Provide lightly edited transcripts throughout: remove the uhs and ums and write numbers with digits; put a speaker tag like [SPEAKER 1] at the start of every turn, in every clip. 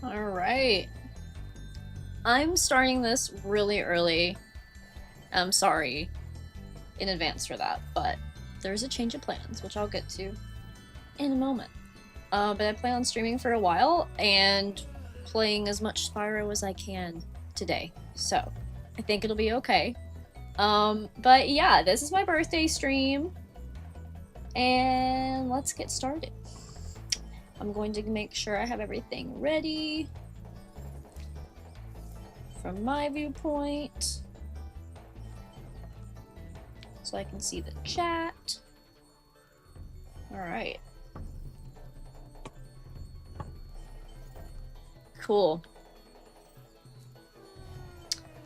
[SPEAKER 1] Alright. I'm starting this really early. I'm sorry in advance for that, but there's a change of plans, which I'll get to in a moment. But I plan on streaming for a while and playing as much Spyro as I can today, so I think it'll be okay. But yeah, this is my birthday stream, and let's get started. I'm going to make sure I have everything ready from my viewpoint so I can see the chat. Alright. Cool.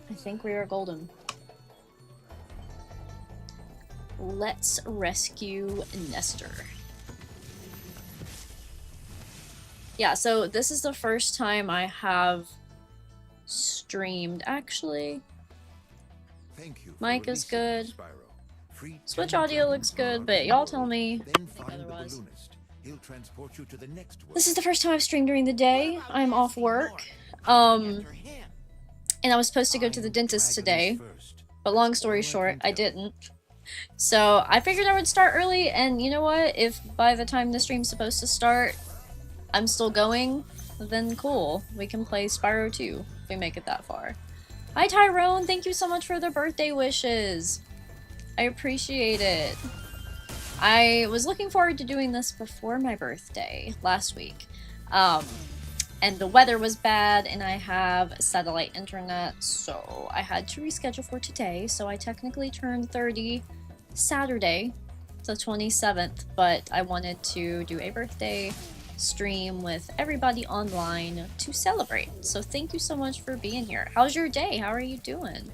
[SPEAKER 1] I think we are golden. Let's rescue Nestor. Yeah, so this is the first time I have streamed, actually. Mic is good. Switch audio looks good, but y'all tell me otherwise. This is the first time I've streamed during the day. I'm off work. And I was supposed to go to the dentist today, but long story short, I didn't. So I figured I would start early, and you know what? If by the time the stream's supposed to start, I'm still going, then cool. We can play Spyro 2 if we make it that far. Hi Tyrone, thank you so much for the birthday wishes. I appreciate it. I was looking forward to doing this before my birthday last week. And the weather was bad and I have satellite internet, so I had to reschedule for today. So I technically turned 30 Saturday, the 27th, but I wanted to do a birthday stream with everybody online to celebrate. So thank you so much for being here. How's your day? How are you doing?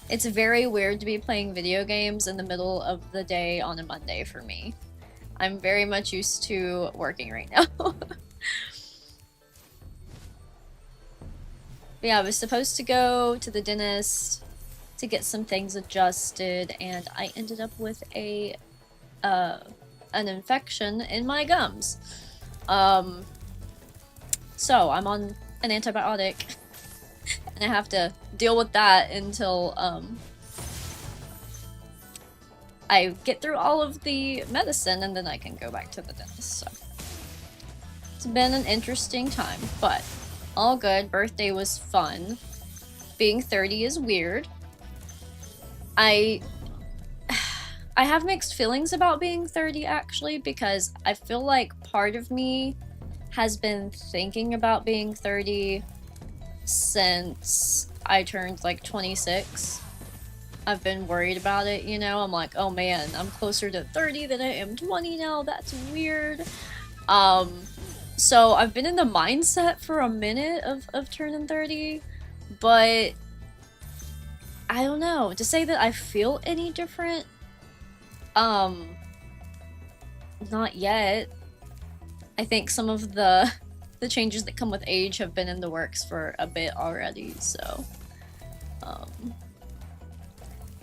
[SPEAKER 1] It's very weird to be playing video games in the middle of the day on a Monday for me. I'm very much used to working right now. But yeah, I was supposed to go to the dentist to get some things adjusted, and I ended up with a an infection in my gums. So I'm on an antibiotic and I have to deal with that until I get through all of the medicine, and then I can go back to the dentist. So it's been an interesting time, but all good. Birthday was fun. Being 30 is weird. I have mixed feelings about being 30, actually, because I feel like part of me has been thinking about being 30 since I turned like 26. I've been worried about it, you know? I'm like, oh man, I'm closer to 30 than I am 20 now. That's weird. So I've been in the mindset for a minute of turning 30, but I don't know. To say that I feel any different, not yet. I think some of the changes that come with age have been in the works for a bit already, so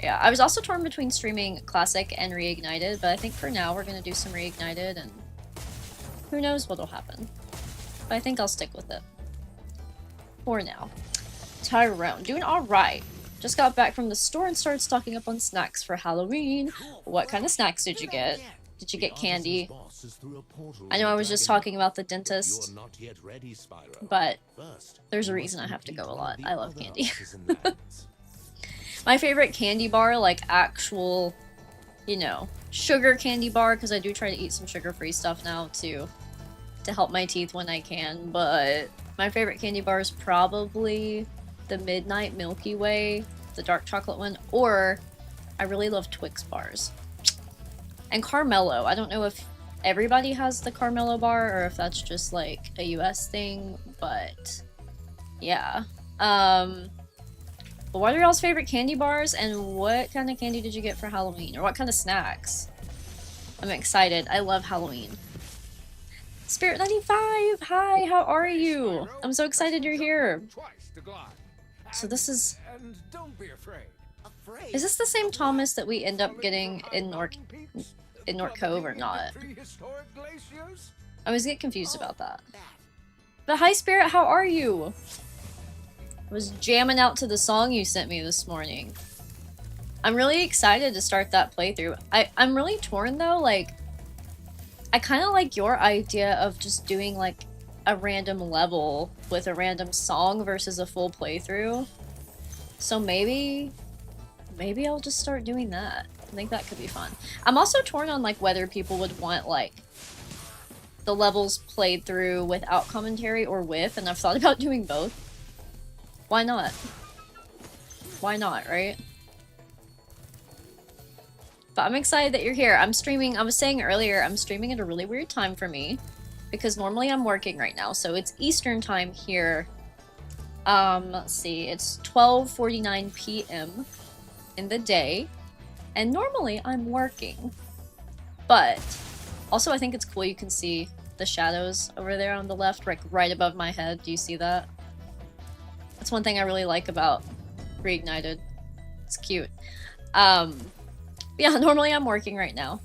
[SPEAKER 1] yeah. I was also torn between streaming Classic and Reignited, but I think for now we're gonna do some Reignited, and who knows what'll happen. But I think I'll stick with it for now. Tyrone, doing alright. Just got back from the store and started stocking up on snacks for Halloween. What kind of snacks did you get? Did you get candy? I know I was just talking about the dentist, but there's a reason I have to go a lot. I love candy. My favorite candy bar, like actual, you know, sugar candy bar, because I do try to eat some sugar-free stuff now to help my teeth when I can, but my favorite candy bar is probably the Midnight Milky Way, the dark chocolate one, or I really love Twix bars. And Carmelo. I don't know if everybody has the Carmelo bar or if that's just like a US thing, but yeah. But what are y'all's favorite candy bars, and what kind of candy did you get for Halloween? Or what kind of snacks? I'm excited. I love Halloween. Spirit95! Hi, how are you? I'm so excited you're here. So this is... Is this the same Thomas that we end up getting in North Cove or not? I always get confused about that. But hi, Spirit, how are you? I was jamming out to the song you sent me this morning. I'm really excited to start that playthrough. I'm really torn though, like, I kind of like your idea of just doing like a random level with a random song versus a full playthrough. So maybe I'll just start doing that. I think that could be fun. I'm also torn on like whether people would want like the levels played through without commentary or with, and I've thought about doing both. Why not? Why not, right? But I'm excited that you're here. I'm streaming, I was saying earlier, I'm streaming at a really weird time for me because normally I'm working right now, so it's Eastern time here. Let's see, it's 12:49 p.m. in the day, and normally I'm working. But also I think it's cool you can see the shadows over there on the left, like right above my head. Do you see that? That's one thing I really like about Reignited. It's cute. Yeah, normally I'm working right now.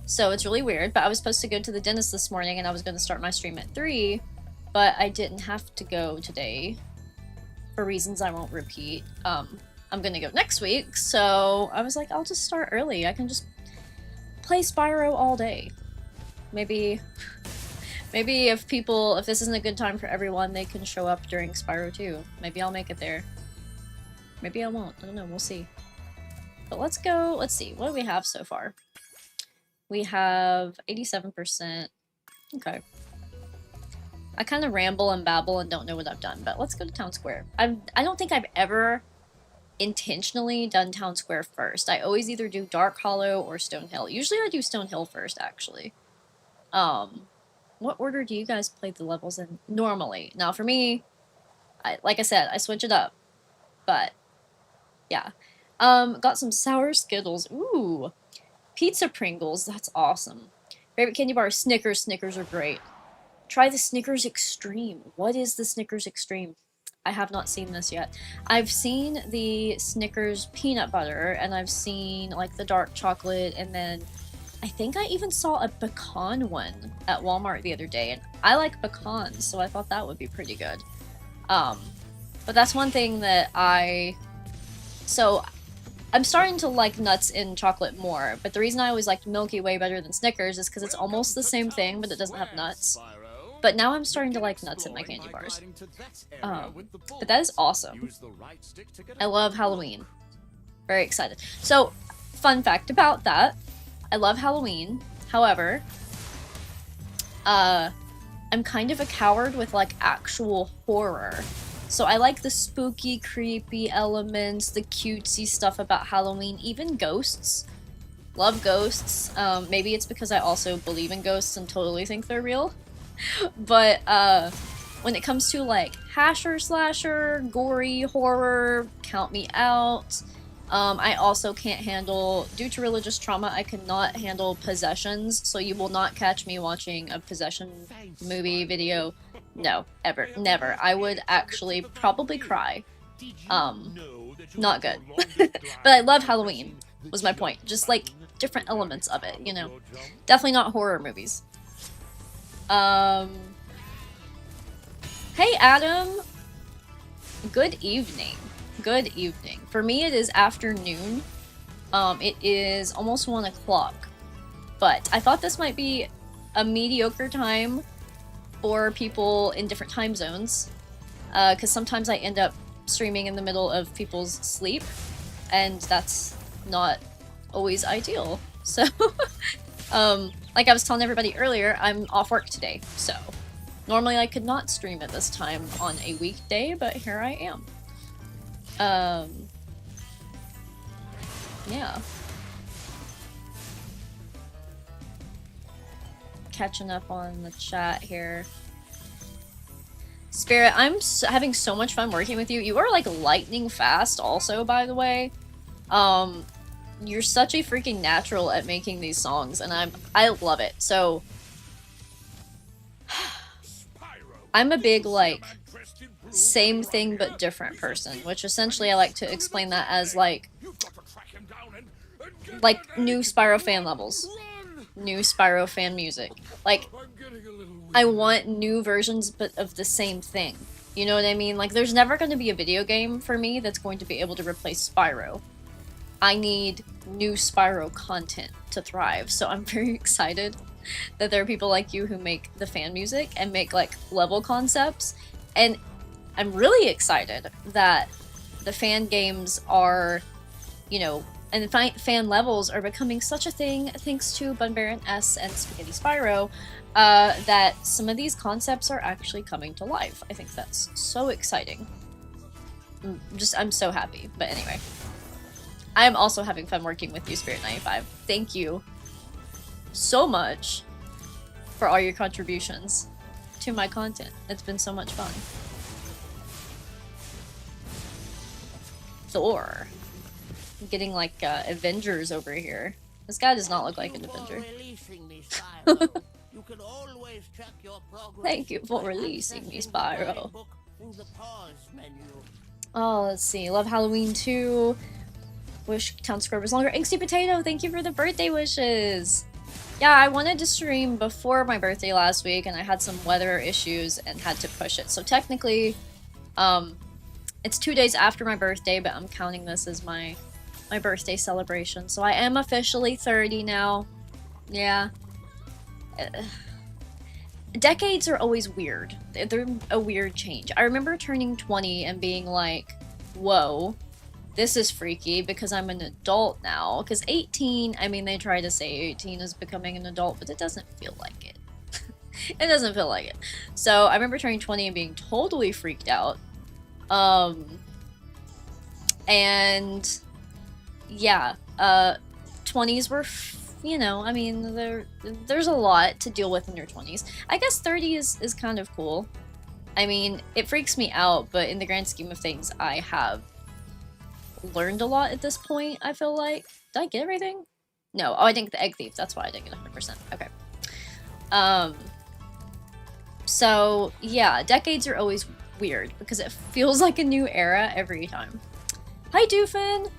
[SPEAKER 1] So it's really weird, but I was supposed to go to the dentist this morning and I was going to start my stream at 3, but I didn't have to go today for reasons I won't repeat. I'm going to go next week, so I was like, I'll just start early. I can just play Spyro all day. Maybe if this isn't a good time for everyone, they can show up during Spyro 2. Maybe I'll make it there. Maybe I won't. I don't know. We'll see. But let's go. Let's see. What do we have so far? We have 87%. Okay. I kind of ramble and babble and don't know what I've done, but let's go to Town Square. I don't think I've ever intentionally done Town Square first. I always either do Dark Hollow or Stone Hill. Usually I do Stone Hill first, actually. What order do you guys play the levels in normally? Now for me, like I said, I switch it up. But, yeah. Got some sour Skittles. Ooh. Pizza Pringles. That's awesome. Favorite candy bar? Snickers. Snickers are great. Try the Snickers Extreme. What is the Snickers Extreme? I have not seen this yet. I've seen the Snickers peanut butter, and I've seen, like, the dark chocolate, and then I think I even saw a pecan one at Walmart the other day, and I like pecans, so I thought that would be pretty good. But that's one thing that So, I'm starting to like nuts in chocolate more, but the reason I always liked Milky Way better than Snickers is because it's almost the same thing, but it doesn't have nuts. But now I'm starting to like nuts in my candy bars. But that is awesome. I love Halloween. Very excited. So, fun fact about that. I love Halloween. However, I'm kind of a coward with like actual horror. So I like the spooky, creepy elements, the cutesy stuff about Halloween, even ghosts. Love ghosts. Maybe it's because I also believe in ghosts and totally think they're real. But when it comes to like hasher slasher, gory horror, count me out. I also can't handle, due to religious trauma, I cannot handle possessions, so you will not catch me watching a possession movie, video. No, ever. Never. I would actually probably cry. Not good. But I love Halloween, was my point. Just, like, different elements of it, you know? Definitely not horror movies. Hey, Adam! Good evening. Good evening. For me, it is afternoon. It is almost 1 o'clock. But I thought this might be a mediocre time for people in different time zones. Because sometimes I end up streaming in the middle of people's sleep. And that's not always ideal. So, like I was telling everybody earlier, I'm off work today. So, normally I could not stream at this time on a weekday, but here I am. Yeah. Catching up on the chat here. Spirit, I'm having so much fun working with you. You are like lightning fast also, by the way. You're such a freaking natural at making these songs, and I love it. So I'm a big like same thing but different person, which essentially I like to explain that as like new Spyro fan levels, new Spyro fan music. Like I want new versions but of the same thing. You know what I mean? Like, there's never going to be a video game for me that's going to be able to replace Spyro. I need new Spyro content to thrive, so I'm very excited that there are people like you who make the fan music and make, like, level concepts, and I'm really excited that the fan games are, you know, and fan levels are becoming such a thing thanks to Bunbaron S and Spaghetti Spyro, that some of these concepts are actually coming to life. I think that's so exciting. I'm so happy. But anyway, I'm also having fun working with you, Spirit95. Thank you so much for all your contributions to my content. It's been so much fun. Thor. I'm getting like Avengers over here. This guy does not look like an Avenger. Thank you for releasing me, Spyro. Oh, let's see. Love Halloween 2. Wish Town Square was longer. Angsty Potato, thank you for the birthday wishes. Yeah, I wanted to stream before my birthday last week, and I had some weather issues and had to push it. So technically, it's 2 days after my birthday, but I'm counting this as my birthday celebration. So I am officially 30 now. Yeah. Decades are always weird. They're a weird change. I remember turning 20 and being like, whoa, this is freaky because I'm an adult now. Because 18, I mean, they try to say 18 is becoming an adult, but it doesn't feel like it. It doesn't feel like it. So I remember turning 20 and being totally freaked out. And yeah, 20s were, you know, I mean, there's a lot to deal with in your 20s. I guess 30 is kind of cool. I mean, it freaks me out, but in the grand scheme of things, I have learned a lot at this point, I feel like. Did I get everything? No. Oh, I didn't get the egg thief. That's why I didn't get 100%. Okay. So, yeah, decades are always weird because it feels like a new era every time. Hi, Doofin!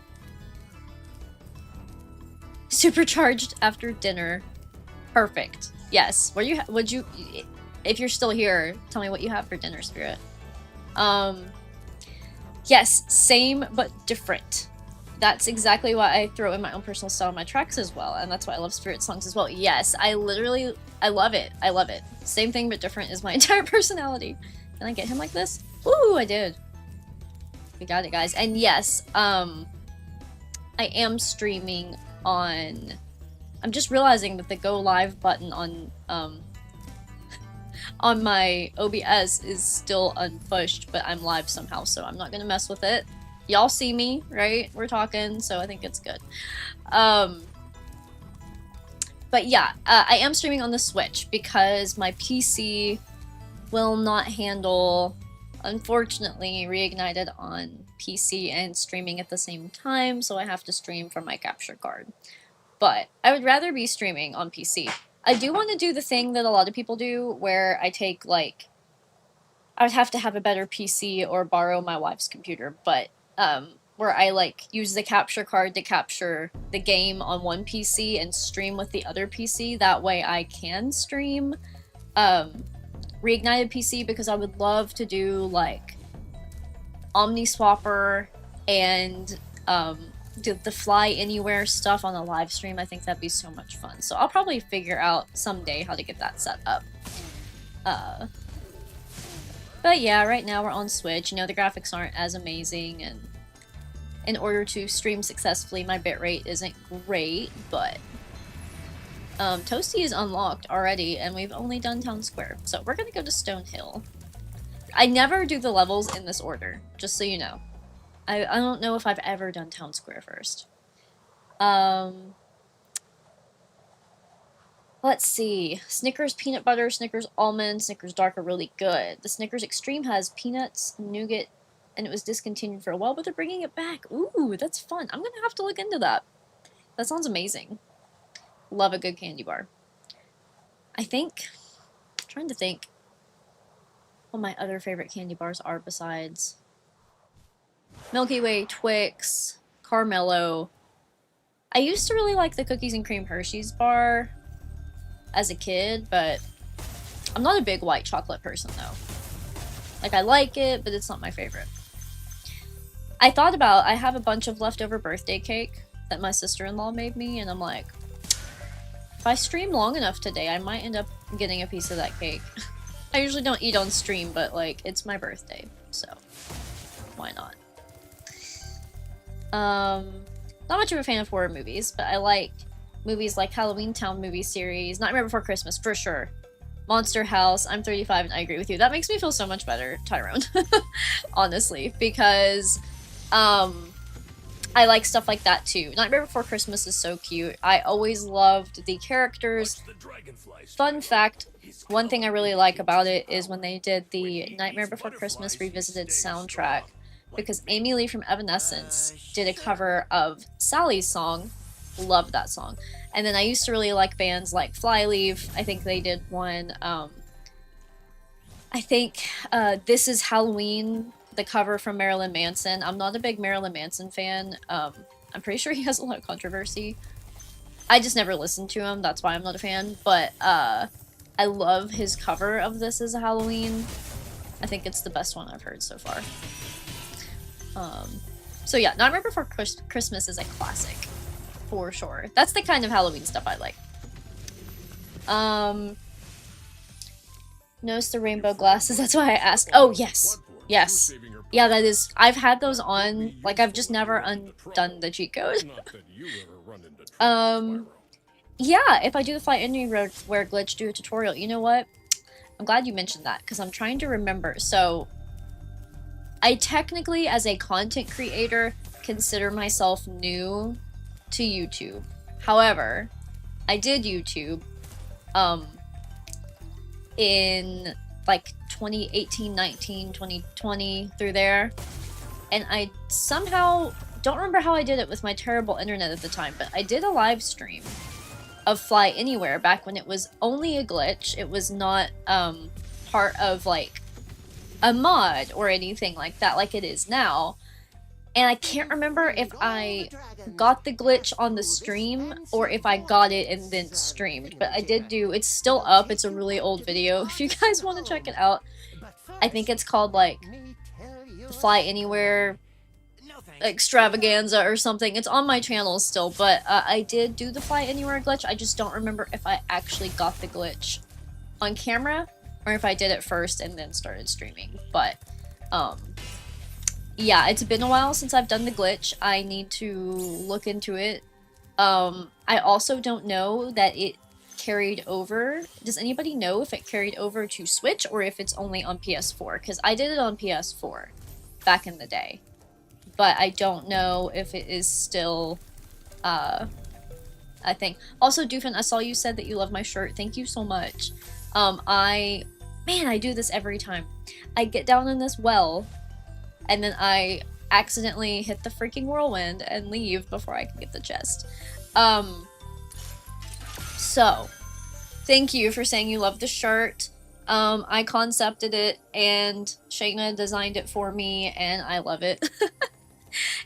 [SPEAKER 1] Supercharged after dinner. Perfect. Yes. Would you, if you're still here, tell me what you have for dinner, Spirit. Yes, same but different. That's exactly why I throw in my own personal style in my tracks as well, and that's why I love Spirit songs as well. Yes, I love it. I love it. Same thing but different is my entire personality. Can I get him like this? Ooh, I did. We got it, guys. And yes, I am streaming on... I'm just realizing that the go live button on my OBS is still unpushed, but I'm live somehow, so I'm not gonna mess with it. Y'all see me, right? We're talking, so I think it's good. But yeah, I am streaming on the Switch because my PC will not handle, unfortunately, Reignited on PC and streaming at the same time, so I have to stream from my capture card. But I would rather be streaming on PC. I do want to do the thing that a lot of people do, where I take, like, I would have to have a better PC or borrow my wife's computer, but, where I, like, use the capture card to capture the game on one PC and stream with the other PC. That way I can stream, Reignited PC, because I would love to do, like, OmniSwapper and, the fly anywhere stuff on a live stream. I think that'd be so much fun. So I'll probably figure out someday how to get that set up. But yeah, right now we're on Switch. You know, the graphics aren't as amazing, and in order to stream successfully, my bitrate isn't great, but Toasty is unlocked already, and we've only done Town Square. So we're gonna go to Stonehill. I never do the levels in this order, just so you know. I don't know if I've ever done Town Square first. Let's see. Snickers peanut butter, Snickers almond, Snickers dark are really good. The Snickers Extreme has peanuts, nougat, and it was discontinued for a while, but they're bringing it back. Ooh, that's fun. I'm gonna have to look into that. That sounds amazing. Love a good candy bar. I'm trying to think what my other favorite candy bars are besides Milky Way, Twix, Carmelo. I used to really like the Cookies and Cream Hershey's bar as a kid, but I'm not a big white chocolate person, though. Like, I like it, but it's not my favorite. I thought about, I have a bunch of leftover birthday cake that my sister-in-law made me, and I'm like, if I stream long enough today, I might end up getting a piece of that cake. I usually don't eat on stream, but, like, it's my birthday, so why not? Not much of a fan of horror movies, but I like movies like Halloween Town movie series, Nightmare Before Christmas, for sure. Monster House, I'm 35 and I agree with you. That makes me feel so much better, Tyrone. Honestly, because I like stuff like that too. Nightmare Before Christmas is so cute. I always loved the characters. Fun fact, one thing I really like about it is when they did the Nightmare Before Christmas Revisited soundtrack, because Amy Lee from Evanescence did a cover of Sally's song. Loved that song. And then I used to really like bands like Flyleaf. I think they did one. I think This Is Halloween, the cover from Marilyn Manson. I'm not a big Marilyn Manson fan. I'm pretty sure he has a lot of controversy. I just never listened to him. That's why I'm not a fan. But I love his cover of This Is Halloween. I think it's the best one I've heard so far. So yeah, Nightmare Before Christmas is a classic. For sure. That's the kind of Halloween stuff I like. Notice the rainbow glasses, that's why I asked. Oh, yes. Yes. Yeah, that is... I've had those on. Like, I've just never undone the cheat code. Yeah, if I do the Fly Anywhere glitch, do a tutorial. You know what? I'm glad you mentioned that, because I'm trying to remember. So, I technically, as a content creator, consider myself new to YouTube. However, I did YouTube in like 2018, 19, 2020, through there. And I somehow don't remember how I did it with my terrible internet at the time, but I did a live stream of Fly Anywhere back when it was only a glitch. It was not part of like a mod or anything like that like it is now. And I can't remember if I got the glitch on the stream or if I got it and then streamed. But I did do... It's still up. It's a really old video. If you guys want to check it out. I think it's called, like, Fly Anywhere Extravaganza or something. It's on my channel still. But I did do the Fly Anywhere glitch. I just don't remember if I actually got the glitch on camera or if I did it first and then started streaming. But, yeah, it's been a while since I've done the glitch. I need to look into it. I also don't know that it carried over. Does anybody know if it carried over to Switch or if it's only on PS4? Because I did it on PS4 back in the day. But I don't know if it is still a thing. Also, Doofin, I saw you said that you love my shirt. Thank you so much. Man, I do this every time. I get down in this well, and then I accidentally hit the freaking whirlwind and leave before I can get the chest. So, thank you for saying you love the shirt. I concepted it, and Shayna designed it for me, and I love it.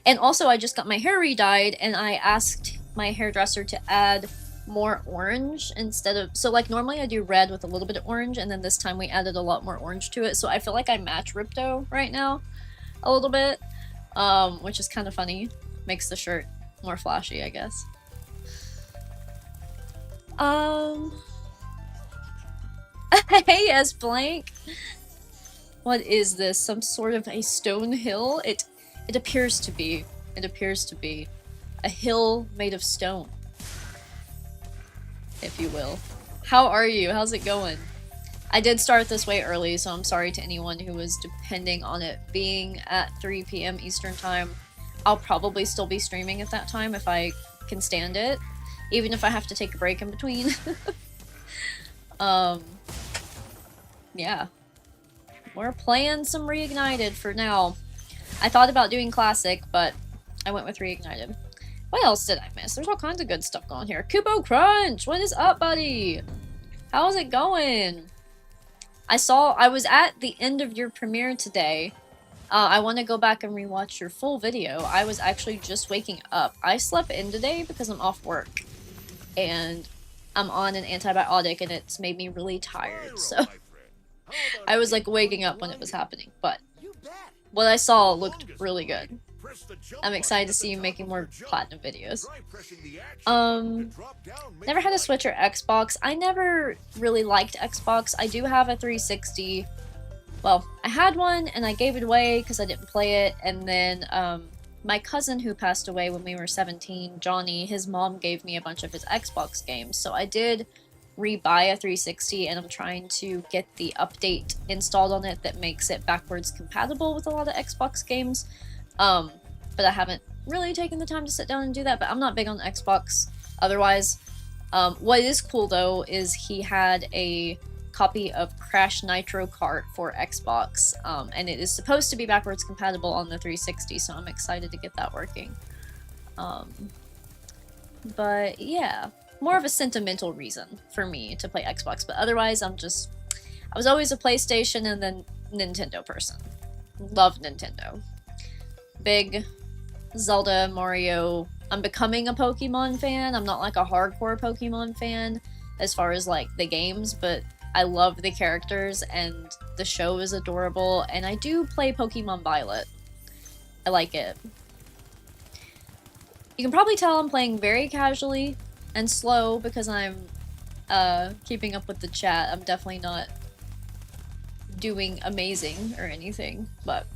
[SPEAKER 1] And also, I just got my hair re-dyed, and I asked my hairdresser to add more orange instead of... So, like, normally I do red with a little bit of orange, and then this time we added a lot more orange to it, so I feel like I match Ripto right now a little bit, which is kind of funny. Makes the shirt more flashy, I guess. Hey, S blank. What is this? Some sort of a stone hill? It appears to be. It appears to be a hill made of stone, if you will. How are you? How's it going? I did start this way early, so I'm sorry to anyone who was depending on it being at 3 p.m. Eastern Time. I'll probably still be streaming at that time if I can stand it, even if I have to take a break in between. Yeah. We're playing some Reignited for now. I thought about doing Classic, but I went with Reignited. What else did I miss? There's all kinds of good stuff going here. Kubo Crunch! What is up, buddy? How's it going? I was at the end of your premiere today. I want to go back and rewatch your full video. I was actually just waking up. I slept in today because I'm off work. And I'm on an antibiotic and it's made me really tired, so I was like waking up when it was happening, but what I saw looked really good. I'm excited to see you making more platinum videos. Never had a Switch or Xbox. I never really liked Xbox. I do have a 360. Well, I had one and I gave it away because I didn't play it, and then my cousin who passed away when we were 17, Johnny, his mom gave me a bunch of his Xbox games, so I did rebuy a 360 and I'm trying to get the update installed on it that makes it backwards compatible with a lot of Xbox games. But I haven't really taken the time to sit down and do that, but I'm not big on Xbox otherwise. What is cool though is he had a copy of Crash Nitro Kart for Xbox, and it is supposed to be backwards compatible on the 360, so I'm excited to get that working. But yeah, more of a sentimental reason for me to play Xbox, but otherwise I was always a PlayStation and then Nintendo person. Love Nintendo. Big Zelda, Mario. I'm becoming a Pokemon fan. I'm not like a hardcore Pokemon fan as far as like the games, but I love the characters and the show is adorable, and I do play Pokemon Violet. I like it. You can probably tell I'm playing very casually and slow because I'm keeping up with the chat. I'm definitely not doing amazing or anything, but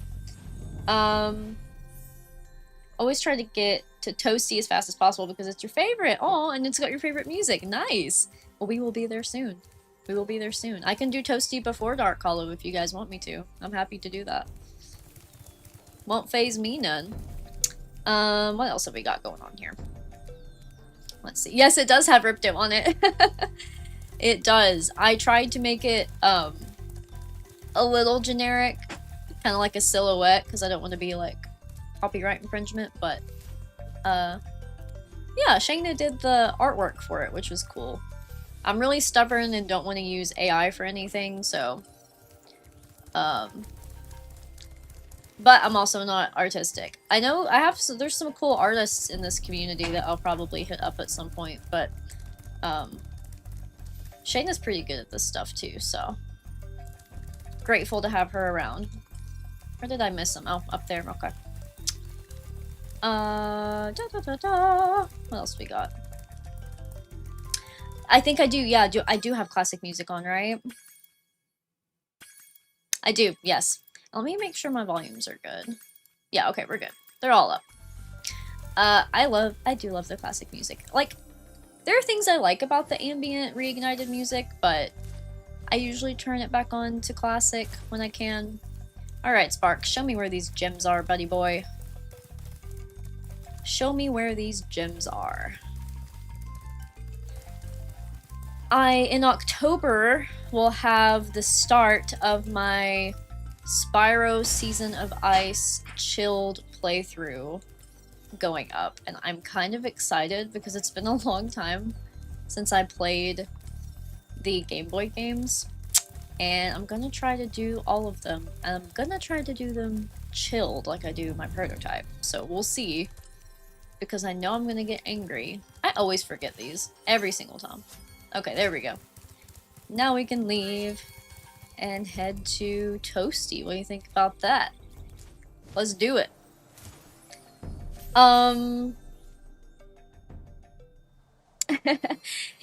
[SPEAKER 1] always try to get to Toasty as fast as possible because it's your favorite. Oh, and it's got your favorite music. Nice. Well, we will be there soon. We will be there soon. I can do Toasty before Dark Hollow if you guys want me to. I'm happy to do that. Won't phase me none. What else have we got going on here? Let's see. Yes, it does have Ripto on it. It does. I tried to make it a little generic, kind of like a silhouette, because I don't want to be like copyright infringement, but yeah, Shayna did the artwork for it, which was cool. I'm really stubborn and don't want to use AI for anything, so but I'm also not artistic. I know there's some cool artists in this community that I'll probably hit up at some point, but Shayna's pretty good at this stuff too, so grateful to have her around. Where did I miss him? Oh, up there, okay. What else we got? I think I do, yeah, I do have classic music on, right? I do, yes. Let me make sure my volumes are good. Yeah, okay, we're good. They're all up. I do love the classic music. Like, there are things I like about the ambient reignited music, but I usually turn it back on to classic when I can. Alright, Spark, show me where these gems are, buddy boy. Show me where these gems are. In October, will have the start of my Spyro Season of Ice chilled playthrough going up, and I'm kind of excited because it's been a long time since I played the Game Boy games, and I'm gonna try to do all of them, and I'm gonna try to do them chilled like I do my prototype, so we'll see, because I know I'm gonna get angry. I always forget these, every single time. Okay, there we go. Now we can leave and head to Toasty. What do you think about that? Let's do it.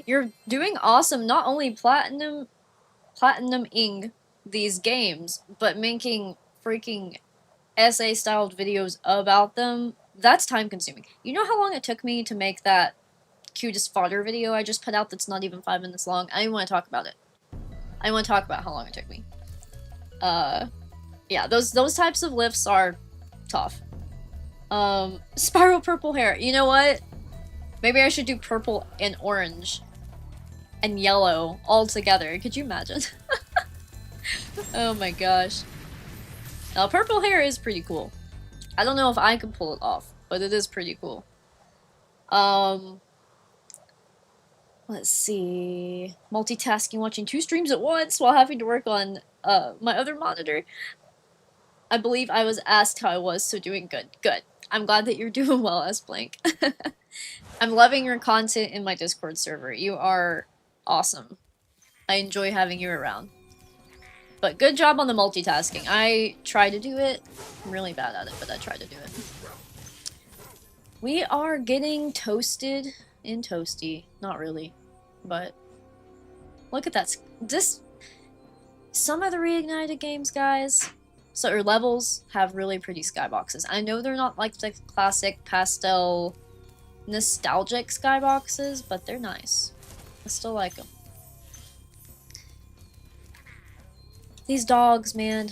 [SPEAKER 1] You're doing awesome. Not only platinuming these games, but making freaking essay-styled videos about them. That's time-consuming. You know how long it took me to make that cutest fodder video I just put out that's not even 5 minutes long? I don't even want to talk about it. I want to talk about how long it took me. Yeah, those types of lifts are tough. Spyro purple hair. You know what? Maybe I should do purple and orange and yellow all together. Could you imagine? Oh my gosh. Now, purple hair is pretty cool. I don't know if I can pull it off, but it is pretty cool. Let's see. Multitasking, watching 2 streams at once while having to work on my other monitor. I believe I was asked how I was, so doing good. Good. I'm glad that you're doing well, S Blank. I'm loving your content in my Discord server. You are awesome. I enjoy having you around. But good job on the multitasking. I try to do it. I'm really bad at it, but I try to do it. We are getting toasted in toasty. Not really, but look at that. Some of the Reignited games, guys, or levels, have really pretty skyboxes. I know they're not like the classic pastel, nostalgic skyboxes, but they're nice. I still like them. These dogs, man.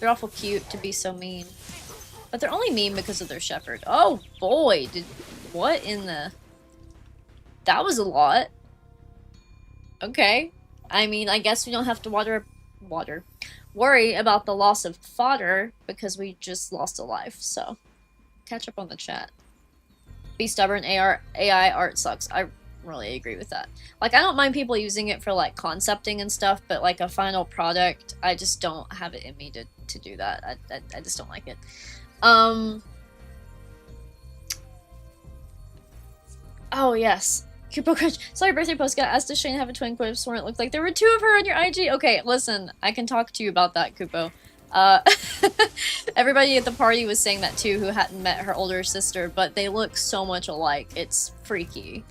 [SPEAKER 1] They're awful cute to be so mean. But they're only mean because of their shepherd. Oh boy, what in the... That was a lot. Okay. I mean, I guess we don't have to worry about the loss of fodder because we just lost a life, so. Catch up on the chat. Be stubborn, AI art sucks. I really agree with that. Like, I don't mind people using it for, like, concepting and stuff, but, like, a final product, I just don't have it in me to do that. I just don't like it. Oh, yes. Kupo Crunch. Sorry, birthday post got asked, does Shane have a twin? Could have sworn it looked like there were two of her on your IG. Okay, listen, I can talk to you about that, Kupo. Everybody at the party was saying that too, who hadn't met her older sister, but they look so much alike. It's freaky.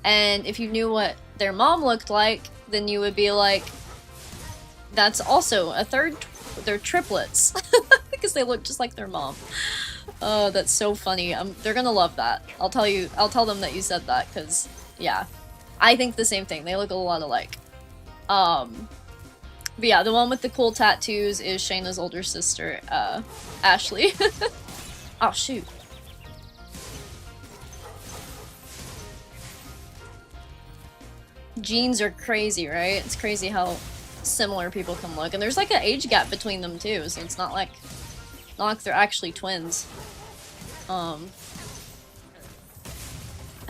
[SPEAKER 1] And if you knew what their mom looked like, then you would be like, that's also a third, they're triplets. Because they look just like their mom. Oh, that's so funny. They're gonna love that. I'll tell them that you said that, because, yeah. I think the same thing. They look a lot alike. But yeah, the one with the cool tattoos is Shayna's older sister, Ashley. Oh, shoot. Genes are crazy, right? It's crazy how similar people can look. And there's like an age gap between them too, so it's not like they're actually twins. I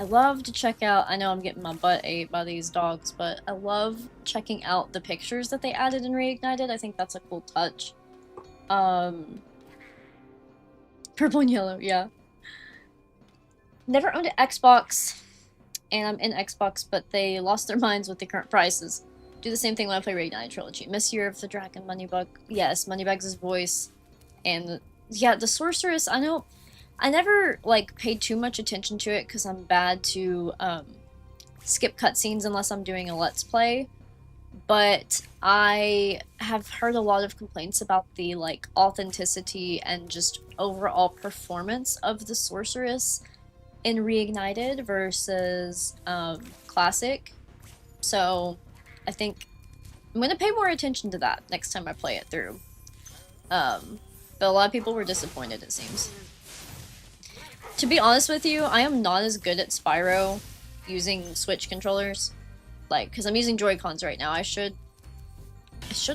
[SPEAKER 1] love to check out, I know I'm getting my butt ate by these dogs, but I love checking out the pictures that they added in Reignited. I think that's a cool touch. Purple and yellow, yeah. Never owned an Xbox, and I'm in Xbox, but they lost their minds with the current prices. Do the same thing when I play Reignited Trilogy. Miss Year of the Dragon, Moneybug. Yes, Moneybugs' voice. And yeah, the Sorceress, I know, I never, like, paid too much attention to it because I'm bad to skip cutscenes unless I'm doing a Let's Play. But I have heard a lot of complaints about the, like, authenticity and just overall performance of the Sorceress in Reignited versus Classic. So I think I'm going to pay more attention to that next time I play it through. But a lot of people were disappointed, it seems. To be honest with you, I am not as good at Spyro using Switch controllers. Like, because I'm using Joy-Cons right now. I should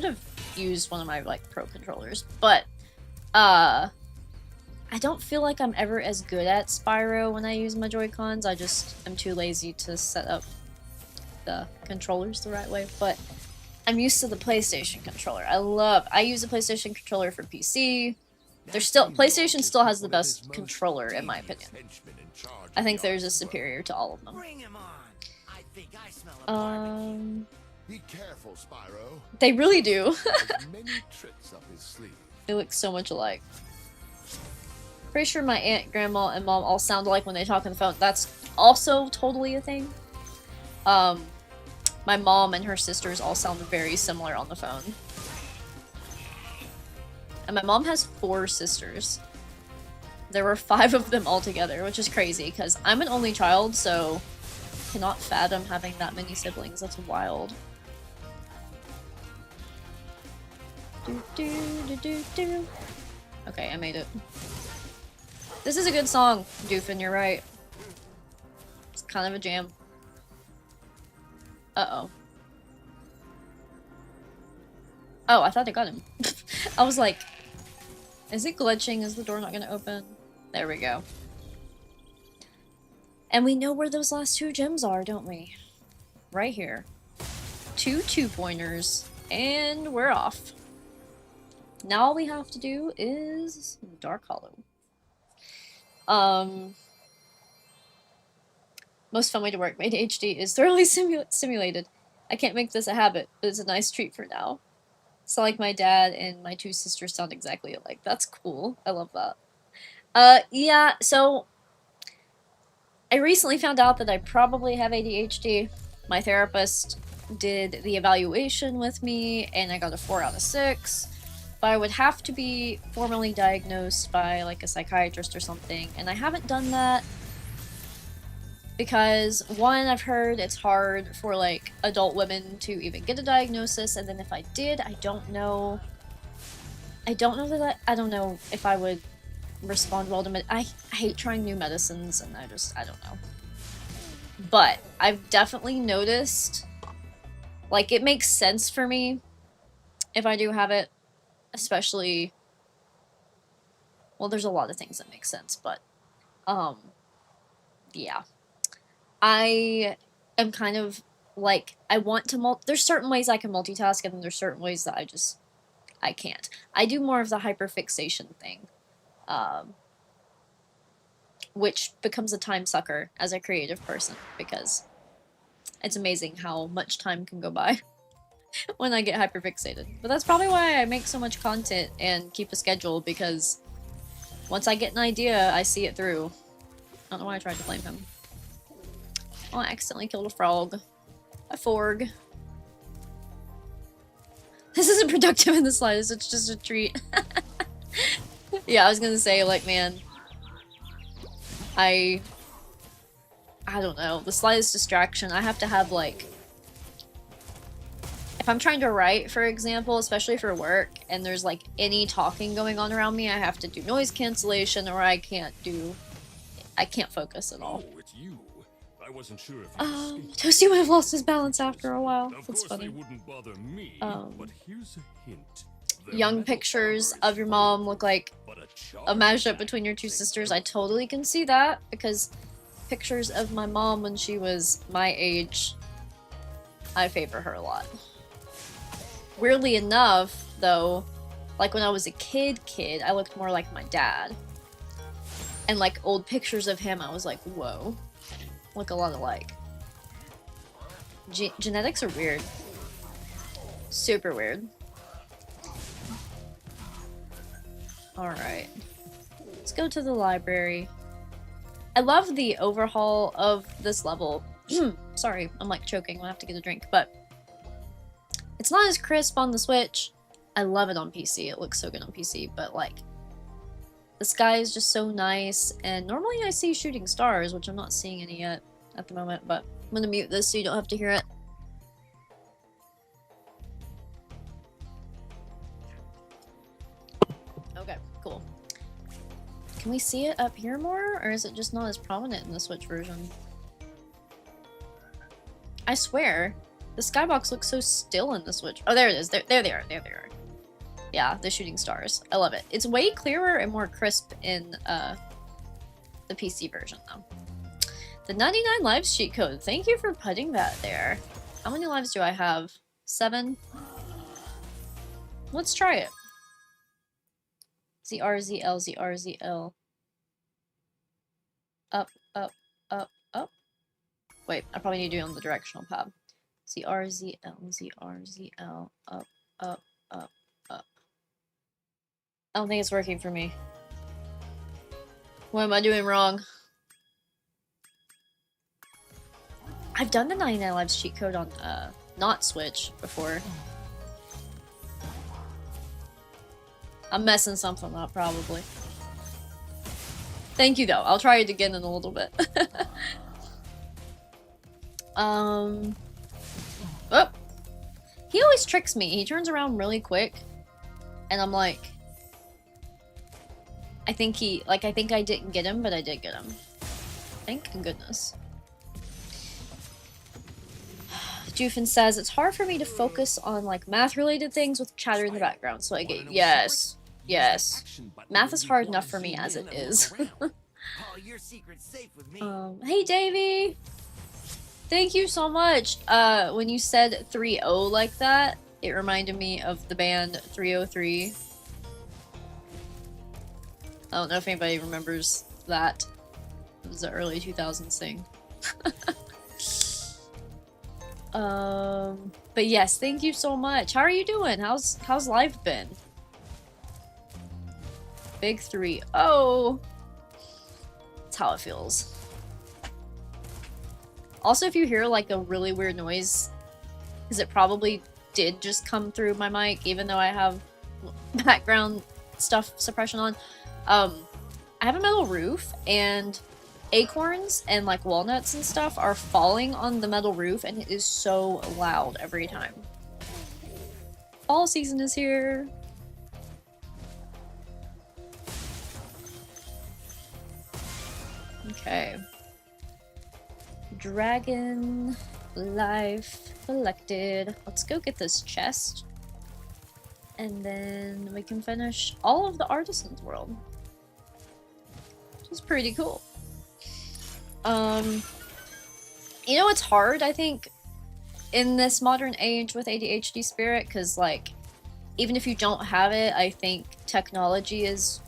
[SPEAKER 1] have used one of my, like, Pro controllers. But, I don't feel like I'm ever as good at Spyro when I use my Joy-Cons. I just am too lazy to set up the controllers the right way. But I'm used to the PlayStation controller. I use the PlayStation controller for PC. PlayStation still has the best controller, in my opinion. I think theirs is superior to all of them.
[SPEAKER 2] Be careful, Spyro.
[SPEAKER 1] They really do.
[SPEAKER 2] Many tricks up his sleeve.
[SPEAKER 1] They look so much alike. Pretty sure my aunt, grandma, and mom all sound alike when they talk on the phone. That's also totally a thing. My mom and her sisters all sound very similar on the phone. And my mom has 4 sisters. There were 5 of them altogether, which is crazy, because I'm an only child, so I cannot fathom having that many siblings. That's wild. Okay, I made it. This is a good song, Doofin, you're right. It's kind of a jam. Uh-oh. Oh, I thought I got him. I was like, is it glitching? Is the door not gonna open? There we go. And we know where those last 2 gems are, don't we? Right here. 2 2-pointers. And we're off. Now all we have to do is Dark Hollow. Most fun way to work. My ADHD is thoroughly simulated. I can't make this a habit, but it's a nice treat for now. So like my dad and my two sisters sound exactly alike. That's cool. I love that. Yeah, so I recently found out that I probably have ADHD. My therapist did the evaluation with me, and I got a 4 out of 6. But I would have to be formally diagnosed by like a psychiatrist or something, and I haven't done that because one, I've heard it's hard for like adult women to even get a diagnosis, and then if I did, I don't know if I would respond well to I hate trying new medicines, and I don't know. But I've definitely noticed, like, it makes sense for me if I do have it, especially, well, there's a lot of things that make sense, but, yeah. I am kind of, like, I want to there's certain ways I can multitask, and then there's certain ways that I can't. I do more of the hyperfixation thing, which becomes a time sucker as a creative person, because it's amazing how much time can go by when I get hyperfixated. But that's probably why I make so much content and keep a schedule, because once I get an idea, I see it through. I don't know why I tried to blame him. Oh, I accidentally killed a frog. A forg. This isn't productive in the slightest, it's just a treat. Yeah, I was gonna say, like, man, I don't know, the slightest distraction, I have to have, like, if I'm trying to write, for example, especially for work, and there's, like, any talking going on around me, I have to do noise cancellation, or I can't focus at all.
[SPEAKER 2] Oh, it's you. I wasn't sure if
[SPEAKER 1] Toasty would have lost his balance after a while. That's funny.
[SPEAKER 2] They wouldn't bother me, but here's a hint.
[SPEAKER 1] Young pictures of your mom look like a mashup between your two sisters. I totally can see that, because pictures of my mom when she was my age, I favor her a lot. Weirdly enough, though, like when I was a kid, I looked more like my dad. And like old pictures of him, I was like, whoa. Look a lot alike. Genetics are weird. Super weird. Alright. Let's go to the library. I love the overhaul of this level. Sorry, I'm like choking. I'll have to get a drink, but it's not as crisp on the Switch. I love it on PC. It looks so good on PC, but like the sky is just so nice, and normally I see shooting stars, which I'm not seeing any yet at the moment, but I'm gonna mute this so you don't have to hear it. Okay, cool. Can we see it up here more, or is it just not as prominent in the Switch version? I swear, the skybox looks so still in the Switch. Oh, there it is. There they are. There they are. Yeah, the shooting stars. I love it. It's way clearer and more crisp in the PC version, though. The 99 lives cheat code. Thank you for putting that there. How many lives do I have? 7? Let's try it. ZRZL, ZRZL. Up, up, up, up. Wait, I probably need to do it on the directional pad. ZRZL, ZRZL, up, up, up, up. I don't think it's working for me. What am I doing wrong? I've done the 99 lives cheat code on not Switch before. I'm messing something up probably. Thank you though. I'll try it again in a little bit. Oh. He always tricks me. He turns around really quick and I'm like, I think I didn't get him, but I did get him. Thank goodness. Doofin says, it's hard for me to focus on like math-related things with chatter in the background, so I get yes. Yes. Math is hard enough for me as it is. Hey Davey! Thank you so much. When you said 3-0 like that, it reminded me of the band 303. I don't know if anybody remembers that. It was the early 2000s thing. But yes, thank you so much. How are you doing? How's life been? Big 3. Oh, that's how it feels. Also, if you hear like a really weird noise, because it probably did just come through my mic, even though I have background stuff suppression on. I have a metal roof, and acorns and like walnuts and stuff are falling on the metal roof, and it is so loud every time. Fall season is here. Okay. Dragon life collected. Let's go get this chest. And then we can finish all of the Artisan's World. Which is pretty cool. You know, it's hard, I think, in this modern age with ADHD spirit, because, like, even if you don't have it, I think technology is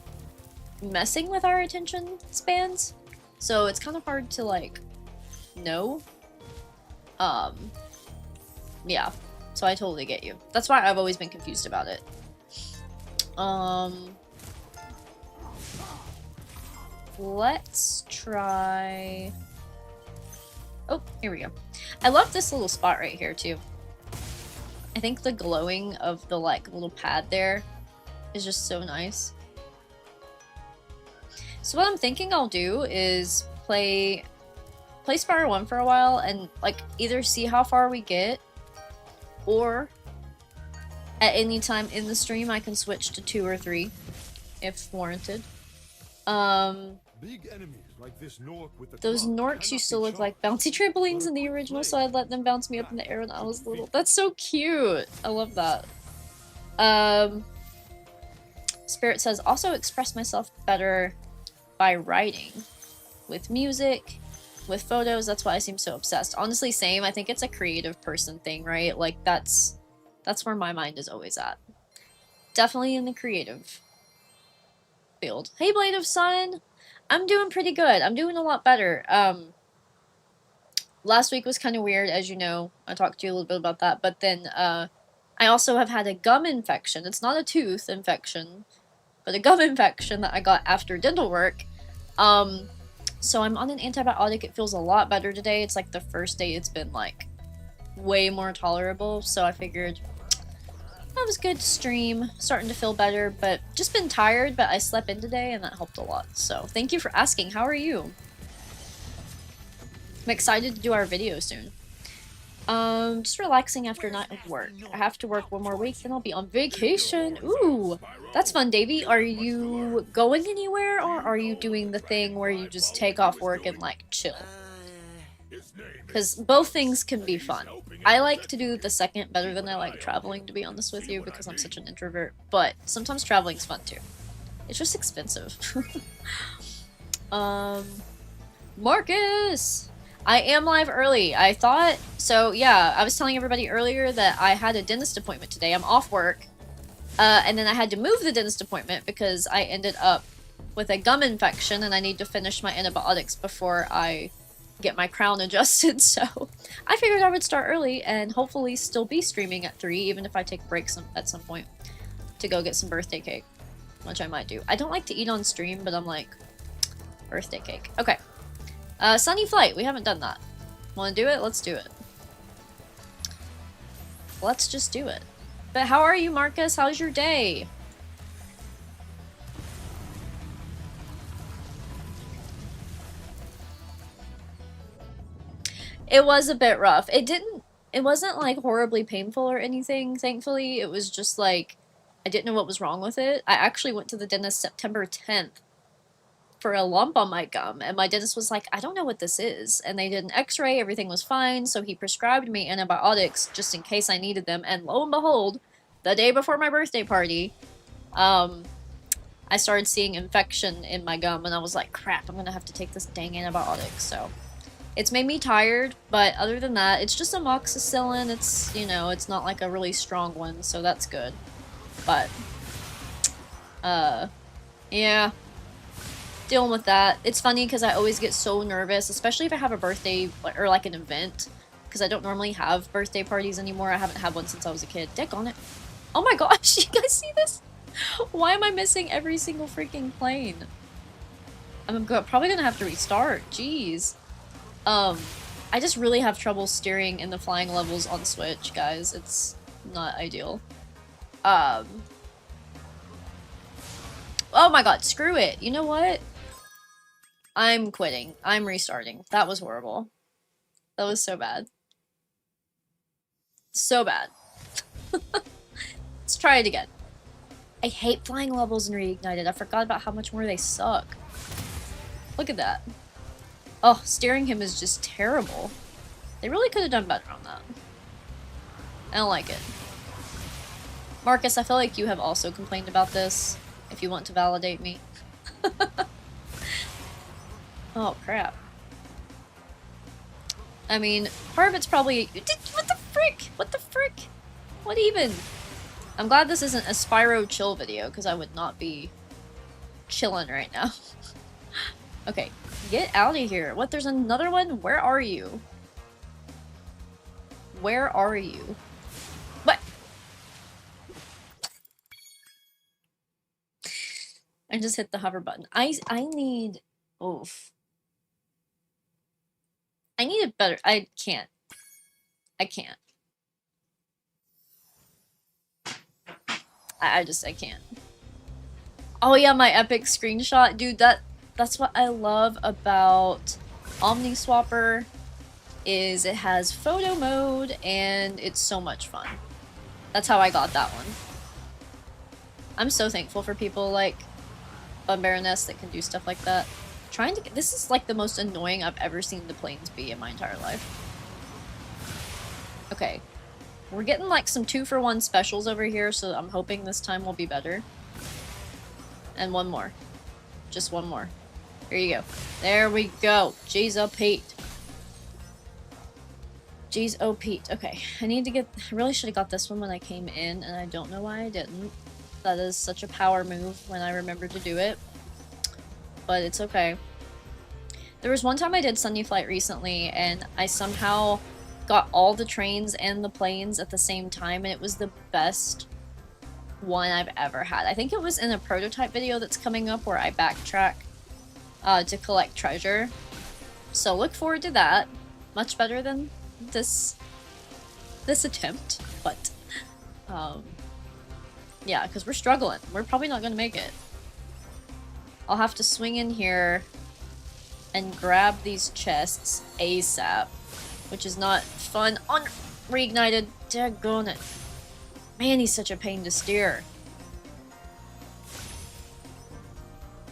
[SPEAKER 1] messing with our attention spans. So it's kind of hard to, like, know. Yeah. So I totally get you. That's why I've always been confused about it. Let's try... Oh, here we go. I love this little spot right here, too. I think the glowing of the, like, little pad there is just so nice. So what I'm thinking I'll do is play Spyro 1 for a while and, like, either see how far we get, or at any time in the stream I can switch to 2 or 3 if warranted.
[SPEAKER 2] Big enemies like this Nork with the
[SPEAKER 1] Those Norks used to look like bouncy trampolines in the original, so I'd let them bounce me up in the air when I was little. That's so cute! I love that. Spirit says, also express myself better by writing. With music, with photos, that's why I seem so obsessed. Honestly, same. I think it's a creative person thing, right? Like, that's where my mind is always at. Definitely in the creative field. Hey, Blade of Sun! I'm doing pretty good. I'm doing a lot better. Last week was kind of weird, as you know. I talked to you a little bit about that. But then, I also have had a gum infection. It's not a tooth infection, but a gum infection that I got after dental work. So I'm on an antibiotic. It feels a lot better today. It's like the first day it's been, like, way more tolerable. So I figured that was good to stream. Starting to feel better, but just been tired, but I slept in today and that helped a lot. So thank you for asking. How are you? I'm excited to do our video soon. Just relaxing after a night of work. I have to work one more week, then I'll be on vacation. Ooh, that's fun, Davey. Are you going anywhere, or are you doing the thing where you just take off work and, like, chill? Because both things can be fun. I like to do the second better than I like traveling, to be honest with you, because I'm such an introvert. But sometimes traveling's fun, too. It's just expensive. Marcus! I am live early. I thought... So, yeah, I was telling everybody earlier that I had a dentist appointment today. I'm off work. And then I had to move the dentist appointment because I ended up with a gum infection and I need to finish my antibiotics before I get my crown adjusted. So I figured I would start early and hopefully still be streaming at 3, even if I take breaks at some point to go get some birthday cake, which I might do. I don't like to eat on stream, but I'm like, birthday cake. Okay. Sunny Flight, we haven't done that. Want to do it? Let's do it. Let's just do it. But how are you, Marcus? How's your day? It was a bit rough. It wasn't like horribly painful or anything, thankfully. It was just like, I didn't know what was wrong with it. I actually went to the dentist September 10th for a lump on my gum, and my dentist was like, I don't know what this is. And they did an x-ray, everything was fine, so he prescribed me antibiotics just in case I needed them, and lo and behold, the day before my birthday party, I started seeing infection in my gum, and I was like, crap, I'm gonna have to take this dang antibiotic. So it's made me tired, but other than that, it's just amoxicillin. It's, you know, it's not like a really strong one, so that's good. But, yeah. dealing with that. It's funny because I always get so nervous, especially if I have a birthday or like an event, because I don't normally have birthday parties anymore. I haven't had one since I was a kid. Dick on it. Oh my gosh, you guys see this? Why am I missing every single freaking plane? I'm probably gonna have to restart. Jeez. I just really have trouble steering in the flying levels on Switch, guys. It's not ideal. Oh my god, screw it. You know what? I'm quitting. I'm restarting. That was horrible. That was so bad. So bad. Let's try it again. I hate flying levels in Reignited. I forgot about how much more they suck. Look at that. Oh, steering him is just terrible. They really could have done better on that. I don't like it. Marcus, I feel like you have also complained about this, if you want to validate me. Oh, crap. I mean, part of it's probably... What the frick? What the frick? What even? I'm glad this isn't a Spyro chill video, because I would not be chilling right now. Okay, get out of here. What, there's another one? Where are you? Where are you? What? I just hit the hover button. I need... Oof. I need it better. I can't. I can't. I can't. Oh yeah, my epic screenshot. Dude, that's what I love about OmniSwapper, is it has photo mode and it's so much fun. That's how I got that one. I'm so thankful for people like Baroness that can do stuff like that. Trying to get, this is like the most annoying I've ever seen the planes be in my entire life. Okay. We're getting like some 2-for-1 specials over here, so I'm hoping this time will be better. And one more. Just one more. Here you go. There we go. Jeez, oh Pete. Jeez, oh Pete. Okay, I need to get... I really should have got this one when I came in, and I don't know why I didn't. That is such a power move when I remember to do it. But it's okay. There was one time I did Sunny Flight recently, and I somehow got all the trains and the planes at the same time, and it was the best one I've ever had. I think it was in a prototype video that's coming up where I backtrack to collect treasure. So look forward to that. Much better than this attempt, but yeah, because we're struggling. We're probably not gonna make it. I'll have to swing in here and grab these chests ASAP, which is not fun on Reignited. Daggone it. Man, he's such a pain to steer.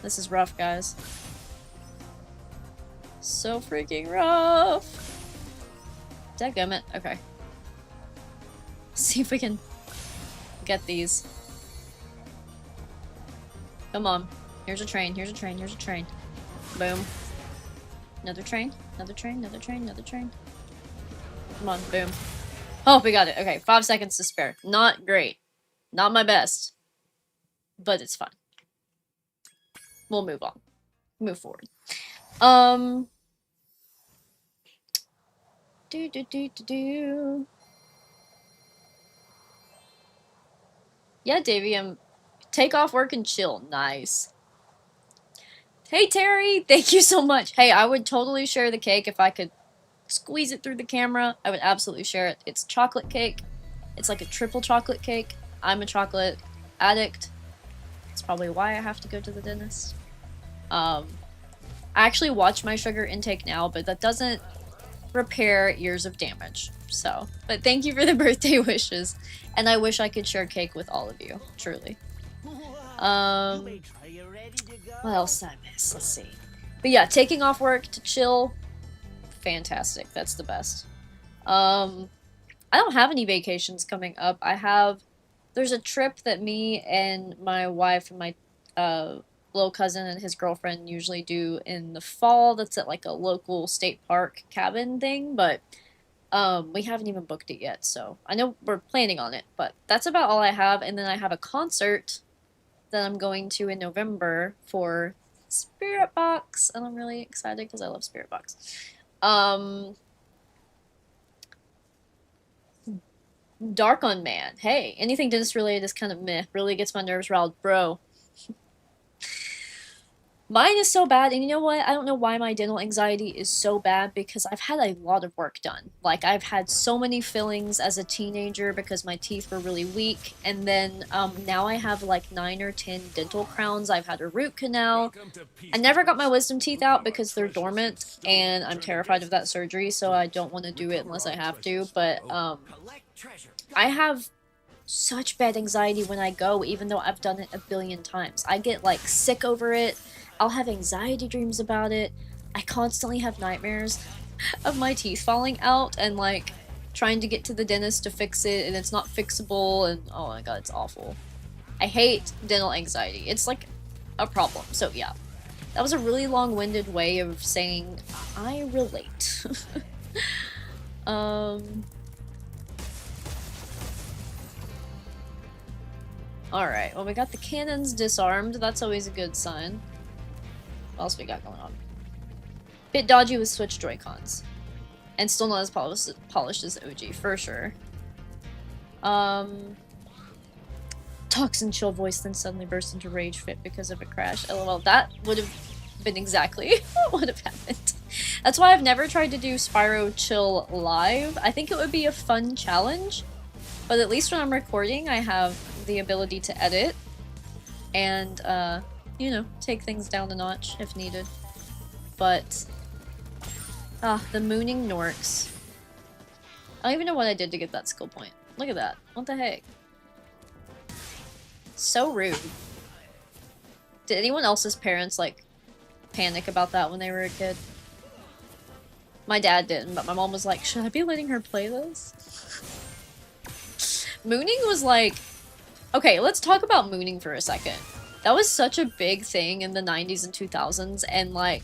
[SPEAKER 1] This is rough, guys. So freaking rough. Dadgummit. Okay. Let's see if we can get these. Come on. Here's a train, here's a train, here's a train. Boom. Another train, another train, another train, another train. Come on, boom. Oh, we got it. Okay, 5 seconds to spare. Not great. Not my best. But it's fine. We'll move on. Move forward. Yeah, Davey, take off work and chill. Nice. Hey, Terry! Thank you so much. Hey, I would totally share the cake if I could squeeze it through the camera. I would absolutely share it. It's chocolate cake. It's like a triple chocolate cake. I'm a chocolate addict. That's probably why I have to go to the dentist. I actually watch my sugar intake now, but that doesn't repair years of damage. So, but thank you for the birthday wishes. And I wish I could share cake with all of you. Truly. What else did I miss? Let's see. But yeah, taking off work to chill. Fantastic. That's the best. I don't have any vacations coming up. There's a trip that me and my wife and my little cousin and his girlfriend usually do in the fall. That's at like a local state park cabin thing, but we haven't even booked it yet, so I know we're planning on it, but that's about all I have. And then I have a concert that I'm going to in November for Spirit Box, and I'm really excited because I love Spirit Box. Dark on Man. Hey, anything dentist related is kind of meh. Really gets my nerves riled, bro. Mine is so bad, and you know what? I don't know why my dental anxiety is so bad because I've had a lot of work done. Like, I've had so many fillings as a teenager because my teeth were really weak, and then now I have like 9 or 10 dental crowns. I've had a root canal. I never got my wisdom teeth out because they're dormant, and I'm terrified of that surgery, so I don't want to do it unless I have to, but I have such bad anxiety when I go, even though I've done it a billion times. I get like sick over it. I'll have anxiety dreams about it. I constantly have nightmares of my teeth falling out and like trying to get to the dentist to fix it and it's not fixable and oh my god, it's awful. I hate dental anxiety. It's like a problem. So yeah. That was a really long-winded way of saying I relate. Alright, well we got the cannons disarmed. That's always a good sign. What else we got going on? Bit dodgy with Switch Joy-Cons. And still not as polished as OG, for sure. Talks in chill voice, then suddenly burst into rage fit because of a crash. LOL, that would have been exactly what would have happened. That's why I've never tried to do Spyro Chill live. I think it would be a fun challenge, but at least when I'm recording, I have the ability to edit and, you know, take things down a notch if needed. But, the mooning Norks. I don't even know what I did to get that skill point. Look at that. What the heck? So rude. Did anyone else's parents, like, panic about that when they were a kid? My dad didn't, but my mom was like, should I be letting her play this? Mooning was like... Okay, let's talk about mooning for a second. That was such a big thing in the 90s and 2000s, and like...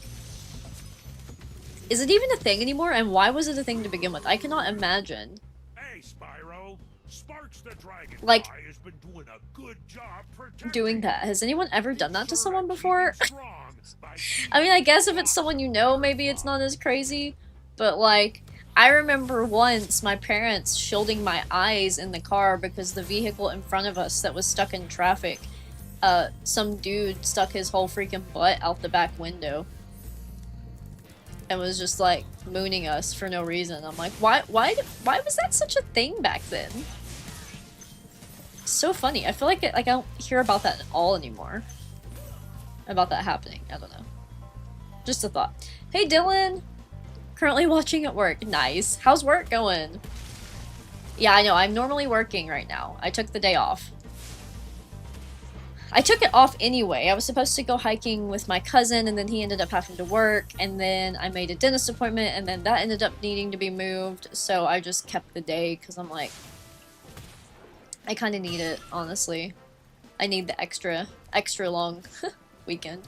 [SPEAKER 1] Is it even a thing anymore, and why was it a thing to begin with? I cannot imagine.
[SPEAKER 2] Hey, Spyro. Sparks the Dragon
[SPEAKER 1] like,
[SPEAKER 2] has been doing a good job
[SPEAKER 1] doing that. Has anyone ever done that to someone before? I mean, I guess if it's someone you know, maybe it's not as crazy, but like... I remember once my parents shielding my eyes in the car because the vehicle in front of us that was stuck in traffic, some dude stuck his whole freaking butt out the back window and was just like mooning us for no reason. I'm like, why was that such a thing back then? So funny. I feel like I don't hear about that at all anymore. About that happening. I don't know. Just a thought. Hey Dylan! Currently watching at work. Nice. How's work going? Yeah, I know. I'm normally working right now. I took the day off. I took it off anyway. I was supposed to go hiking with my cousin, and then he ended up having to work, and then I made a dentist appointment, and then that ended up needing to be moved, so I just kept the day, because I'm like... I kind of need it, honestly. I need the extra long weekend.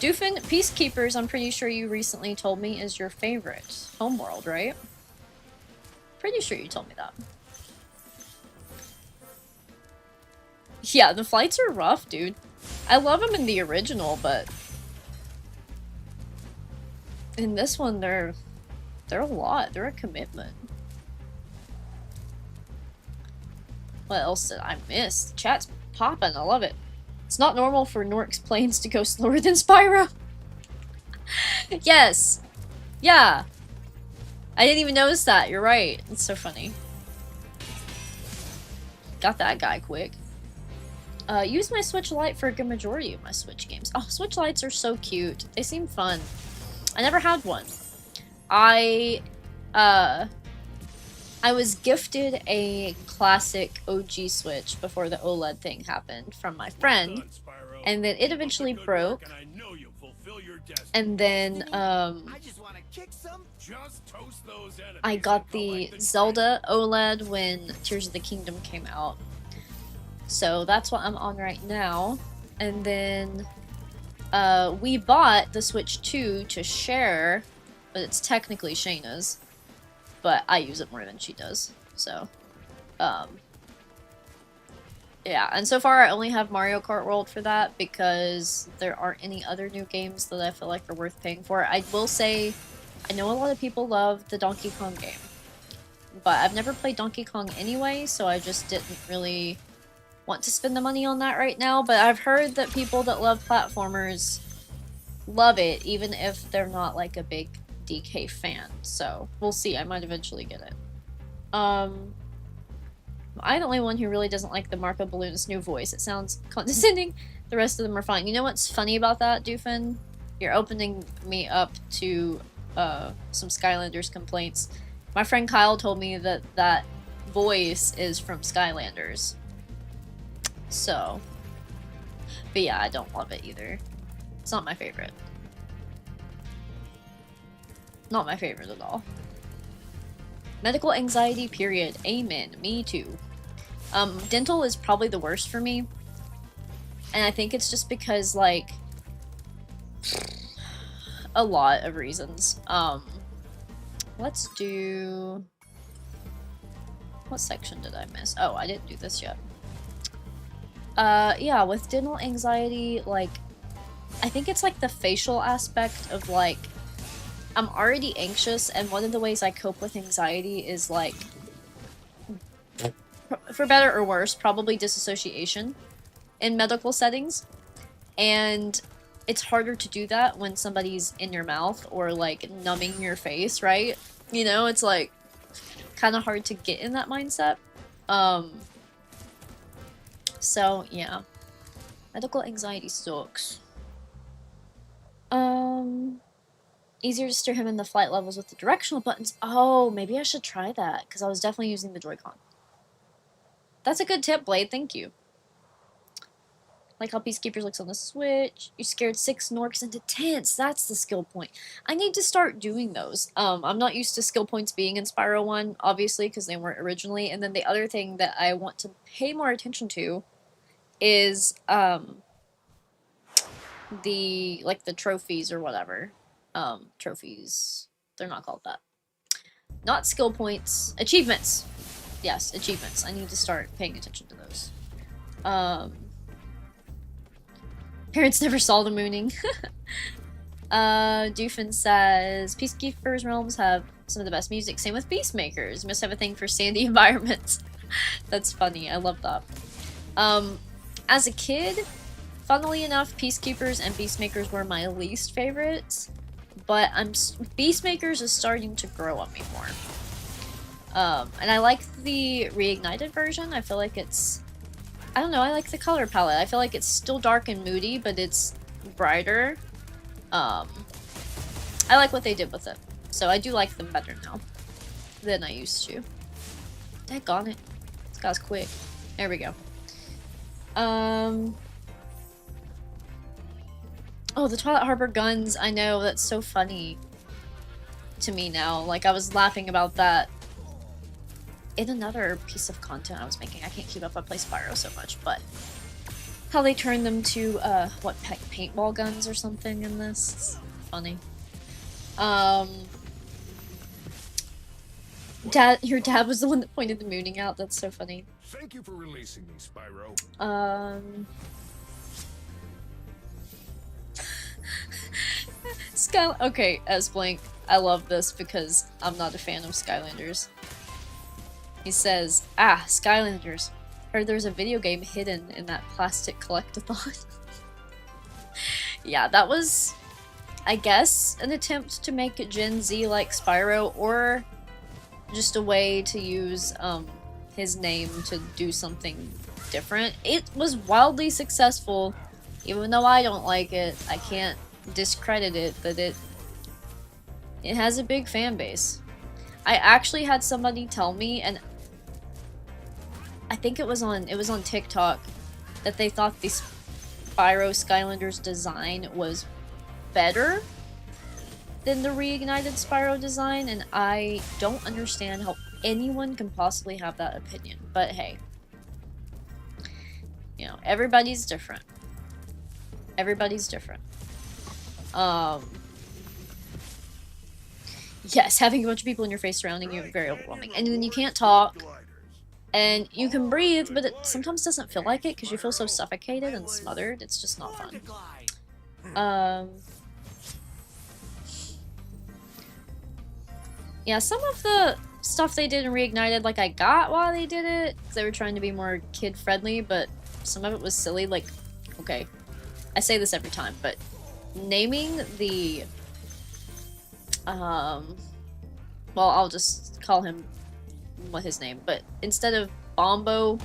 [SPEAKER 1] Doofin, Peacekeepers, I'm pretty sure you recently told me is your favorite homeworld, right? Pretty sure you told me that. Yeah, the flights are rough, dude. I love them in the original, but... in this one, they're a lot. They're a commitment. What else did I miss? Chat's popping. I love it. It's not normal for Nork's planes to go slower than Spyro. Yes. Yeah. I didn't even notice that. You're right. It's so funny. Got that guy quick. Use my Switch Lite for a good majority of my Switch games. Oh, Switch Lites are so cute. They seem fun. I never had one. I was gifted a classic OG Switch before the OLED thing happened from my friend, and then it eventually broke, and then I got the Zelda OLED when Tears of the Kingdom came out, so that's what I'm on right now, and then we bought the Switch 2 to share, but it's technically Shayna's. But I use it more than she does, so, Yeah, and so far I only have Mario Kart World for that because there aren't any other new games that I feel like are worth paying for. I will say, I know a lot of people love the Donkey Kong game, but I've never played Donkey Kong anyway, so I just didn't really want to spend the money on that right now. But I've heard that people that love platformers love it, even if they're not like a big DK fan. So we'll see. I might eventually get it. I'm the only one who really doesn't like the Marco Balloon's new voice. It sounds condescending. The rest of them are fine. You know what's funny about that, Doofin? You're opening me up to some Skylanders complaints. My friend Kyle told me that that voice is from Skylanders. So, but yeah, I don't love it either. It's not my favorite. Not my favorite at all. Medical anxiety, period. Amen. Me too. Dental is probably the worst for me. And I think it's just because, like, a lot of reasons. Let's do... What section did I miss? Oh, I didn't do this yet. Yeah, with dental anxiety, like, I think it's like the facial aspect of, like, I'm already anxious, and one of the ways I cope with anxiety is, like, for better or worse, probably disassociation in medical settings. And it's harder to do that when somebody's in your mouth or, like, numbing your face, right? You know, it's, like, kind of hard to get in that mindset. So, yeah. Medical anxiety sucks. Easier to steer him in the flight levels with the directional buttons. Oh, maybe I should try that, because I was definitely using the Joy-Con. That's a good tip, Blade. Thank you. Like how Peacekeepers looks on the Switch. You scared 6 Norks into tents. That's the skill point. I need to start doing those. I'm not used to skill points being in Spyro 1, obviously, because they weren't originally. And then the other thing that I want to pay more attention to is, the trophies or whatever. Trophies. They're not called that. Not skill points. Achievements. Yes, achievements. I need to start paying attention to those. Parents never saw the mooning. Doofin says, Peacekeepers Realms have some of the best music. Same with Peacemakers. You must have a thing for sandy environments. That's funny. I love that. As a kid, funnily enough, Peacekeepers and Peacemakers were my least favorites. But Peacemakers is starting to grow on me more. And I like the Reignited version. I feel like it's... I don't know, I like the color palette. I feel like it's still dark and moody, but it's brighter. I like what they did with it. So I do like them better now than I used to. Daggone it. This guy's quick. There we go. Oh, the Twilight Harbor guns. I know, that's so funny to me now. Like, I was laughing about that in another piece of content I was making. I can't keep up. I play Spyro so much, but how they turned them to, what, paintball guns or something in this? It's funny. Your dad was the one that pointed the mooning out. That's so funny.
[SPEAKER 2] Thank you for releasing me, Spyro.
[SPEAKER 1] Okay, S-Blank, I love this because I'm not a fan of Skylanders. He says, Skylanders. Heard there's a video game hidden in that plastic collectathon. Yeah, that was, I guess, an attempt to make Gen Z like Spyro, or just a way to use his name to do something different. It was wildly successful, even though I don't like it. I can't discredit it, that it has a big fan base. I actually had somebody tell me, and I think it was on TikTok, that they thought the Spyro Skylanders design was better than the Reignited Spyro design, and I don't understand how anyone can possibly have that opinion. But hey, you know, everybody's different. Everybody's different. Yes, having a bunch of people in your face surrounding you is very overwhelming. And then you can't talk. And you can breathe, but it sometimes doesn't feel like it because you feel so suffocated and smothered. It's just not fun. Yeah, some of the stuff they did in Reignited, like, I got while they did it, because they were trying to be more kid-friendly, but some of it was silly. Like, okay, I say this every time, but naming the, well, I'll just call him what his name, but instead of Bombo,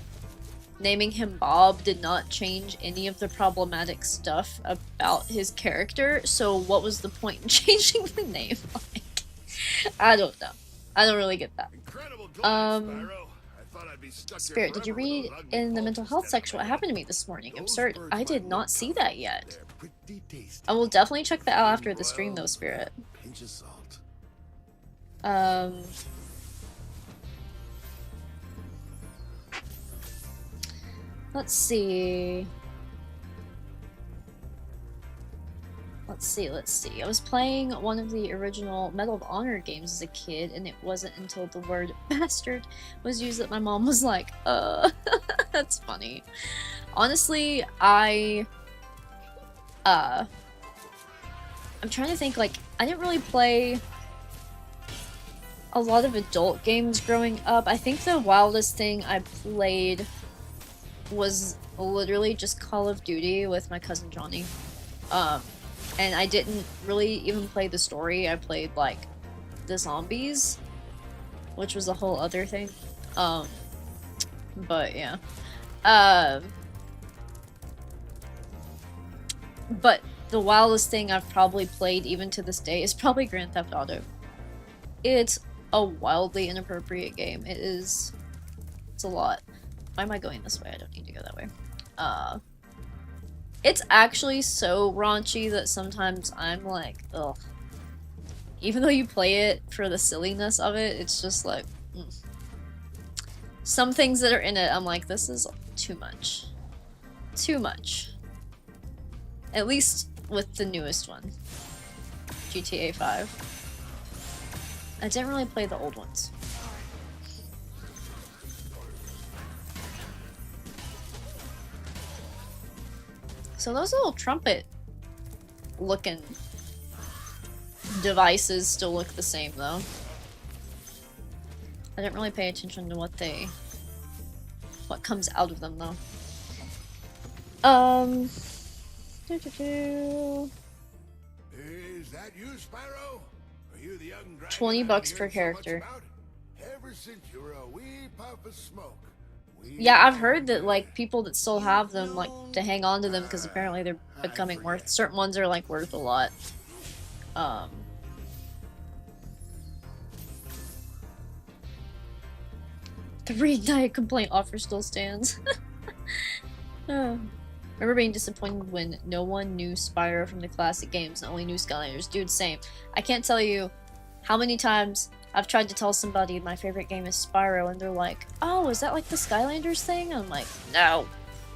[SPEAKER 1] naming him Bob did not change any of the problematic stuff about his character, so what was the point in changing the name? Like, I don't know. I don't really get that. Spirit, did you read in the mental health section what happened to me this morning? Absurd. I did not see that yet. I will definitely check that out after the stream though, Spirit. Let's see. Let's see. I was playing one of the original Medal of Honor games as a kid, and it wasn't until the word bastard was used that my mom was like, that's funny. Honestly, I'm trying to think, like, I didn't really play a lot of adult games growing up. I think the wildest thing I played was literally just Call of Duty with my cousin Johnny. And I didn't really even play the story. I played, like, the zombies, which was a whole other thing. But yeah. But the wildest thing I've probably played even to this day is probably Grand Theft Auto. It's a wildly inappropriate game. It's a lot. Why am I going this way? I don't need to go that way. It's actually so raunchy that sometimes I'm like, ugh. Even though you play it for the silliness of it, it's just like, Some things that are in it, I'm like, this is too much. Too much. At least with the newest one. GTA 5. I didn't really play the old ones. So those little trumpet looking devices still look the same though. I didn't really pay attention to what comes out of them though.
[SPEAKER 2] Is that you, Spyro? Are you the young dragon
[SPEAKER 1] 20 bucks
[SPEAKER 2] I'm
[SPEAKER 1] per
[SPEAKER 2] hearing so much
[SPEAKER 1] character.
[SPEAKER 2] about? Ever since you were a wee puff of smoke.
[SPEAKER 1] Yeah, I've heard that, like, people that still have them, like, to hang on to them because apparently they're becoming worth. Certain ones are, like, worth a lot. The Reignited complaint offer still stands. Remember being disappointed when no one knew Spyro from the classic games and only knew Skylanders. Dude, same. I can't tell you how many times I've tried to tell somebody my favorite game is Spyro, and they're like, oh, is that like the Skylanders thing? I'm like, no,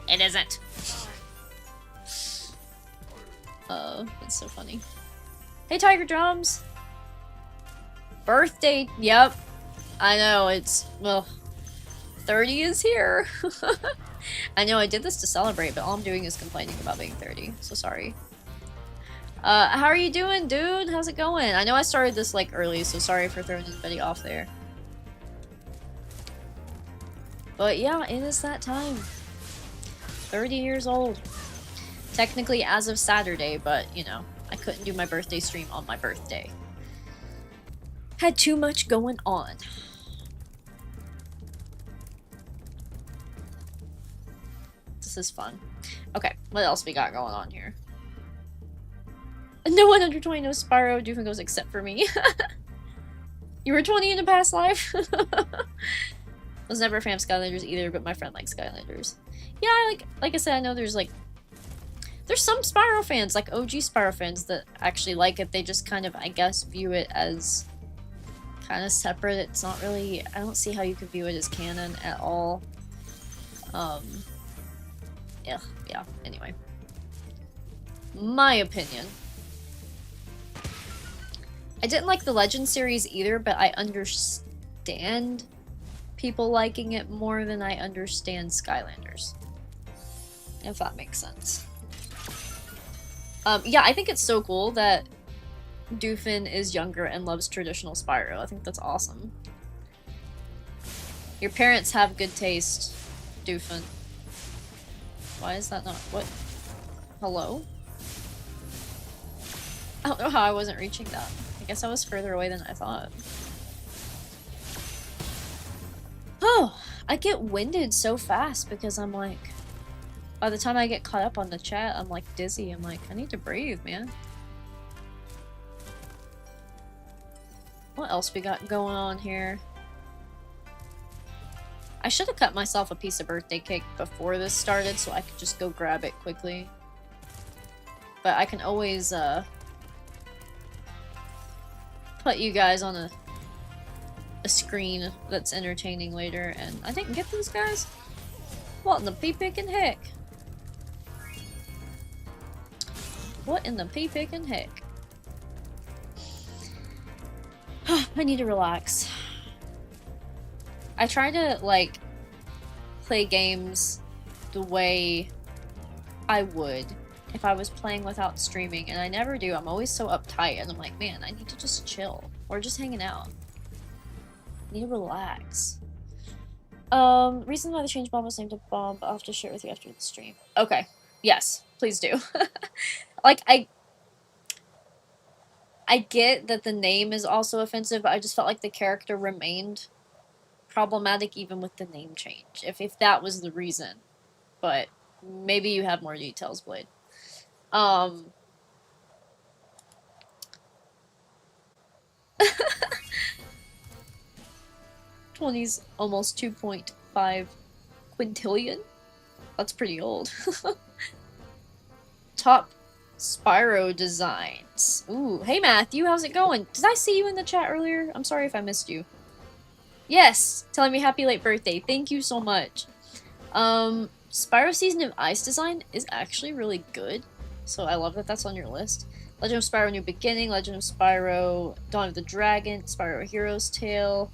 [SPEAKER 1] it isn't. That's so funny. Hey, Tiger Drums! Birthday, yep. I know, it's, well, 30 is here. I know I did this to celebrate, but all I'm doing is complaining about being 30, so sorry. How are you doing, dude? How's it going? I know I started this, like, early, so sorry for throwing anybody off there. But yeah, it is that time. 30 years old. Technically as of Saturday, but, you know, I couldn't do my birthday stream on my birthday. Had too much going on. This is fun. Okay, what else we got going on here? No one under 20 knows Spyro Doofengoes except for me. You were 20 in a past life? Was never a fan of Skylanders either, but my friend likes Skylanders. Yeah, like I said, I know there's some Spyro fans, like OG Spyro fans, that actually like it. They just kind of, I guess, view it as kind of separate. It's not really, I don't see how you could view it as canon at all. Yeah, anyway. My opinion. I didn't like the Legend series either, but I understand people liking it more than I understand Skylanders. If that makes sense. Yeah, I think it's so cool that Doofin is younger and loves traditional Spyro. I think that's awesome. Your parents have good taste, Doofin. Why is that not? What? Hello? I don't know how I wasn't reaching that. I guess I was further away than I thought. Oh, I get winded so fast because I'm like, by the time I get caught up on the chat, I'm like dizzy. I'm like, I need to breathe, man. What else we got going on here? I should have cut myself a piece of birthday cake before this started so I could just go grab it quickly. But I can always put you guys on a screen that's entertaining later, and I didn't get these guys? What in the pea-pickin' heck? What in the pea-pickin' heck? I need to relax. I try to, like, play games the way I would if I was playing without streaming, and I never do. I'm always so uptight, and I'm like, man, I need to just chill. Or just hanging out. I need to relax. Reason why the change bomb was named a bomb, I'll have to share it with you after the stream. Okay. Yes, please do. Like, I get that the name is also offensive, but I just felt like the character remained problematic even with the name change, if that was the reason. But maybe you have more details, Blade. 20's almost 2.5 quintillion? That's pretty old. Top Spyro designs. Ooh, hey Matthew, how's it going? Did I see you in the chat earlier? I'm sorry if I missed you. Yes, telling me happy late birthday. Thank you so much. Spyro Season of Ice design is actually really good, so I love that that's on your list. Legend of Spyro New Beginning, Legend of Spyro Dawn of the Dragon, Spyro Hero's Tale,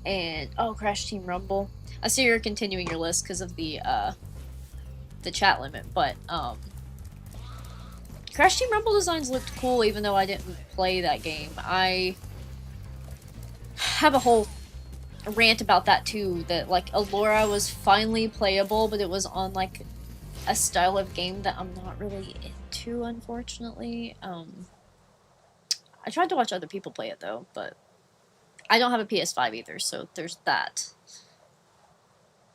[SPEAKER 1] and oh, Crash Team Rumble. I see you're continuing your list because of the chat limit, but Crash Team Rumble designs looked cool even though I didn't play that game. I have a whole rant about that too, that like Allura was finally playable, but it was on like a style of game that I'm not really into, unfortunately. I tried to watch other people play it though, but I don't have a PS5 either, so there's that.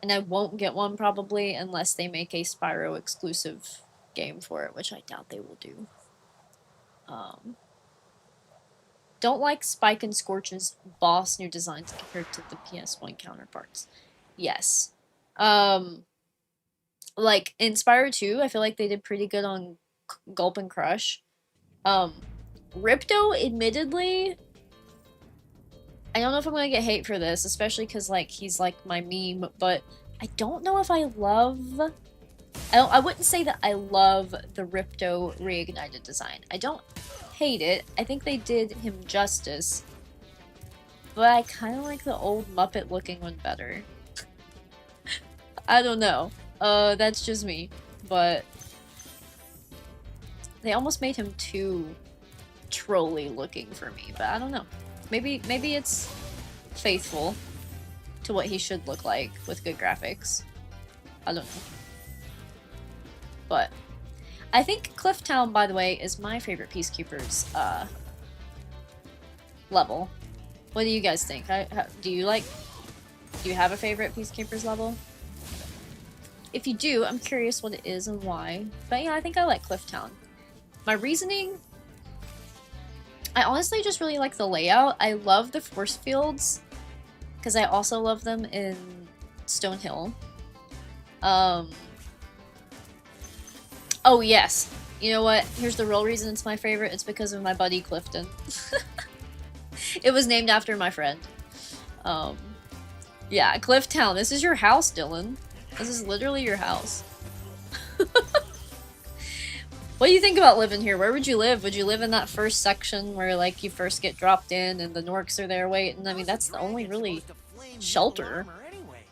[SPEAKER 1] And I won't get one probably unless they make a Spyro exclusive game for it, which I doubt they will do. Don't like Spike and Scorch's boss new designs compared to the PS1 counterparts. Yes. Like, in Spyro 2, I feel like they did pretty good on Gulp and Crush. Ripto, admittedly, I don't know if I'm gonna get hate for this, especially because, like, he's, like, my meme, but I don't know if I love... I wouldn't say that I love the Ripto Reignited design. I don't hate it. I think they did him justice. But I kind of like the old Muppet-looking one better. I don't know. That's just me. But they almost made him too trolly-looking for me. But I don't know. Maybe it's faithful to what he should look like with good graphics. I don't know. But I think Clifftown, by the way, is my favorite Peacekeepers level. What do you guys think? Do you have a favorite Peacekeepers level? If you do, I'm curious what it is and why. But yeah, I think I like Clifftown. My reasoning, I honestly just really like the layout. I love the force fields because I also love them in Stonehill. Oh yes, you know what? Here's the real reason it's my favorite. It's because of my buddy Clifton. It was named after my friend. Yeah, Clifftown. This is your house, Dylan. This is literally your house. What do you think about living here? Where would you live? Would you live in that first section where, like, you first get dropped in and the Norks are there waiting? I mean, that's the only really shelter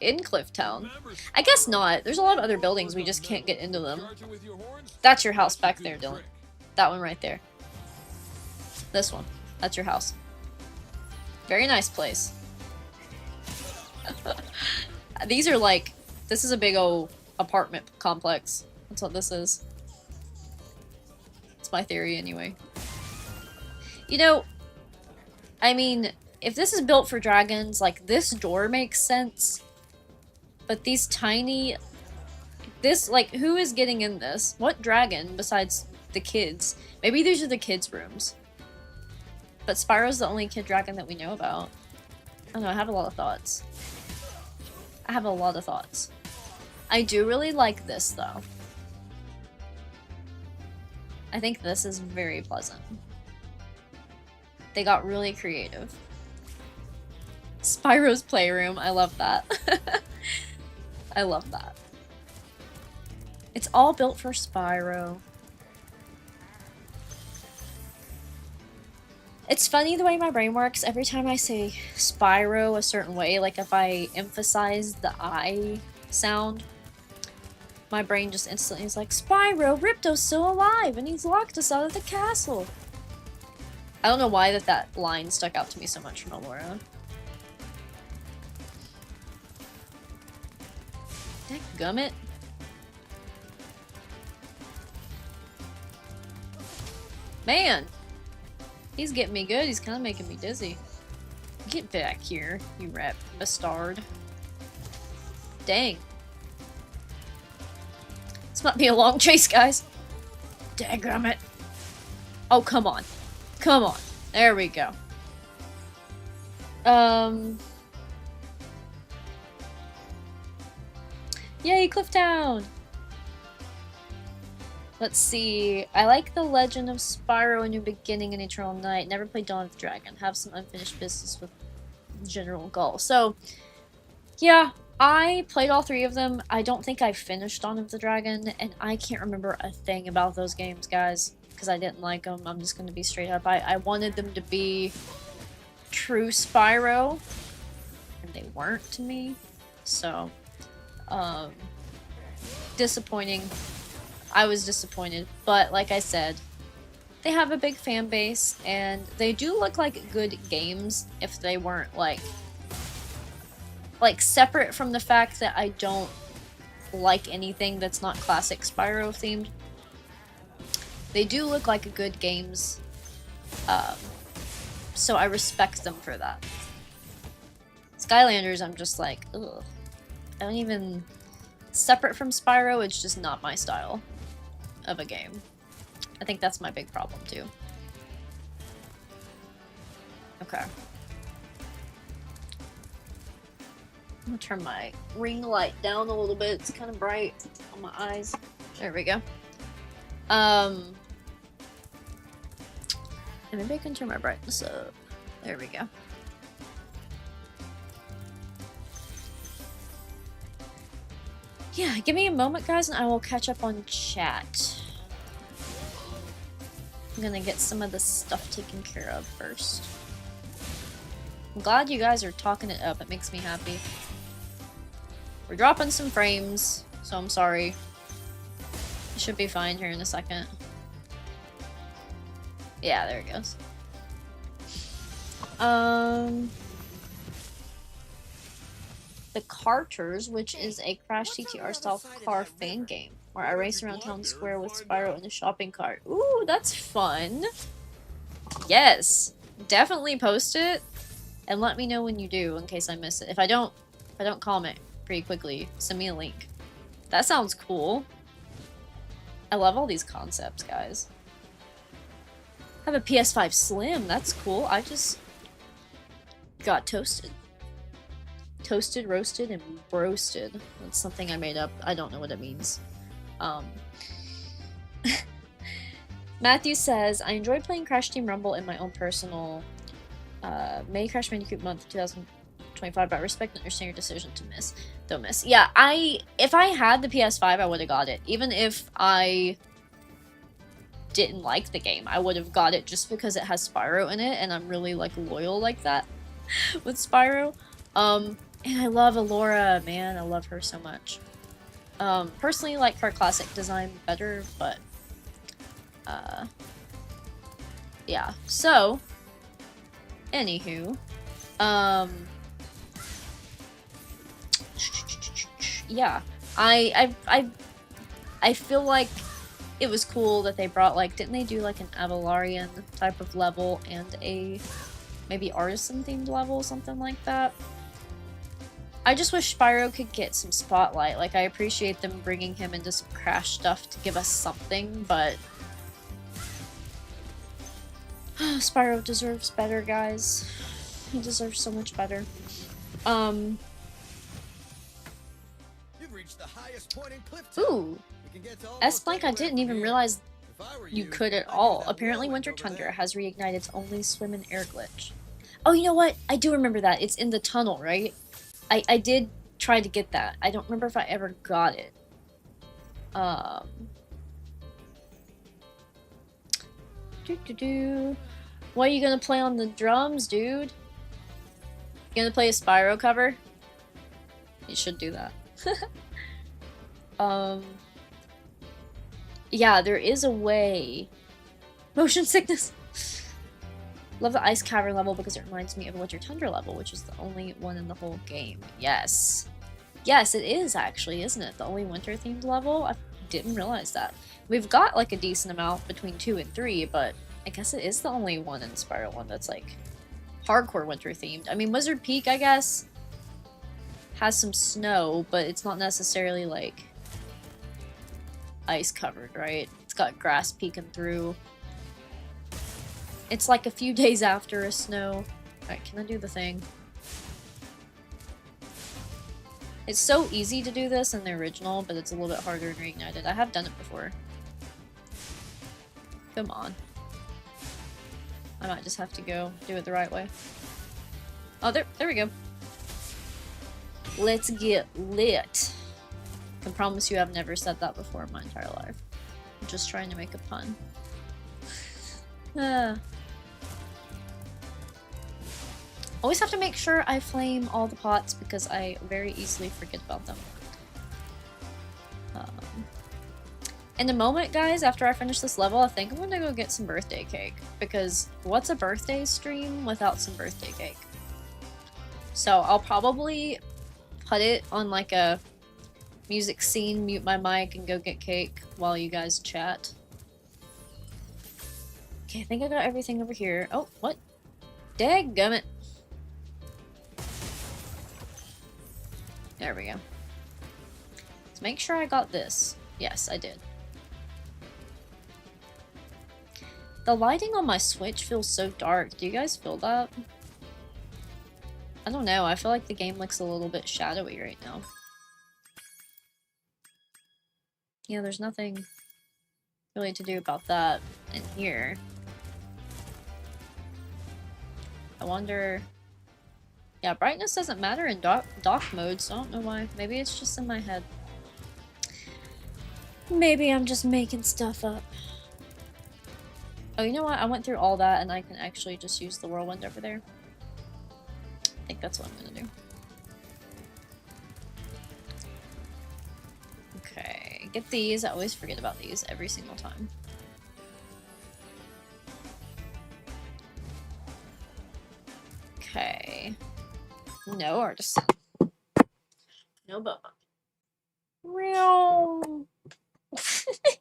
[SPEAKER 1] in Clifftown. I guess not. There's a lot of other buildings, we just can't get into them. That's your house back there, Dylan. That one right there. This one. That's your house. Very nice place. These are like... This is a big old apartment complex. That's what this is. It's my theory anyway. You know, I mean, if this is built for dragons, like, this door makes sense. But these tiny... This, like, who is getting in this? What dragon besides the kids? Maybe these are the kids' rooms. But Spyro's the only kid dragon that we know about. I don't know, I have a lot of thoughts. I have a lot of thoughts. I do really like this, though. I think this is very pleasant. They got really creative. Spyro's playroom, I love that. I love that. It's all built for Spyro. It's funny the way my brain works. Every time I say Spyro a certain way, like if I emphasize the I sound, my brain just instantly is like, Spyro, Ripto's still alive and he's locked us out of the castle. I don't know why that line stuck out to me so much from Elora. Dadgummit. Man! He's getting me good, he's kind of making me dizzy. Get back here, you rat bastard. Dang. This might be a long chase, guys. Dadgummit. Oh, come on. Come on. There we go. Yay, Clifftown! Let's see. I like The Legend of Spyro: A New Beginning and Eternal Night. Never played Dawn of the Dragon. Have some unfinished business with General Gull. So, yeah, I played all three of them. I don't think I finished Dawn of the Dragon, and I can't remember a thing about those games, guys, because I didn't like them. I'm just going to be straight up. I wanted them to be true Spyro, and they weren't to me. So, disappointing. I was disappointed, but like I said, they have a big fan base, and they do look like good games if they weren't like separate from the fact that I don't like anything that's not classic Spyro themed. They do look like good games, so I respect them for that. Skylanders, I'm just like, ugh. I don't even... Separate from Spyro, it's just not my style of a game. I think that's my big problem, too. Okay. I'm gonna turn my ring light down a little bit. It's kind of bright on my eyes. There we go. And maybe I can turn my brightness up. There we go. Yeah, give me a moment, guys, and I will catch up on chat. I'm gonna get some of this stuff taken care of first. I'm glad you guys are talking it up. It makes me happy. We're dropping some frames, so I'm sorry. It should be fine here in a second. Yeah, there it goes. The Carters, which is a Crash TTR style car fan game where I race around town square with Spyro in a shopping cart. Ooh, that's fun. Yes, definitely post it and let me know when you do in case I miss it. If I don't comment pretty quickly, send me a link. That sounds cool. I love all these concepts, guys. I have a PS5 Slim. That's cool. I just got toasted. Toasted, roasted, and broasted. That's something I made up. I don't know what it means. Matthew says, I enjoyed playing Crash Team Rumble in my own personal May Crash Bandicoot month 2025, but I respect and understand your decision to miss. Don't miss. Yeah, if I had the PS5, I would have got it. Even if I didn't like the game, I would have got it just because it has Spyro in it, and I'm really like loyal like that with Spyro. And I love Alora, man. I love her so much. Personally, like her classic design better, but yeah. So, anywho, yeah, I feel like it was cool that they brought, like, didn't they do like an Avalarian type of level and a maybe artisan themed level, something like that? I just wish Spyro could get some spotlight. Like, I appreciate them bringing him into some Crash stuff to give us something, but Spyro deserves better, guys. He deserves so much better.
[SPEAKER 2] You've reached the highest point in Clifton.
[SPEAKER 1] Ooh. S-Blank, I didn't even realize you could at all. Apparently Winter Tundra has reignited its only swim and air glitch. Oh, you know what? I do remember that. It's in the tunnel, right? I did try to get that. I don't remember if I ever got it. What are you gonna play on the drums, dude? You gonna play a Spyro cover? You should do that. Yeah, there is a way. Motion sickness. Love the Ice Cavern level because it reminds me of Winter Tundra level, which is the only one in the whole game. Yes. Yes, it is actually, isn't it? The only winter-themed level? I didn't realize that. We've got like a decent amount between 2 and 3, but I guess it is the only one in Spyro 1 that's like hardcore winter-themed. I mean, Wizard Peak, I guess, has some snow, but it's not necessarily like ice-covered, right? It's got grass peeking through. It's like a few days after a snow. Alright, can I do the thing? It's so easy to do this in the original, but it's a little bit harder in Reignited. I have done it before. Come on. I might just have to go do it the right way. Oh, there we go. Let's get lit. I can promise you I've never said that before in my entire life. I'm just trying to make a pun. Always have to make sure I flame all the pots because I very easily forget about them. In a moment, guys, after I finish this level, I think I'm gonna go get some birthday cake. Because what's a birthday stream without some birthday cake? So I'll probably put it on like a music scene, mute my mic, and go get cake while you guys chat. Okay, I think I got everything over here. Oh, what? Dadgummit. There we go. Let's make sure I got this. Yes, I did. The lighting on my Switch feels so dark. Do you guys feel that? I don't know. I feel like the game looks a little bit shadowy right now. Yeah, there's nothing really to do about that in here. I wonder... Yeah, brightness doesn't matter in dock mode, so I don't know why. Maybe it's just in my head. Maybe I'm just making stuff up. Oh, you know what? I went through all that and I can actually just use the whirlwind over there. I think that's what I'm gonna do. Okay, get these. I always forget about these every single time. Okay. No artisan. No Bubba. Real.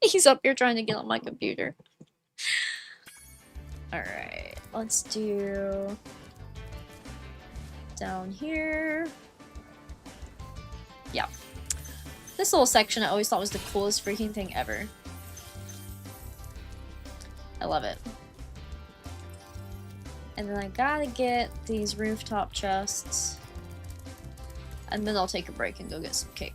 [SPEAKER 1] He's up here trying to get on my computer. Alright, let's do down here. Yeah. This little section I always thought was the coolest freaking thing ever. I love it. And then I gotta get these rooftop chests. And then I'll take a break and go get some cake.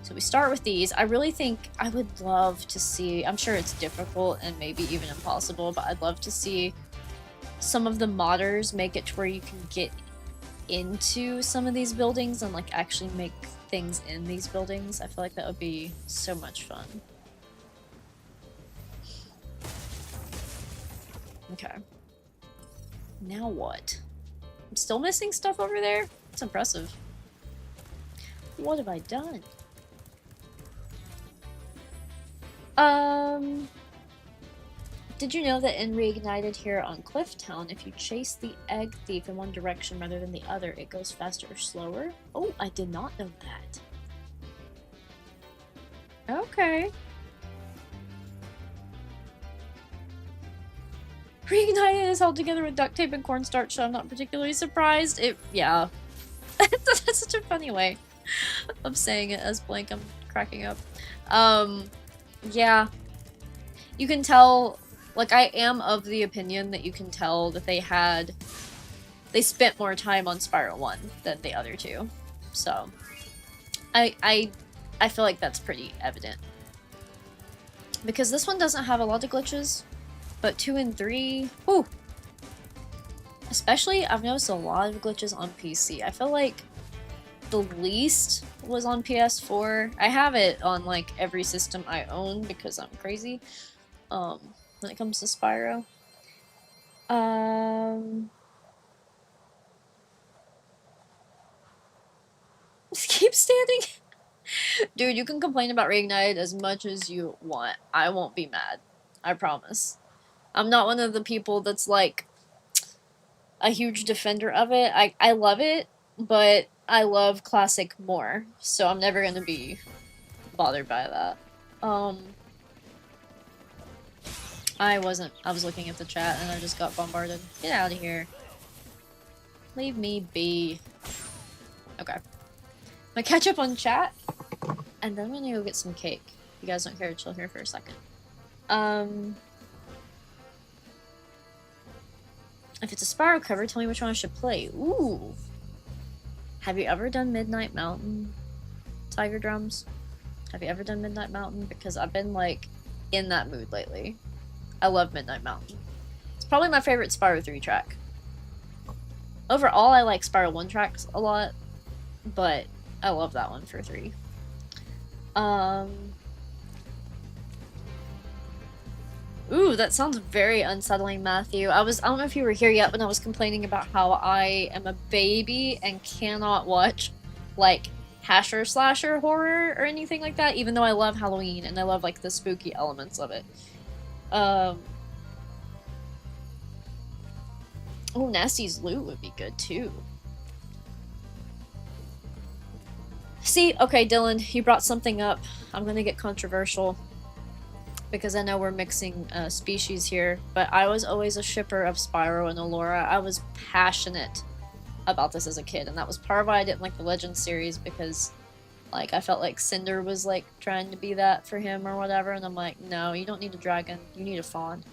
[SPEAKER 1] So we start with these. I really think I would love to see, I'm sure it's difficult and maybe even impossible, but I'd love to see some of the modders make it to where you can get into some of these buildings and like actually make things in these buildings. I feel like that would be so much fun. Okay. Now what? I'm still missing stuff over there? It's impressive. What have I done? Did you know that in Reignited here on Clifftown, if you chase the egg thief in one direction rather than the other, it goes faster or slower? Oh, I did not know that. Okay. Reignited is held together with duct tape and cornstarch, so I'm not particularly surprised. Yeah. That's such a funny way of saying it as blank. I'm cracking up. Yeah. You can tell, like, I am of the opinion that you can tell that they spent more time on Spyro 1 than the other two. So, I feel like that's pretty evident. Because this one doesn't have a lot of glitches, but 2 and 3, ooh! Especially, I've noticed a lot of glitches on PC. I feel like the least was on PS4. I have it on, like, every system I own because I'm crazy. When it comes to Spyro. Just keep standing. Dude, you can complain about Reignited as much as you want. I won't be mad. I promise. I'm not one of the people that's, like, a huge defender of it. I love it, but I love Classic more. So I'm never gonna be bothered by that. I was looking at the chat and I just got bombarded. Get out of here. Leave me be. Okay. I'm gonna catch up on chat, and then I'm gonna go get some cake. You guys don't care to chill here for a second. If it's a Spyro cover, tell me which one I should play. Ooh. Have you ever done Midnight Mountain, Tiger Drums? Have you ever done Midnight Mountain? Because I've been, like, in that mood lately. I love Midnight Mountain. It's probably my favorite Spyro 3 track. Overall, I like Spyro 1 tracks a lot, but I love that one for 3. Ooh, that sounds very unsettling, Matthew. I don't know if you were here yet when I was complaining about how I am a baby and cannot watch, like, Hasher Slasher horror or anything like that, even though I love Halloween and I love, like, the spooky elements of it. Oh, Nasty's loot would be good, too. See, okay, Dylan, you brought something up. I'm gonna get controversial, because I know we're mixing species here, but I was always a shipper of Spyro and Allura. I was passionate about this as a kid, and that was part of why I didn't like the Legends series, because, like, I felt like Cinder was, like, trying to be that for him or whatever, and I'm like, no, you don't need a dragon, you need a fawn.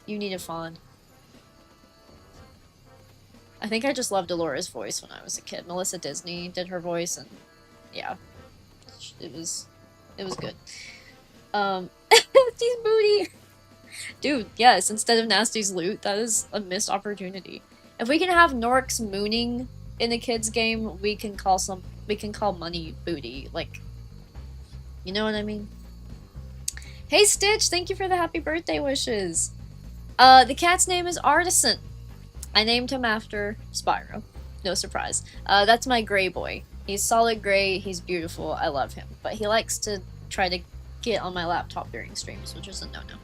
[SPEAKER 1] You need a fawn. I think I just loved Allura's voice when I was a kid. Melissa Disney did her voice, and yeah, it was good. Nasty's booty! Dude, yes, instead of Nasty's loot, that is a missed opportunity. If we can have Nork's mooning in a kid's game, we can call money booty, like, you know what I mean? Hey Stitch, thank you for the happy birthday wishes! The cat's name is Artisan. I named him after Spyro. No surprise. That's my gray boy. He's solid gray, he's beautiful, I love him. But he likes to try to get on my laptop during streams, which is a no-no.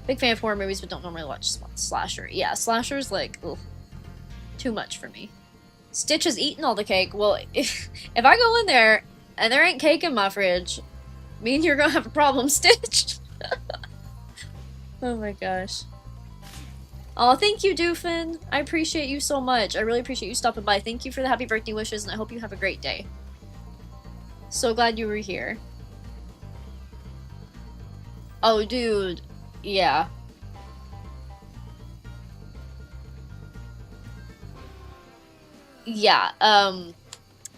[SPEAKER 1] Big fan of horror movies, but don't normally watch slasher. Yeah, slasher's like, ugh, too much for me. Stitch has eaten all the cake. Well, if I go in there and there ain't cake in my fridge, me and you're gonna have a problem, Stitch. Oh my gosh. Oh, thank you, Doofin. I appreciate you so much. I really appreciate you stopping by. Thank you for the happy birthday wishes, and I hope you have a great day. So glad you were here. Oh, dude. Yeah. Yeah,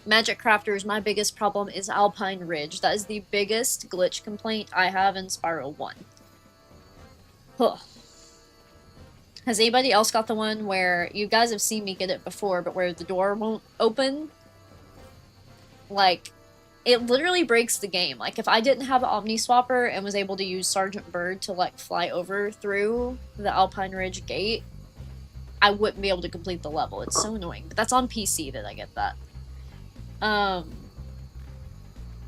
[SPEAKER 1] Magic Crafters, my biggest problem is Alpine Ridge. That is the biggest glitch complaint I have in Spyro 1. Huh. Has anybody else got the one where, you guys have seen me get it before, but where the door won't open? Like, it literally breaks the game. Like, if I didn't have Omniswapper and was able to use Sergeant Bird to, like, fly over through the Alpine Ridge gate, I wouldn't be able to complete the level. It's so annoying. But that's on PC that I get that.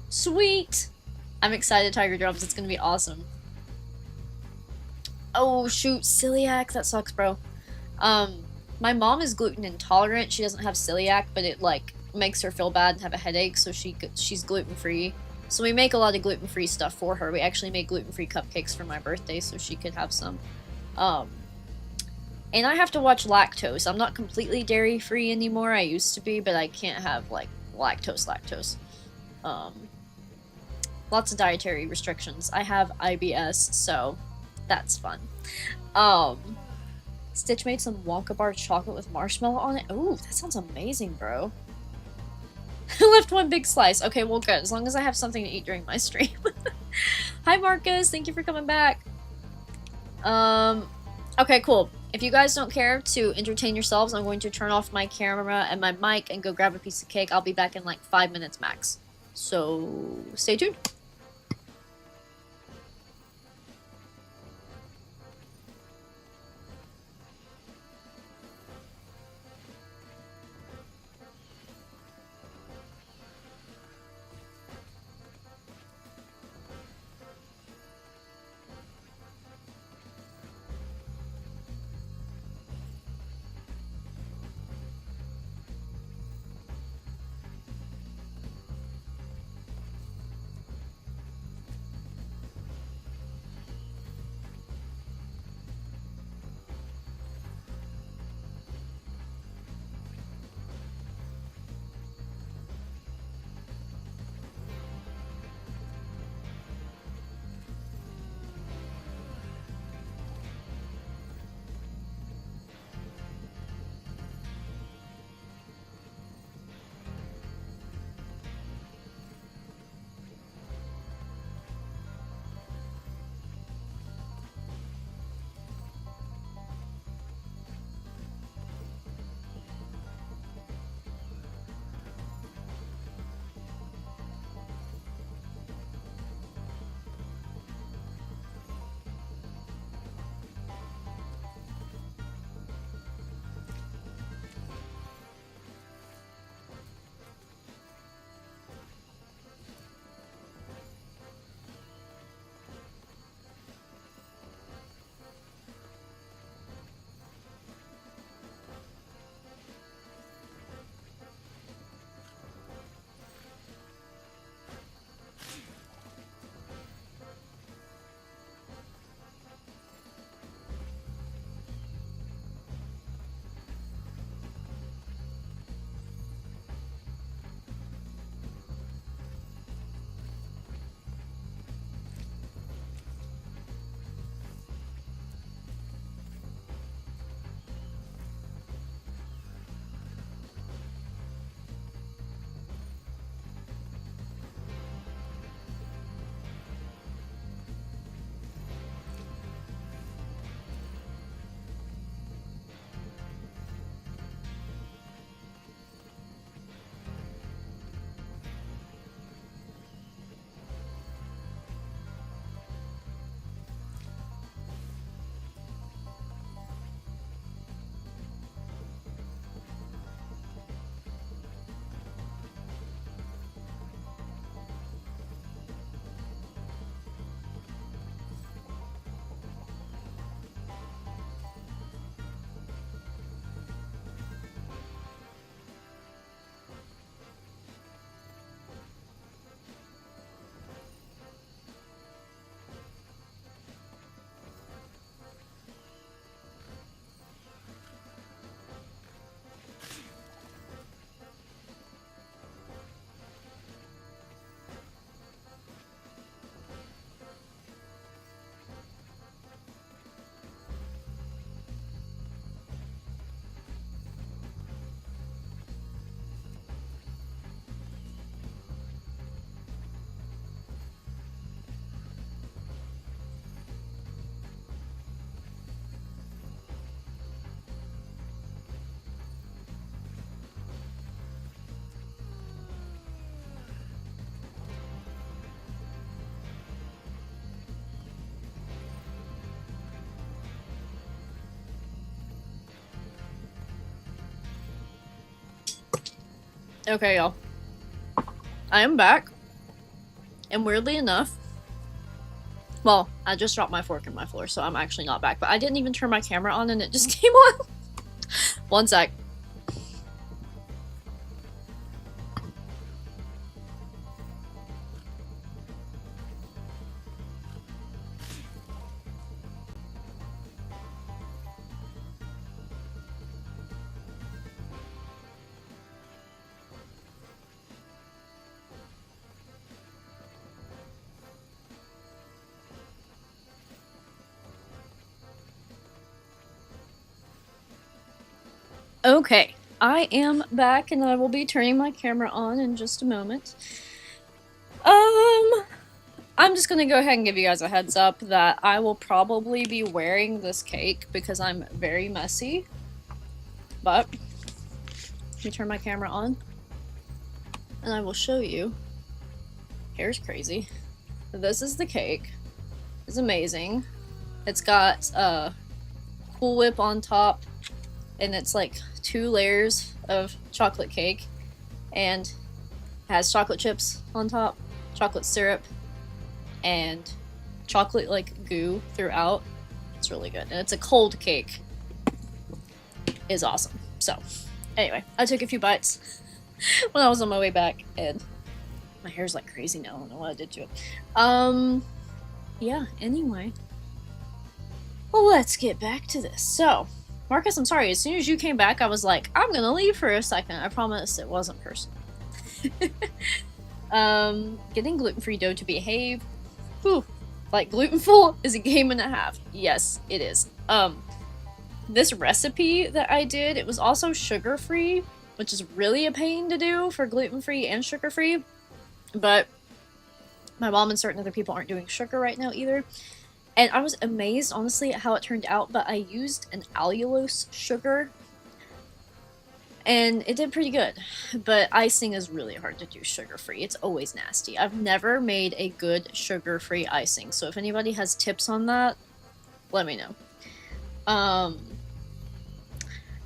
[SPEAKER 1] Sweet! I'm excited, Tiger Drums. It's gonna be awesome. Oh, shoot. Celiac. That sucks, bro. My mom is gluten intolerant. She doesn't have celiac, but it, like, makes her feel bad and have a headache, so she's gluten-free. So we make a lot of gluten-free stuff for her. We actually made gluten-free cupcakes for my birthday so she could have some. And I have to watch lactose. I'm not completely dairy-free anymore. I used to be, but I can't have, like, lactose. Lots of dietary restrictions. I have IBS, so that's fun. Stitch made some Wonka bar chocolate with marshmallow on it. Ooh, that sounds amazing, bro. Left one big slice. Okay, well, good. As long as I have something to eat during my stream. Hi, Marcus. Thank you for coming back. Okay, cool. If you guys don't care to entertain yourselves, I'm going to turn off my camera and my mic and go grab a piece of cake. I'll be back in like 5 minutes max. So, stay tuned. Okay, y'all. I am back. And weirdly enough, well, I just dropped my fork in my floor, so I'm actually not back. But I didn't even turn my camera on and it just came on. One sec. Okay, I am back and I will be turning my camera on in just a moment. I'm just gonna go ahead and give you guys a heads up that I will probably be wearing this cake because I'm very messy. But, let me turn my camera on and I will show you. Here's crazy. This is the cake. It's amazing. It's got Cool Whip on top and it's like 2 layers of chocolate cake and has chocolate chips on top, chocolate syrup, and chocolate like goo throughout. It's really good, and it's a cold cake. It's awesome. So anyway, I took a few bites when I was on my way back and my hair's like crazy now. I don't know what I did to it. Yeah, anyway, well, let's get back to this. So Marcus, I'm sorry, as soon as you came back I was like, I'm gonna leave for a second. I promise it wasn't personal. Getting gluten-free dough to behave. Whew. Like, glutenful is a game and a half. Yes, it is. This recipe that I did, it was also sugar-free, which is really a pain to do for gluten-free and sugar-free. But my mom and certain other people aren't doing sugar right now either. And I was amazed, honestly, at how it turned out, but I used an allulose sugar. And it did pretty good. But icing is really hard to do sugar-free. It's always nasty. I've never made a good sugar-free icing. So if anybody has tips on that, let me know.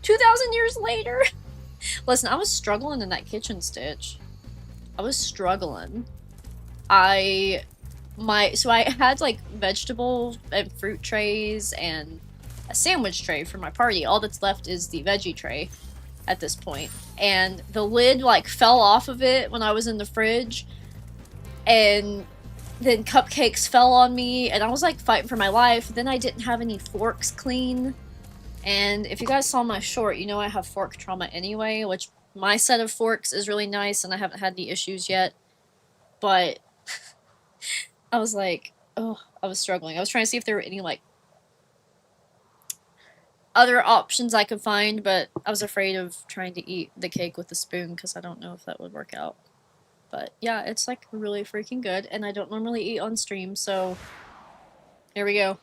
[SPEAKER 1] 2,000 years later? Listen, I was struggling in that kitchen, Stitch. I was struggling. So I had like vegetable and fruit trays and a sandwich tray for my party. All that's left is the veggie tray at this point. And the lid like fell off of it when I was in the fridge. And then cupcakes fell on me and I was like fighting for my life. Then I didn't have any forks clean. And if you guys saw my short, you know I have fork trauma anyway, which my set of forks is really nice and I haven't had any issues yet. But I was like, oh, I was struggling. I was trying to see if there were any, like, other options I could find, but I was afraid of trying to eat the cake with a spoon because I don't know if that would work out. But yeah, it's, like, really freaking good, and I don't normally eat on stream, so here we go.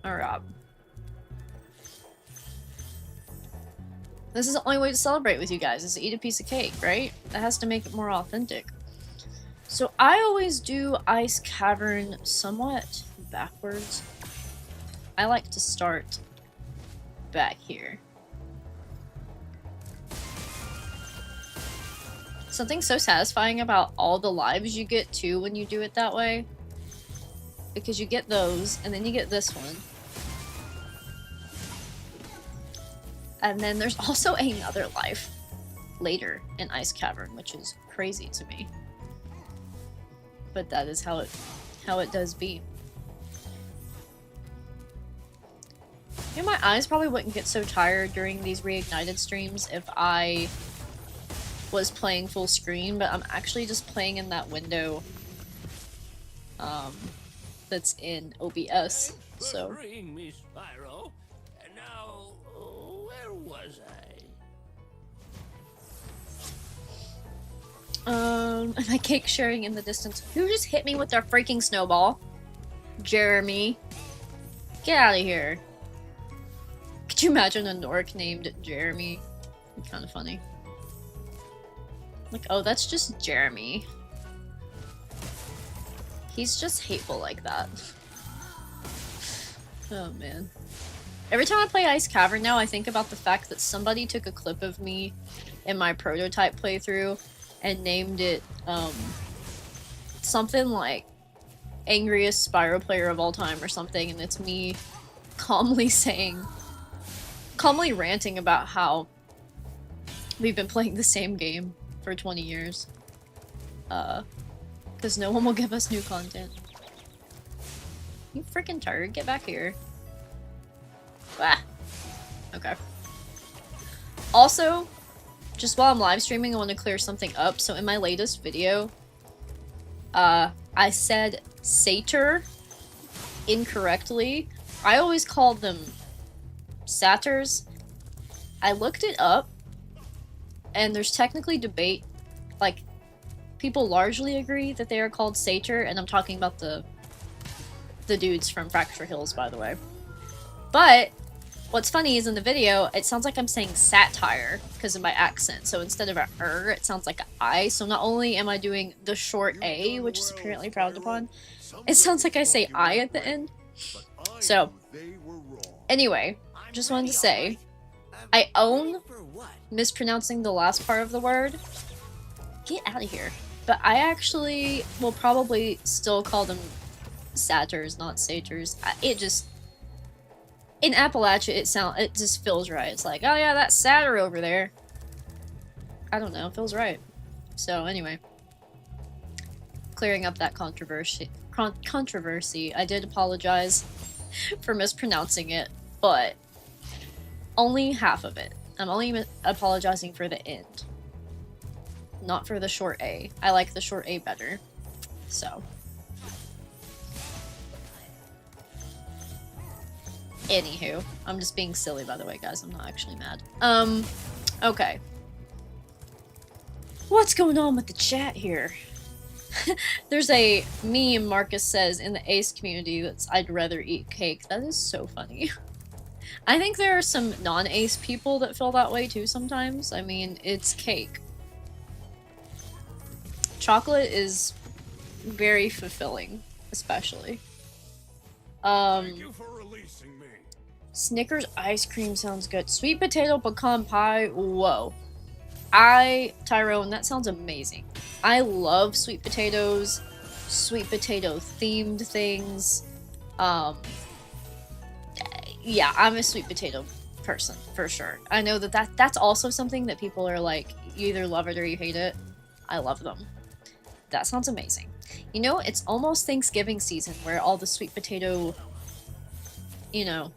[SPEAKER 1] Alright. This is the only way to celebrate with you guys, is to eat a piece of cake, right? That has to make it more authentic. So I always do Ice Cavern somewhat backwards. I like to start back here. Something so satisfying about all the lives you get too when you do it that way. Because you get those, and then you get this one. And then there's also another life later in Ice Cavern, which is crazy to me. But that is how it does be. You know, my eyes probably wouldn't get so tired during these Reignited streams if I was playing full screen, but I'm actually just playing in that window that's in OBS, so.
[SPEAKER 3] Freeing me, Spyro. And now, where was I?
[SPEAKER 1] My cake sharing in the distance. Who just hit me with their freaking snowball? Jeremy. Get out of here. Could you imagine a Nork named Jeremy? Kind of funny. Like, oh, that's just Jeremy. He's just hateful like that. Oh, man. Every time I play Ice Cavern now, I think about the fact that somebody took a clip of me in my prototype playthrough and named it, something like angriest Spyro player of all time or something, and it's me calmly ranting about how we've been playing the same game for 20 years. Because no one will give us new content. You freaking turd, get back here. Ah. Okay. Also, just while I'm live streaming, I want to clear something up. So in my latest video, I said satyr incorrectly. I always called them satyrs. I looked it up, and there's technically debate. Like, people largely agree that they are called satyr, and I'm talking about the dudes from Fracture Hills, by the way. But what's funny is in the video, it sounds like I'm saying satire because of my accent. So instead of a it sounds like an I. So not only am I doing the short A, which is apparently frowned upon, it sounds like I say I at the end. So, anyway, just wanted to say, I own mispronouncing the last part of the word. Get out of here. But I actually will probably still call them satyrs, not satyrs. It just... In Appalachia, it just feels right. It's like, oh yeah, that satyr over there. I don't know, it feels right. So anyway, clearing up that controversy. I did apologize for mispronouncing it, but only half of it. I'm only apologizing for the end, not for the short A. I like the short A better. So. Anywho, I'm just being silly, by the way, guys. I'm not actually mad. Okay. What's going on with the chat here? There's a meme Marcus says in the Ace community that's I'd rather eat cake. That is so funny. I think there are some non-Ace people that feel that way too sometimes. I mean, it's cake. Chocolate is very fulfilling, especially.
[SPEAKER 2] Thank you for releasing me.
[SPEAKER 1] Snickers ice cream sounds good. Sweet potato pecan pie, whoa. Tyrone, that sounds amazing. I love sweet potatoes, sweet potato themed things. Yeah, I'm a sweet potato person, for sure. I know that's also something that people are like, you either love it or you hate it. I love them. That sounds amazing. You know, it's almost Thanksgiving season where all the sweet potato, you know,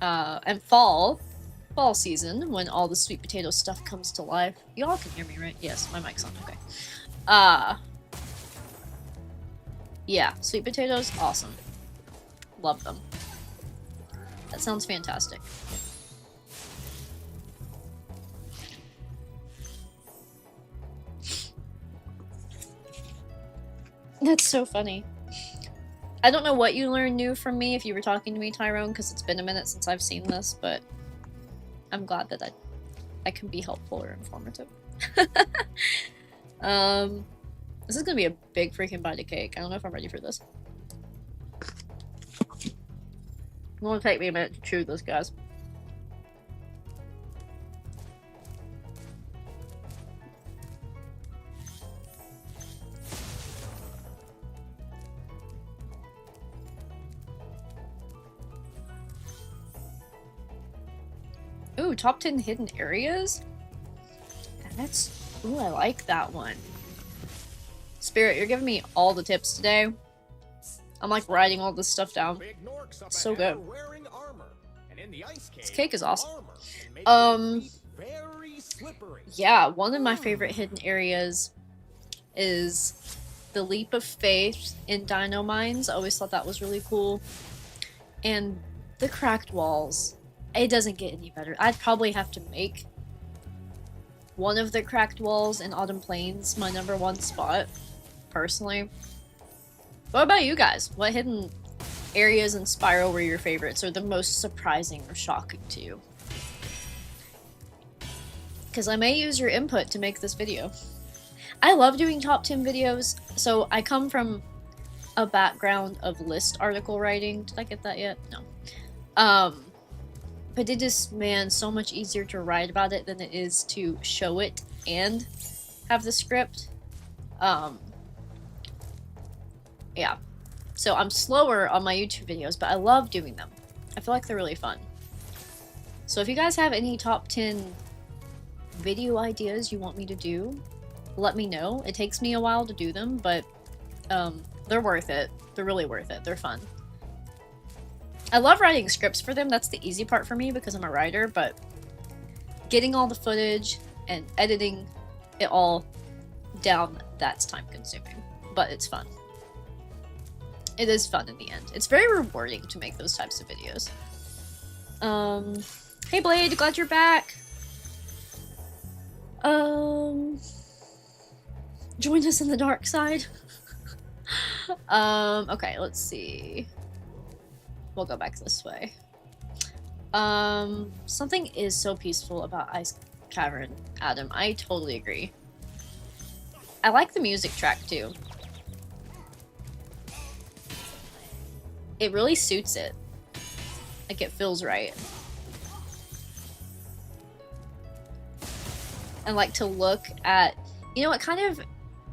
[SPEAKER 1] and fall season when all the sweet potato stuff comes to life. Y'all can hear me, right? Yes, my mic's on. Okay. Yeah, sweet potatoes, awesome. Love them. That sounds fantastic. That's so funny. I don't know what you learned new from me if you were talking to me, Tyrone, because it's been a minute since I've seen this, but I'm glad that I can be helpful or informative. This is gonna be a big freaking bite of cake. I don't know if I'm ready for this. It's gonna take me a minute to chew this, guys. Ooh, top 10 hidden areas? Ooh, I like that one. Spirit, you're giving me all the tips today. I'm like writing all this stuff down. It's so good. This cake is awesome. Yeah, one of my favorite hidden areas is the Leap of Faith in Dino Mines. I always thought that was really cool. And the cracked walls. It doesn't get any better. I'd probably have to make one of the cracked walls in Autumn Plains my #1 spot, personally. What about you guys? What hidden areas in Spyro were your favorites or the most surprising or shocking to you? Because I may use your input to make this video. I love doing top 10 videos, so I come from a background of list article writing. Did I get that yet? No. But it is, man, so much easier to write about it than it is to show it and have the script. Yeah. So I'm slower on my YouTube videos, but I love doing them. I feel like they're really fun. So if you guys have any top 10 video ideas you want me to do, let me know. It takes me a while to do them, but they're worth it. They're really worth it. They're fun. I love writing scripts for them. That's the easy part for me because I'm a writer, but getting all the footage and editing it all down, that's time consuming. But it's fun. It is fun in the end. It's very rewarding to make those types of videos. Hey Blade, glad you're back. Join us in the dark side. Okay, let's see. We'll go back this way. Something is so peaceful about Ice Cavern, Adam. I totally agree. I like the music track too. It really suits it. Like, it feels right. And like to look at, you know what,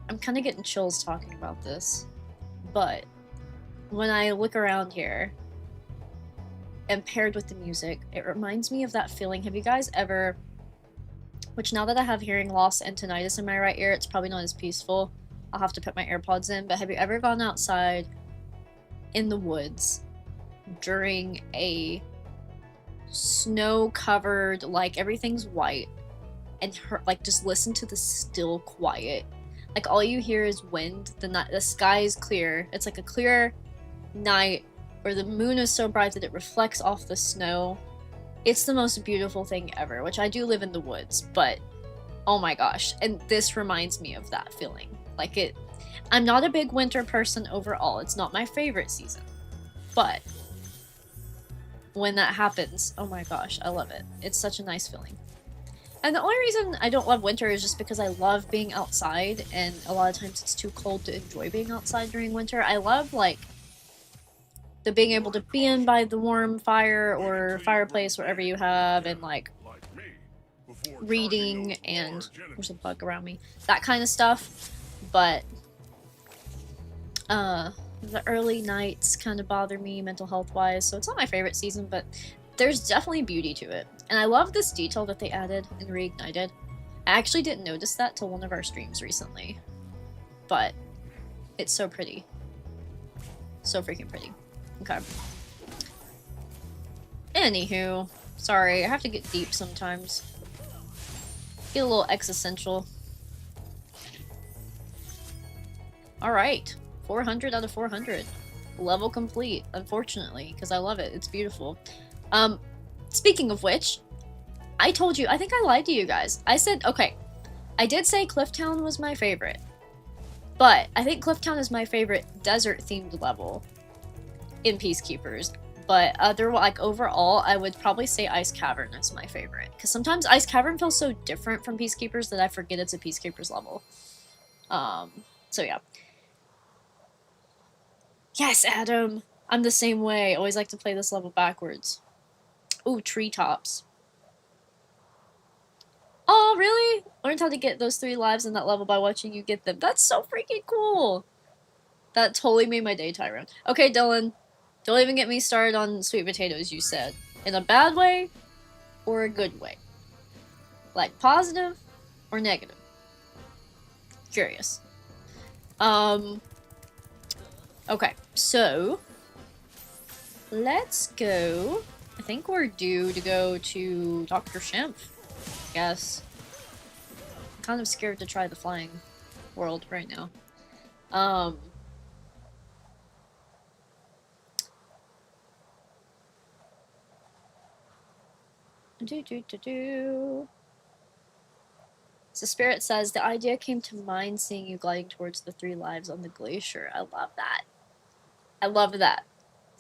[SPEAKER 1] I'm kind of getting chills talking about this, but when I look around here and paired with the music, it reminds me of that feeling. Have you guys ever, which now that I have hearing loss and tinnitus in my right ear, it's probably not as peaceful. I'll have to put my AirPods in, but have you ever gone outside in the woods during a snow-covered, like everything's white, and like just listen to the still quiet? Like all you hear is wind. The sky is clear. It's like a clear night where the moon is so bright that it reflects off the snow. It's the most beautiful thing ever, which I do live in the woods, but oh my gosh. And this reminds me of that feeling. Like it, I'm not a big winter person overall. It's not my favorite season, but when that happens, oh my gosh, I love it. It's such a nice feeling. And the only reason I don't love winter is just because I love being outside, and a lot of times it's too cold to enjoy being outside during winter. I love, like, the being able to be in by the warm fire or fireplace, whatever you have, and, like, reading, and there's a bug around me, that kind of stuff. But, the early nights kind of bother me mental health-wise, so it's not my favorite season, but there's definitely beauty to it. And I love this detail that they added in Reignited. I actually didn't notice that till one of our streams recently. But it's so pretty. So freaking pretty. Okay. Anywho, sorry, I have to get deep sometimes. Get a little existential. Alright. 400 out of 400. Level complete, unfortunately, because I love it. It's beautiful. Speaking of which, I told you, I think I lied to you guys. I said, okay, I did say Clifftown was my favorite, but I think Clifftown is my favorite desert-themed level in Peacekeepers. But overall, I would probably say Ice Cavern is my favorite, because sometimes Ice Cavern feels so different from Peacekeepers that I forget it's a Peacekeepers level. So yeah. Yes, Adam! I'm the same way. I always like to play this level backwards. Ooh, treetops. Oh, really? Learned how to get those 3 lives in that level by watching you get them. That's so freaking cool! That totally made my day, Tyrone. Okay, Dylan. Don't even get me started on sweet potatoes, you said. In a bad way or a good way? Like positive or negative? Curious. Okay, so let's go. I think we're due to go to Dr. Shemp, I guess. I'm kind of scared to try the flying world right now. So Spirit says, the idea came to mind seeing you gliding towards the 3 lives on the glacier. I love that. I love that.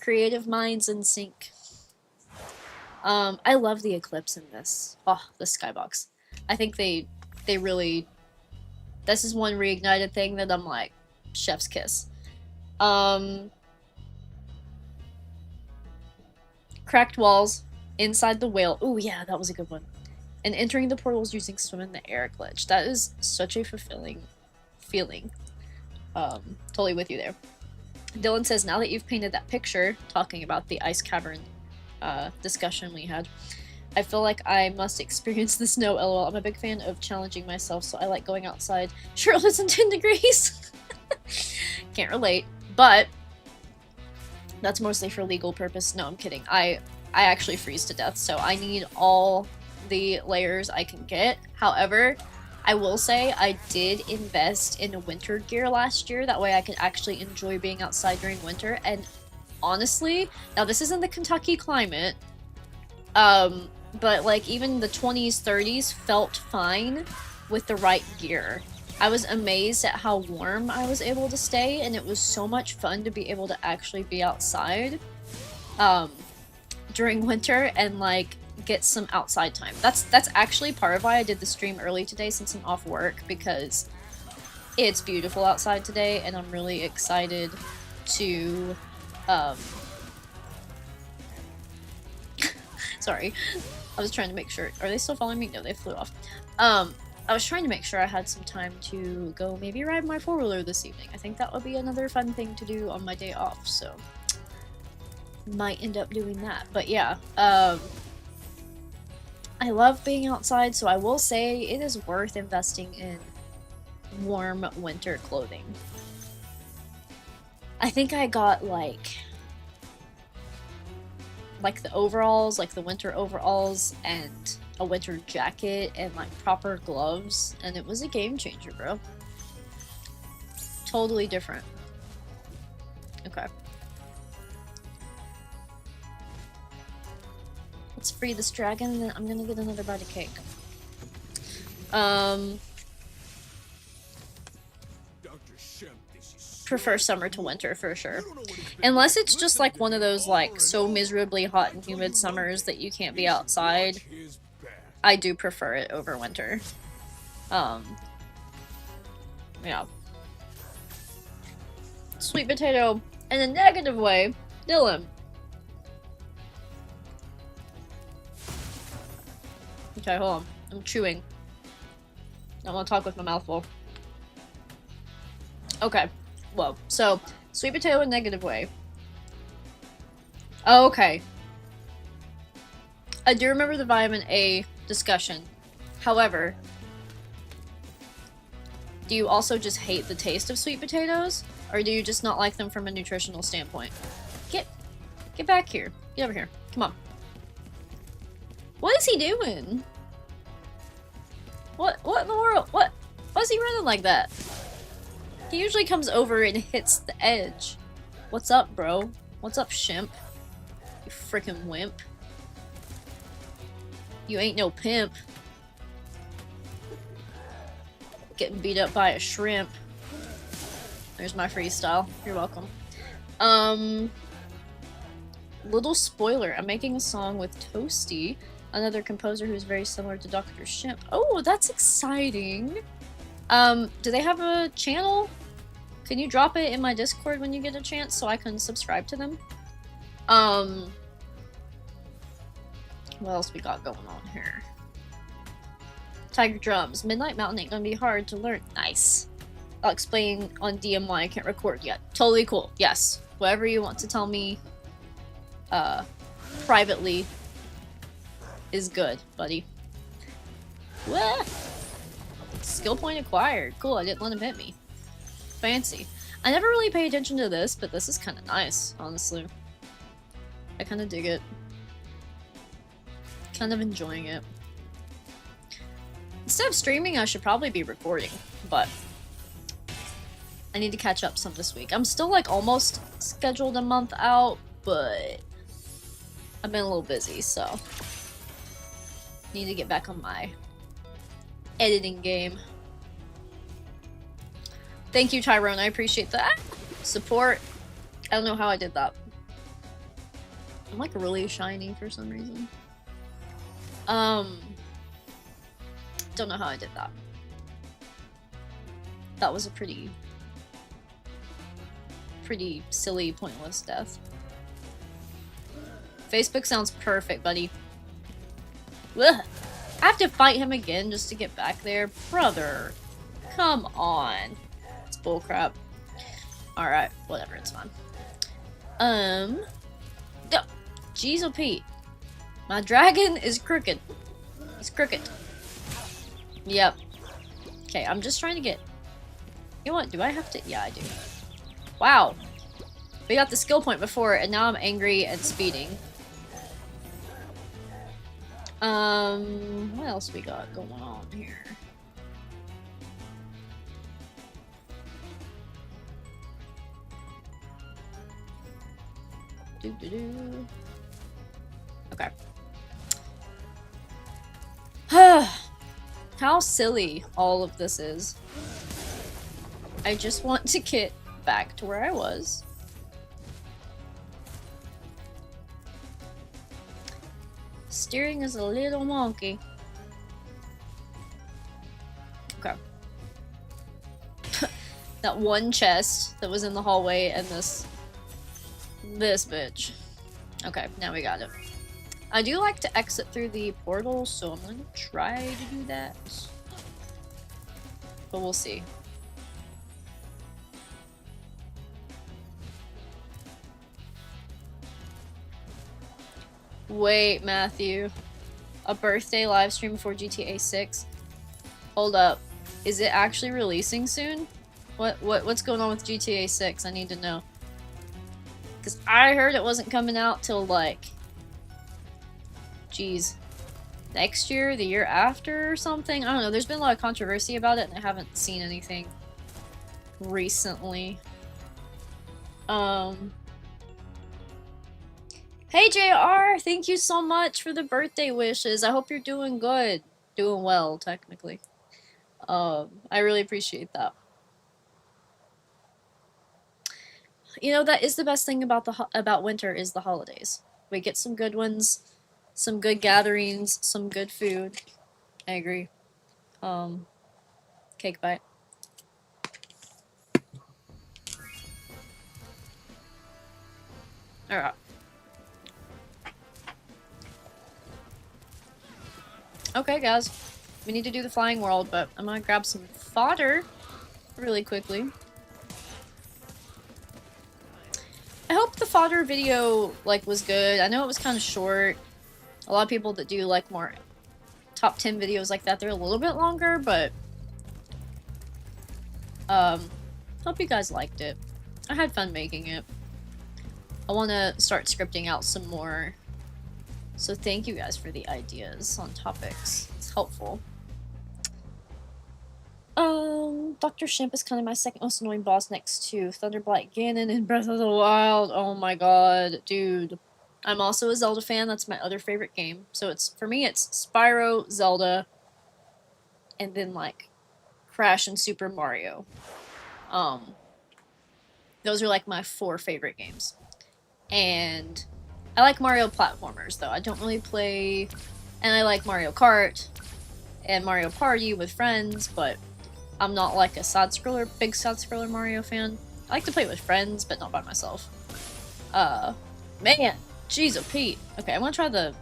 [SPEAKER 1] Creative minds in sync. I love the eclipse in this. Oh, the skybox. I think they really... This is one Reignited thing that I'm like, chef's kiss. Cracked walls inside the whale. Oh yeah, that was a good one. And entering the portals using swim in the air glitch. That is such a fulfilling feeling. Totally with you there. Dylan says, now that you've painted that picture, talking about the ice cavern discussion we had, I feel like I must experience the snow, lol. I'm a big fan of challenging myself, so I like going outside. Sure, it isn't 10 degrees. Can't relate, but that's mostly for legal purpose. No, I'm kidding. I actually freeze to death, so I need all the layers I can get. However, I will say I did invest in winter gear last year. That way I could actually enjoy being outside during winter. And honestly, now this isn't the Kentucky climate, but like even the 20s, 30s felt fine with the right gear. I was amazed at how warm I was able to stay, and it was so much fun to be able to actually be outside during winter and like get some outside time. That's actually part of why I did the stream early today since I'm off work, because it's beautiful outside today and I'm really excited to sorry, I was trying to make sure. Are they still following me? No, they flew off. I was trying to make sure I had some time to go maybe ride my four-wheeler this evening. I think that would be another fun thing to do on my day off, so might end up doing that. But yeah, I love being outside, so I will say it is worth investing in warm winter clothing. I think I got like the overalls, like the winter overalls, and a winter jacket, and like proper gloves, and it was a game changer, bro. Totally different. Okay. Let's free this dragon, and then I'm gonna get another bite of cake. Prefer summer to winter for sure. Unless it's just like one of those like so miserably hot and humid summers that you can't be outside. I do prefer it over winter. Yeah. Sweet potato in a negative way. Dylan. Okay, hold on. I'm chewing. I want to talk with my mouth full. Okay. Whoa. So, sweet potato in a negative way. Oh, okay. I do remember the vitamin A discussion. However, do you also just hate the taste of sweet potatoes? Or do you just not like them from a nutritional standpoint? Get back here. Get over here. Come on. What is he doing? What in the world? Why is he running like that? He usually comes over and hits the edge. What's up, bro? What's up, shimp? You freaking wimp. You ain't no pimp. Getting beat up by a shrimp. There's my freestyle. You're welcome. Little spoiler. I'm making a song with Toasty, another composer who's very similar to Dr. Shimp. Oh, that's exciting. Do they have a channel? Can you drop it in my Discord when you get a chance so I can subscribe to them? What else we got going on here? Tiger drums. Midnight Mountain ain't gonna be hard to learn. Nice. I'll explain on DM why I can't record yet. Totally cool. Yes. Whatever you want to tell me privately is good, buddy. Wah! Skill point acquired. Cool, I didn't let him hit me. Fancy. I never really pay attention to this, but this is kind of nice, honestly. I kind of dig it. Kind of enjoying it. Instead of streaming, I should probably be recording, but I need to catch up some this week. I'm still like almost scheduled a month out, but I've been a little busy, so need to get back on my editing game. Thank you, Tyrone. I appreciate that support. I don't know how I did that. I'm like really shiny for some reason. Don't know how I did that. That was a pretty silly, pointless death. Facebook sounds perfect, buddy. Ugh. I have to fight him again just to get back there? Brother. Come on. It's bullcrap. Alright, whatever, it's fine. Jeez oh Pete. My dragon is crooked. He's crooked. Yep. Okay, I'm just trying to get... You know what, do I have to... Yeah, I do. Wow. We got the skill point before, and now I'm angry and speeding. What else we got going on here? Doo-doo-doo. Okay. How silly all of this is. I just want to get back to where I was. Steering is a little wonky. Okay. That one chest that was in the hallway and this bitch. Okay, now we got it. I do like to exit through the portal, so I'm gonna try to do that. But we'll see. Wait, Matthew. A birthday live stream for GTA 6? Hold up. Is it actually releasing soon? What's going on with GTA 6? I need to know. Because I heard it wasn't coming out till, like... Geez. Next year? The year after or something? I don't know. There's been a lot of controversy about it, and I haven't seen anything recently. Hey JR! Thank you so much for the birthday wishes. I hope you're doing good. Doing well, technically. I really appreciate that. You know, that is the best thing about winter is the holidays. We get some good ones, some good gatherings, some good food. I agree. Cake bite. Alright. Okay, guys. We need to do the flying world, but I'm gonna grab some fodder really quickly. I hope the fodder video, like, was good. I know it was kind of short. A lot of people that do, like, more top 10 videos like that, they're a little bit longer, but... hope you guys liked it. I had fun making it. I want to start scripting out some more. So thank you guys for the ideas on topics. It's helpful. Dr. Shimp is kind of my second most annoying boss next to Thunderblight Ganon in Breath of the Wild. Oh my god, dude. I'm also a Zelda fan. That's my other favorite game. So it's, for me, it's Spyro, Zelda, and then, like, Crash and Super Mario. Those are, like, my 4 favorite games. And I like Mario platformers, though. I don't really play... And I like Mario Kart and Mario Party with friends, but I'm not, like, a side-scroller, big side-scroller Mario fan. I like to play with friends, but not by myself. Man! Jeez, oh Pete. Okay, I'm gonna try the...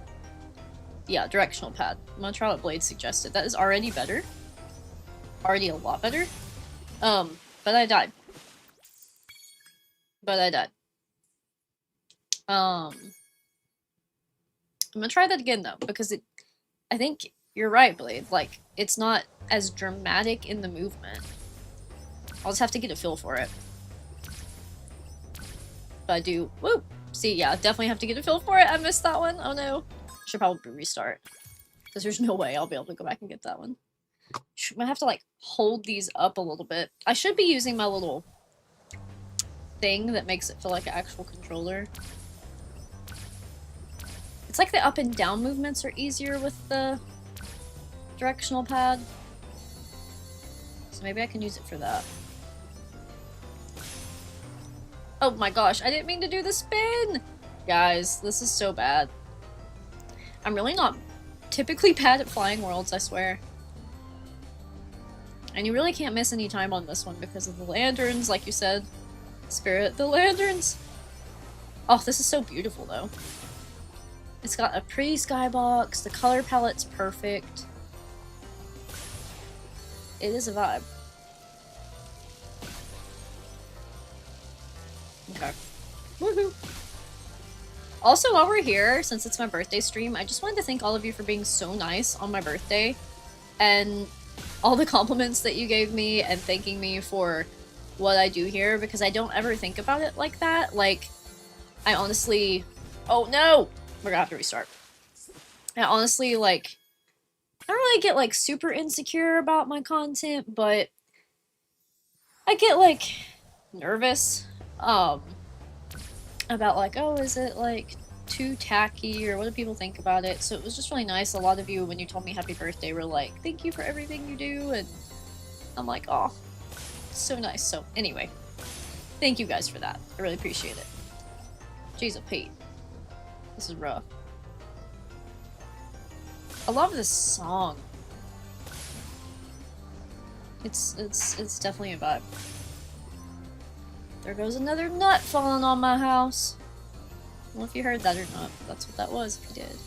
[SPEAKER 1] Yeah, directional pad. I'm gonna try what Blade suggested. That is already better. Already a lot better. But I died. I'm gonna try that again, though, because I think you're right, Blade. Like, it's not as dramatic in the movement. I'll just have to get a feel for it. But I do... Woo! See, yeah, definitely have to get a feel for it. I missed that one. Oh no. Should probably restart. Because there's no way I'll be able to go back and get that one. I'm gonna have to, like, hold these up a little bit. I should be using my little thing that makes it feel like an actual controller. It's like the up and down movements are easier with the directional pad. So maybe I can use it for that. Oh my gosh, I didn't mean to do the spin! Guys, this is so bad. I'm really not typically bad at flying worlds, I swear. And you really can't miss any time on this one because of the lanterns, like you said. Spirit, the lanterns! Oh, this is so beautiful, though. It's got a pretty skybox. The color palette's perfect. It is a vibe. Okay. Woohoo! Also, while we're here, since it's my birthday stream, I just wanted to thank all of you for being so nice on my birthday. And all the compliments that you gave me and thanking me for what I do here, because I don't ever think about it like that. Like, I honestly... Oh no! We're gonna have to restart. I honestly, like... I don't really get, like, super insecure about my content, but... I get, like, nervous. About, like, oh, is it, like, too tacky, or what do people think about it? So it was just really nice. A lot of you, when you told me happy birthday, were like, thank you for everything you do, and I'm like, oh, so nice. So, anyway, thank you guys for that. I really appreciate it. Jeez, a Pete. This is rough. I love this song. It's definitely a vibe. There goes another nut falling on my house. I don't know if you heard that or not, but that's what that was if you did.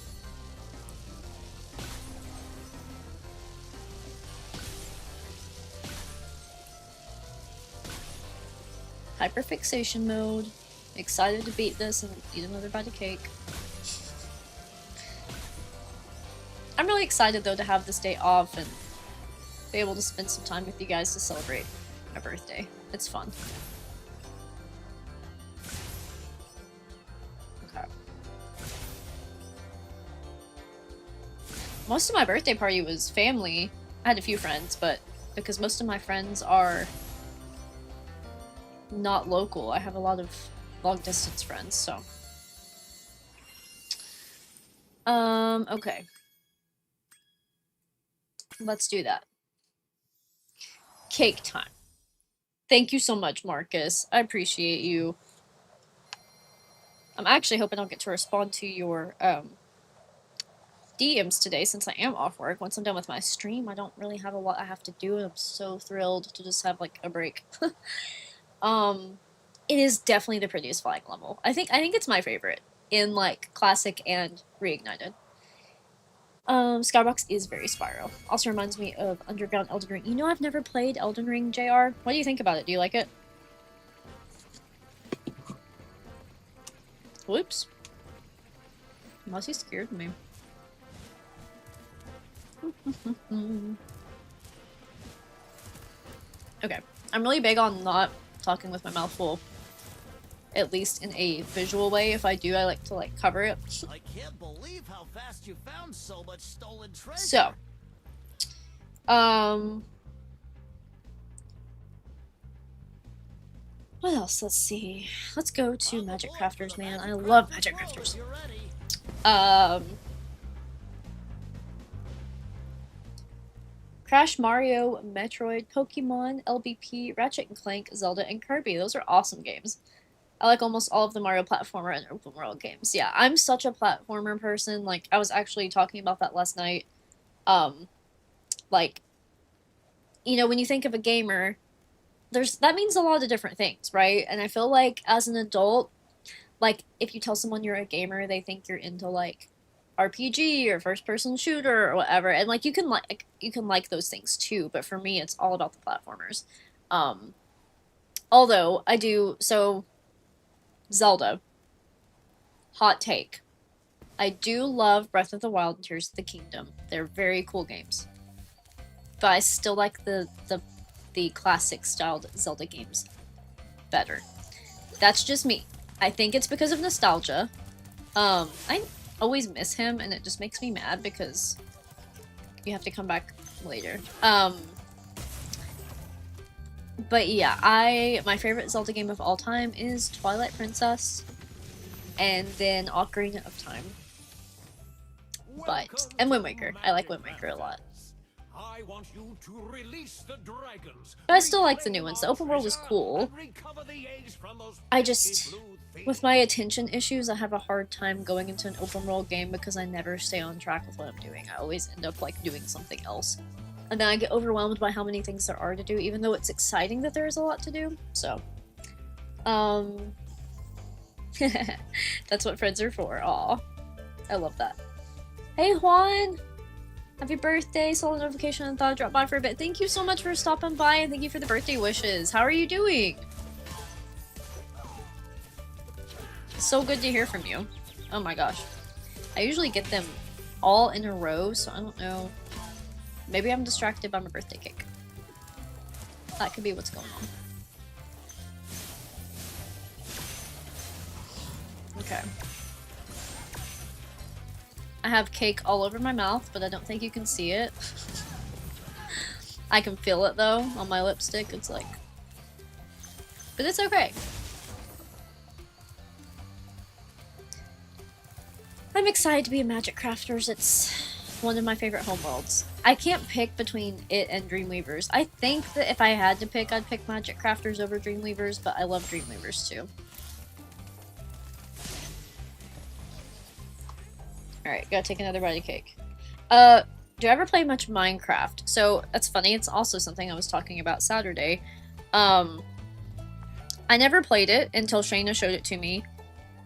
[SPEAKER 1] Hyperfixation mode. Excited to beat this and eat another bite of cake. I'm really excited though to have this day off and be able to spend some time with you guys to celebrate my birthday. It's fun. Okay. Most of my birthday party was family. I had a few friends, but because most of my friends are not local, I have a lot of long distance friends, so. Okay. Let's do that. Cake time. Thank you so much, Marcus. I appreciate you. I'm actually hoping I'll get to respond to your DMs today since I am off work. Once I'm done with my stream, I don't really have a lot I have to do, and I'm so thrilled to just have like a break. It is definitely the prettiest flying level. I think it's my favorite in like classic and reignited. Skybox is very Spyro. Also reminds me of Underground Elden Ring. You know, I've never played Elden Ring, JR. What do you think about it? Do you like it? Whoops. Unless he scared me. Okay. I'm really big on not talking with my mouth full. At least in a visual way. If I do, I like to like cover it.
[SPEAKER 3] I can't believe how fast you found so much stolen treasure.
[SPEAKER 1] So, what else? Let's see. Let's go to Magic Crafters, man. I love Magic Crafters. Crash, Mario, Metroid, Pokemon, LBP, Ratchet and Clank, Zelda, and Kirby. Those are awesome games. I like almost all of the Mario platformer and open world games. Yeah, I'm such a platformer person. Like, I was actually talking about that last night. Like, you know, when you think of a gamer, that means a lot of different things, right? And I feel like as an adult, like, if you tell someone you're a gamer, they think you're into, like, RPG or first-person shooter or whatever. And, like, you can like those things, too. But for me, it's all about the platformers. Although, I do... So... Zelda. Hot take. I do love Breath of the Wild and Tears of the Kingdom. They're very cool games. But I still like the classic styled Zelda games better. That's just me. I think it's because of nostalgia. I always miss him and it just makes me mad because you have to come back later. But yeah, my favorite Zelda game of all time is Twilight Princess, and then Ocarina of Time. And Wind Waker. I like Wind Waker a lot.
[SPEAKER 2] I want you to release the dragons.
[SPEAKER 1] But I still like the new ones. The open world is cool. I just, with my attention issues, I have a hard time going into an open world game because I never stay on track with what I'm doing. I always end up like doing something else. And then I get overwhelmed by how many things there are to do, even though it's exciting that there is a lot to do. So, that's what friends are for. Aw. I love that. Hey Juan! Happy birthday! Saw the notification and thought I'd drop by for a bit. Thank you so much for stopping by and thank you for the birthday wishes. How are you doing? So good to hear from you. Oh my gosh. I usually get them all in a row, so I don't know. Maybe I'm distracted by my birthday cake. That could be what's going on. Okay. I have cake all over my mouth, but I don't think you can see it. I can feel it though on my lipstick. It's like... But it's okay. I'm excited to be in Magic Crafters. It's one of my favorite homeworlds. I can't pick between it and Dreamweavers. I think that if I had to pick, I'd pick Magic Crafters over Dreamweavers, but I love Dreamweavers too. Alright, gotta take another bite of cake. Do I ever play much Minecraft? So, that's funny, it's also something I was talking about Saturday. I never played it until Shayna showed it to me,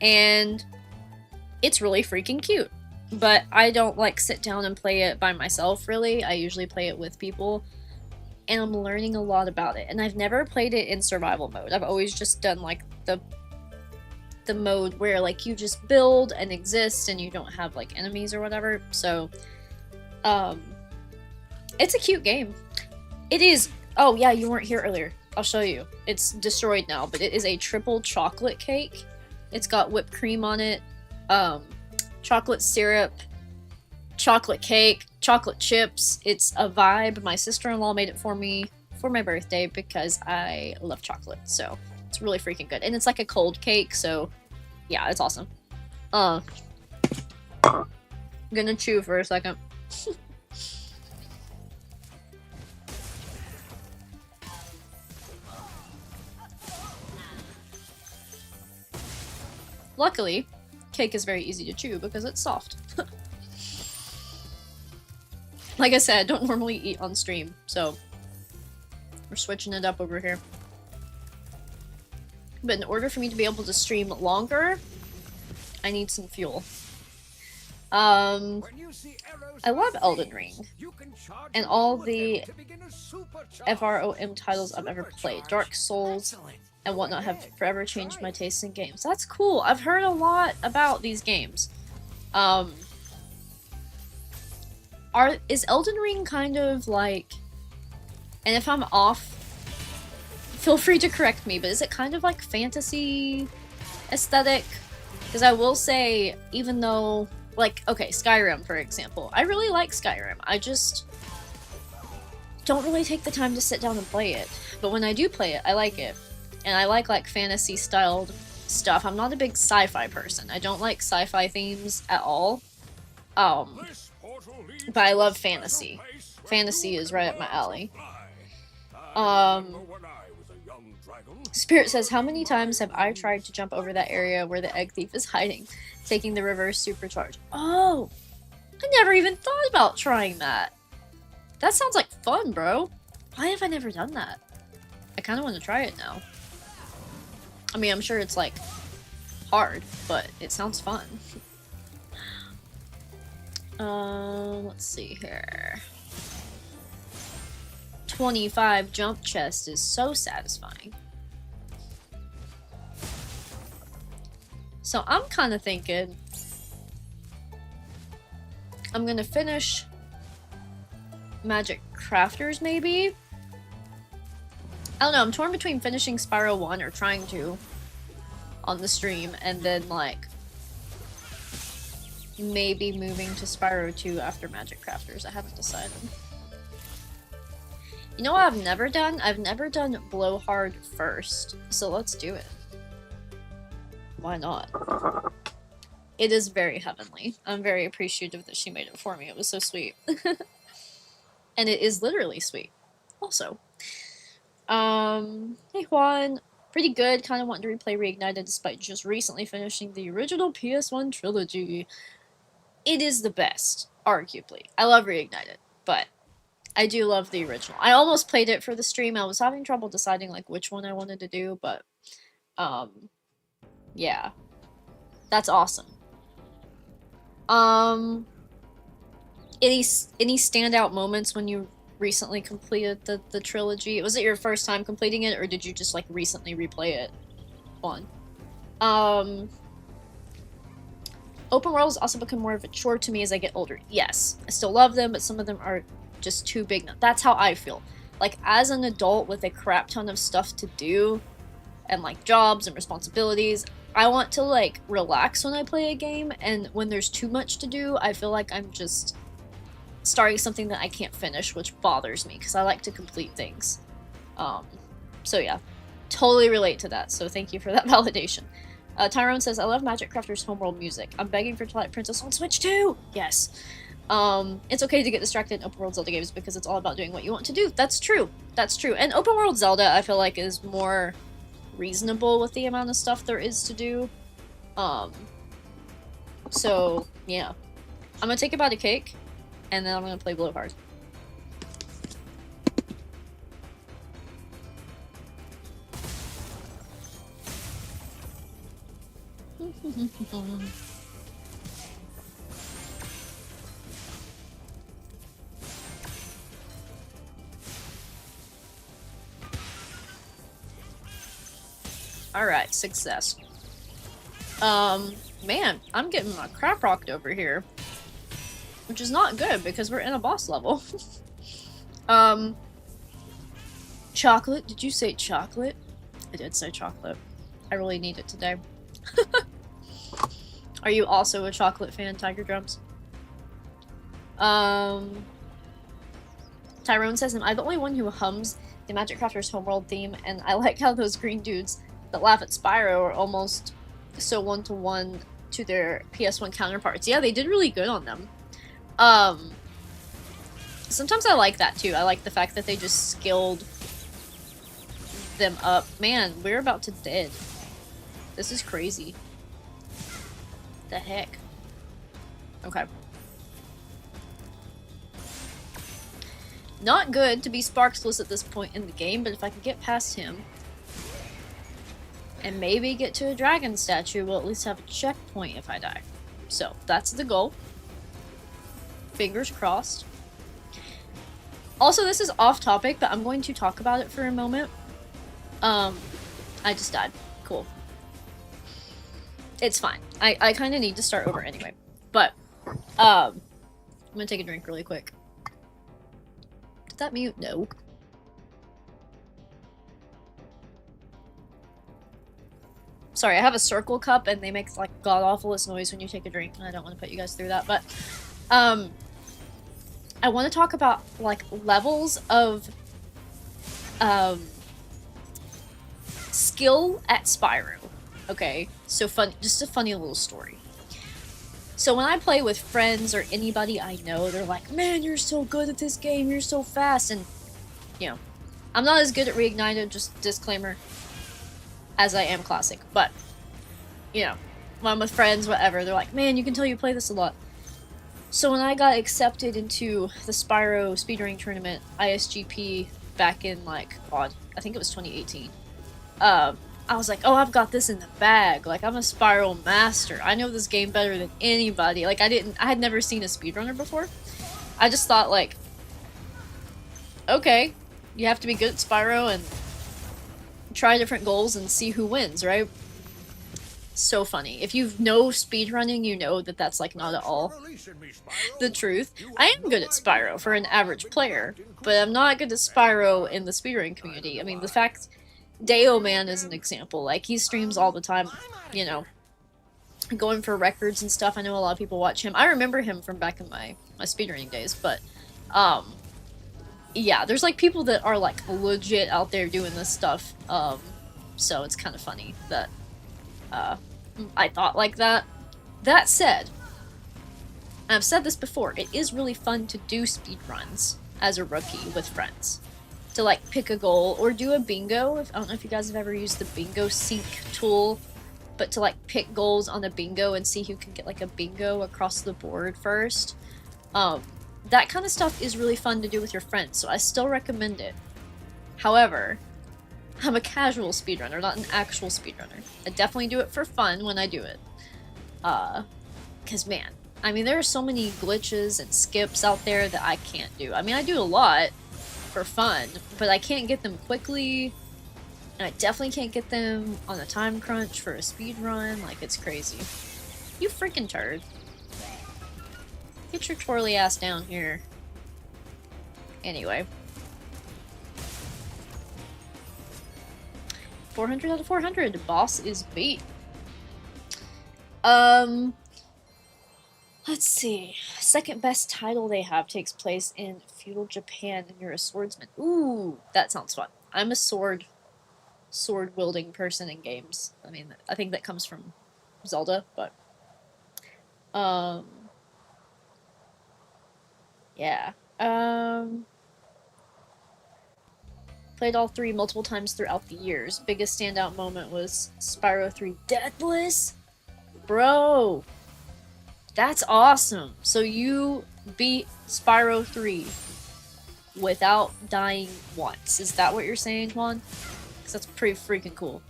[SPEAKER 1] and it's really freaking cute. But I don't, like, sit down and play it by myself, really. I usually play it with people, and I'm learning a lot about it. And I've never played it in survival mode. I've always just done, like, the mode where like you just build and exist and you don't have like enemies or whatever. So it's a cute game. It is. Oh yeah, you weren't here earlier. I'll show you. It's destroyed now, but it is a triple chocolate cake. It's got whipped cream on it, chocolate syrup, chocolate cake, chocolate chips. It's a vibe. My sister-in-law made it for me for my birthday because I love chocolate. So it's really freaking good. And it's like a cold cake, so yeah, it's awesome. I'm gonna chew for a second. Luckily, cake is very easy to chew because it's soft. Like I said, I don't normally eat on stream, so we're switching it up over here. But in order for me to be able to stream longer, I need some fuel. I love Elden Ring and all the FROM titles I've ever played. Dark Souls and whatnot have forever changed my taste in games. That's cool. I've heard a lot about these games. Is Elden Ring kind of like, and if I'm off, feel free to correct me, but is it kind of like fantasy aesthetic? Because I will say, even though, like, okay, Skyrim, for example. I really like Skyrim. I just don't really take the time to sit down and play it. But when I do play it, I like it. And I like fantasy-styled stuff. I'm not a big sci-fi person. I don't like sci-fi themes at all. But I love fantasy. Fantasy is right up my alley. Spirit says, how many times have I tried to jump over that area where the egg thief is hiding, taking the reverse supercharge? Oh! I never even thought about trying that. That sounds like fun, bro. Why have I never done that? I kind of want to try it now. I mean, I'm sure it's, like, hard, but it sounds fun. Let's see here. 25 jump chest is so satisfying. So I'm kind of thinking I'm gonna finish Magic Crafters, maybe? I don't know, I'm torn between finishing Spyro 1 or trying to on the stream, and then, like, maybe moving to Spyro 2 after Magic Crafters. I haven't decided. You know what I've never done? I've never done Blowhard first, so let's do it. Why not? It is very heavenly. I'm very appreciative that she made it for me. It was so sweet. And it is literally sweet. Also. Hey Juan. Pretty good. Kind of wanting to replay Reignited despite just recently finishing the original PS1 trilogy. It is the best, arguably. I love Reignited, but I do love the original. I almost played it for the stream. I was having trouble deciding like which one I wanted to do, but yeah. That's awesome. Any standout moments when you recently completed the trilogy? Was it your first time completing it, or did you just like recently replay it? One. Open worlds also become more of a chore to me as I get older. Yes, I still love them, but some of them are just too big now. That's how I feel. Like, as an adult with a crap ton of stuff to do, and like jobs and responsibilities, I want to like relax when I play a game, and when there's too much to do, I feel like I'm just starting something that I can't finish, which bothers me, because I like to complete things. So yeah, totally relate to that, so thank you for that validation. Tyrone says, I love Magic Crafter's homeworld music. I'm begging for Twilight Princess on Switch too! Yes. It's okay to get distracted in open world Zelda games because it's all about doing what you want to do. That's true. That's true. And open world Zelda, I feel like, is more reasonable with the amount of stuff there is to do. So, yeah. I'm gonna take a bite of cake, and then I'm gonna play Blowhard. Alright, success. Man, I'm getting my crap rocked over here. Which is not good, because we're in a boss level. Chocolate? Did you say chocolate? I did say chocolate. I really need it today. Are you also a chocolate fan, Tiger Drums? Tyrone says, am I the only one who hums the Magic Crafter's homeworld theme? And I like how those green dudes that laugh at Spyro are almost so one-to-one to their PS1 counterparts. Yeah, they did really good on them. Sometimes I like that too. I like the fact that they just skilled them up. Man, we're about to dead. This is crazy. The heck? Okay. Not good to be Sparkless at this point in the game, but if I can get past him and maybe get to a dragon statue, we'll at least have a checkpoint if I die. So, that's the goal. Fingers crossed. Also, this is off topic, but I'm going to talk about it for a moment. I just died. Cool. It's fine. I kind of need to start over anyway. But, I'm gonna take a drink really quick. Did that mute? No. Sorry, I have a circle cup and they make like god-awfulest noise when you take a drink, and I don't want to put you guys through that, but I want to talk about like levels of skill at Spyro. Okay, so just a funny little story. So when I play with friends or anybody I know, they're like, man, you're so good at this game, you're so fast, and you know, I'm not as good at Reignited, just disclaimer, as I am Classic, but you know, when I'm with friends, whatever, they're like, man, you can tell you play this a lot. So when I got accepted into the Spyro speedrunning tournament, ISGP, back in like, God, I think it was 2018, I was like, oh, I've got this in the bag. Like, I'm a Spyro master. I know this game better than anybody. Like, I had never seen a speedrunner before. I just thought, like, okay, you have to be good at Spyro and try different goals and see who wins, right? So funny. If you know speedrunning, you know that that's, like, not at all the truth. I am good at Spyro for an average player, but I'm not good at Spyro in the speedrunning community. I mean, the fact... Deo Man is an example. Like, he streams all the time, you know, going for records and stuff. I know a lot of people watch him. I remember him from back in my speedrunning days, but, yeah, there's, like, people that are, like, legit out there doing this stuff, so it's kind of funny that, I thought like that. That said, and I've said this before, it is really fun to do speedruns as a rookie with friends. To like pick a goal or do a bingo. I don't know if you guys have ever used the bingo sync tool, but to like pick goals on a bingo and see who can get like a bingo across the board first. That kind of stuff is really fun to do with your friends, so I still recommend it. However, I'm a casual speedrunner, not an actual speedrunner. I definitely do it for fun when I do it. 'Cause man, I mean, there are so many glitches and skips out there that I can't do. I mean, I do a lot for fun, but I can't get them quickly, and I definitely can't get them on a time crunch for a speed run. Like, it's crazy. You freaking turd. Get your twirly ass down here. Anyway. 400 out of 400. The boss is beat. Let's see. Second best title they have takes place in feudal Japan, and you're a swordsman. Ooh, that sounds fun. I'm a sword wielding person in games. I mean, I think that comes from Zelda, but yeah. Played all three multiple times throughout the years. Biggest standout moment was Spyro 3 Deathless? Bro! That's awesome! So you beat Spyro 3 without dying once. Is that what you're saying, Juan? Because that's pretty freaking cool.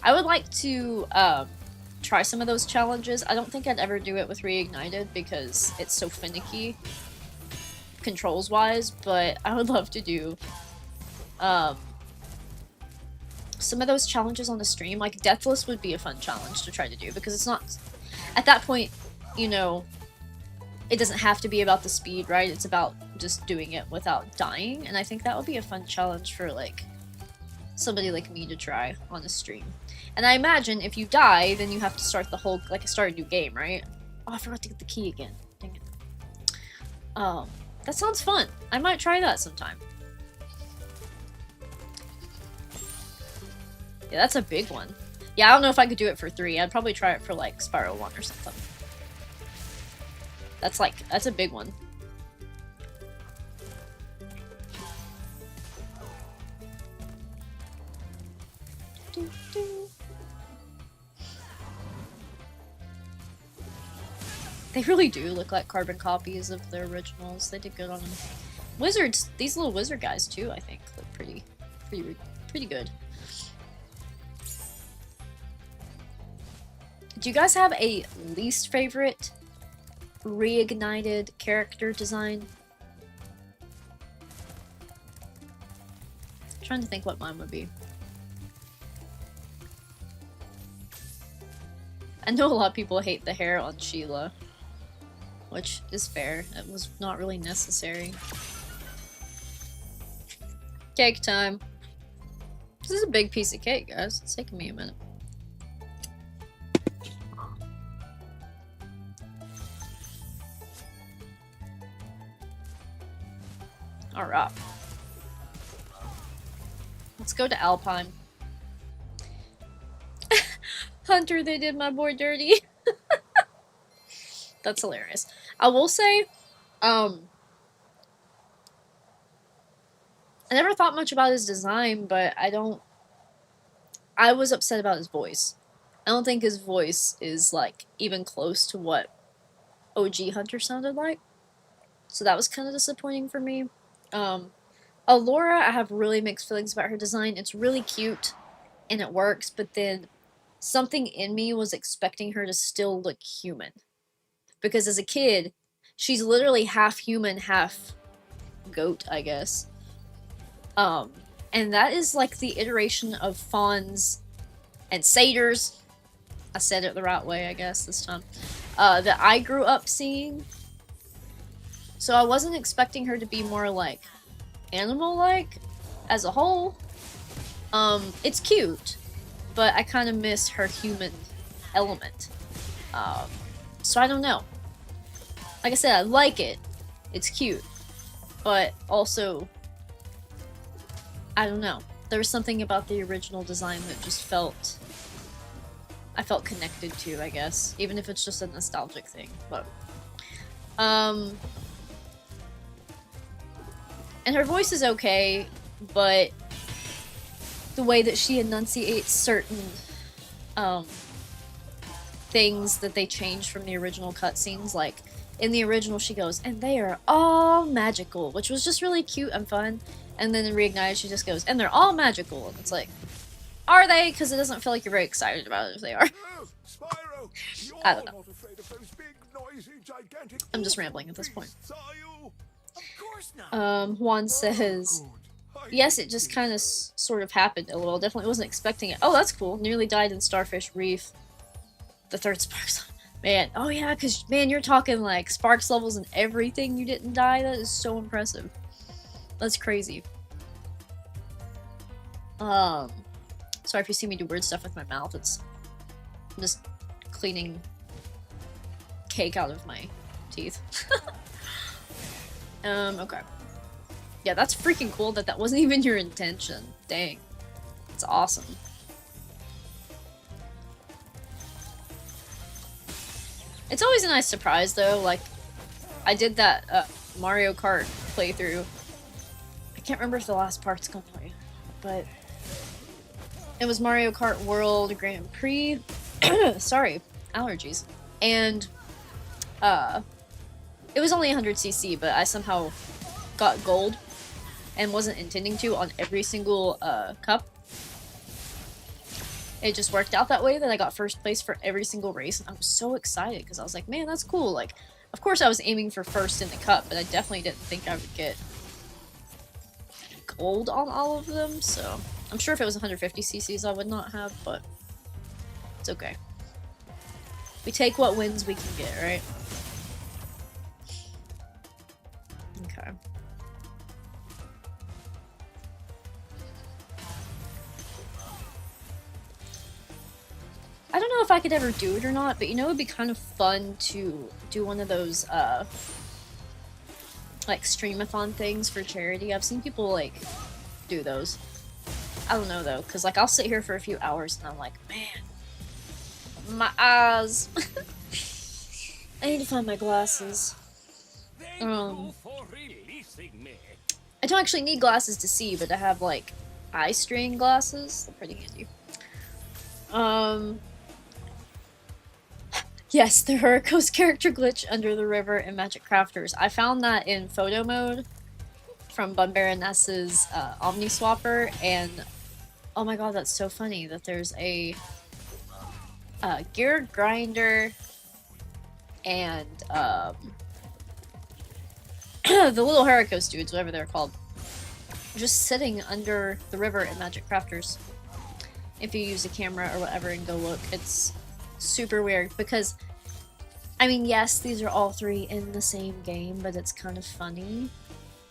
[SPEAKER 1] I would like to try some of those challenges. I don't think I'd ever do it with Reignited because it's so finicky controls-wise, but I would love to do some of those challenges on the stream. Like Deathless would be a fun challenge to try to do because it's not, at that point, you know, it doesn't have to be about the speed, right? It's about just doing it without dying, and I think that would be a fun challenge for like somebody like me to try on the stream. And I imagine if you die, then you have to start the whole, like, start a new game, right? Oh, I forgot to get the key again. Dang it. That sounds fun. I might try that sometime. Yeah, that's a big one. Yeah, I don't know if I could do it for 3. I'd probably try it for, like, Spyro 1 or something. That's, like, that's a big one. They really do look like carbon copies of the originals. They did good on them. Wizards, these little wizard guys too, I think, look pretty good. Do you guys have a least favorite Reignited character design? I'm trying to think what mine would be. I know a lot of people hate the hair on Sheila, which is fair. It was not really necessary. Cake time. This is a big piece of cake, guys. It's taking me a minute. Alright. Let's go to Alpine. Hunter, they did my boy dirty. That's hilarious. I will say, I never thought much about his design, but I was upset about his voice. I don't think his voice is, like, even close to what OG Hunter sounded like. So that was kind of disappointing for me. Allura, I have really mixed feelings about her design. It's really cute, and it works, but then something in me was expecting her to still look human. Because as a kid, she's literally half human, half goat, I guess. And that is like the iteration of fawns and satyrs. I said it the right way, I guess, this time. That I grew up seeing. So I wasn't expecting her to be more like animal-like as a whole. It's cute, but I kind of miss her human element. So I don't know. Like I said, I like it. It's cute. But also, I don't know. There was something about the original design that just felt... I felt connected to, I guess. Even if it's just a nostalgic thing. But... and her voice is okay, but... the way that she enunciates certain... things that they changed from the original cutscenes, like in the original she goes, and they are all magical, which was just really cute and fun, and then in Reignited she just goes, and they're all magical, and it's like, are they? Because it doesn't feel like you're very excited about it if they are.
[SPEAKER 2] Spyro,
[SPEAKER 1] I don't know.
[SPEAKER 2] not afraid of those big noisy, gigantic
[SPEAKER 1] I'm just rambling at this point.
[SPEAKER 2] beasts, are you?
[SPEAKER 3] Of course not.
[SPEAKER 1] Juan says,
[SPEAKER 2] Good. I
[SPEAKER 1] yes,
[SPEAKER 2] hate
[SPEAKER 1] it just
[SPEAKER 2] this.
[SPEAKER 1] kind of sort of happened a little. Definitely wasn't expecting it. Oh, that's cool. Nearly died in Starfish Reef. The third Sparks. Man, oh yeah, because, man, you're talking, like, Sparks levels and everything you didn't die. That is so impressive. That's crazy. Sorry if you see me do weird stuff with my mouth. I'm just cleaning cake out of my teeth. Okay. Yeah, that's freaking cool that that wasn't even your intention. Dang. It's awesome. It's always a nice surprise, though. Like, I did that Mario Kart playthrough. I can't remember if the last part's come out yet, but it was Mario Kart World Grand Prix. Sorry, allergies. And it was only 100cc, but I somehow got gold and wasn't intending to on every single cup. It just worked out that way that I got first place for every single race, and I was so excited because I was like, man, that's cool. Like, of course I was aiming for first in the cup, but I definitely didn't think I would get gold on all of them, so I'm sure if it was 150ccs I would not have, but it's okay. We take what wins we can get, right? Okay. I don't know if I could ever do it or not, but you know, it'd be kind of fun to do one of those, like, streamathon things for charity. I've seen people, like, do those. I don't know, though, because, like, I'll sit here for a few hours and I'm like, man, my eyes. I need to find my glasses.
[SPEAKER 3] Thank you for releasing me.
[SPEAKER 1] I don't actually need glasses to see, but I have, like, eye strain glasses. They're pretty handy. Yes, the Hurrico's character glitch under the river in Magic Crafters. I found that in photo mode from Bunbaroness's Omniswapper, and oh my god, that's so funny that there's a gear grinder and the little Hurricos dudes, whatever they're called, just sitting under the river in Magic Crafters. If you use a camera or whatever and go look, it's super weird because, I mean, yes, these are all three in the same game, but it's kind of funny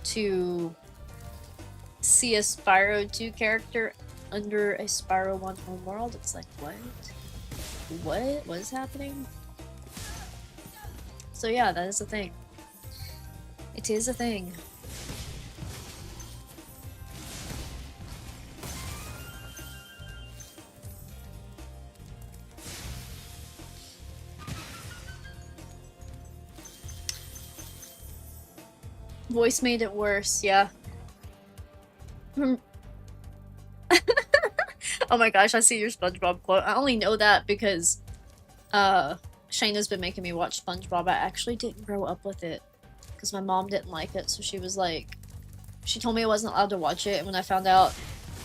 [SPEAKER 1] to see a Spyro 2 character under a Spyro 1 homeworld. It's like, what? What? What is happening? So yeah, that is a thing. It is a thing. Voice made it worse, yeah. Oh my gosh, I see your SpongeBob quote. I only know that because Shayna's been making me watch SpongeBob. I actually didn't grow up with it because my mom didn't like it, so she was like, she told me I wasn't allowed to watch it, and when I found out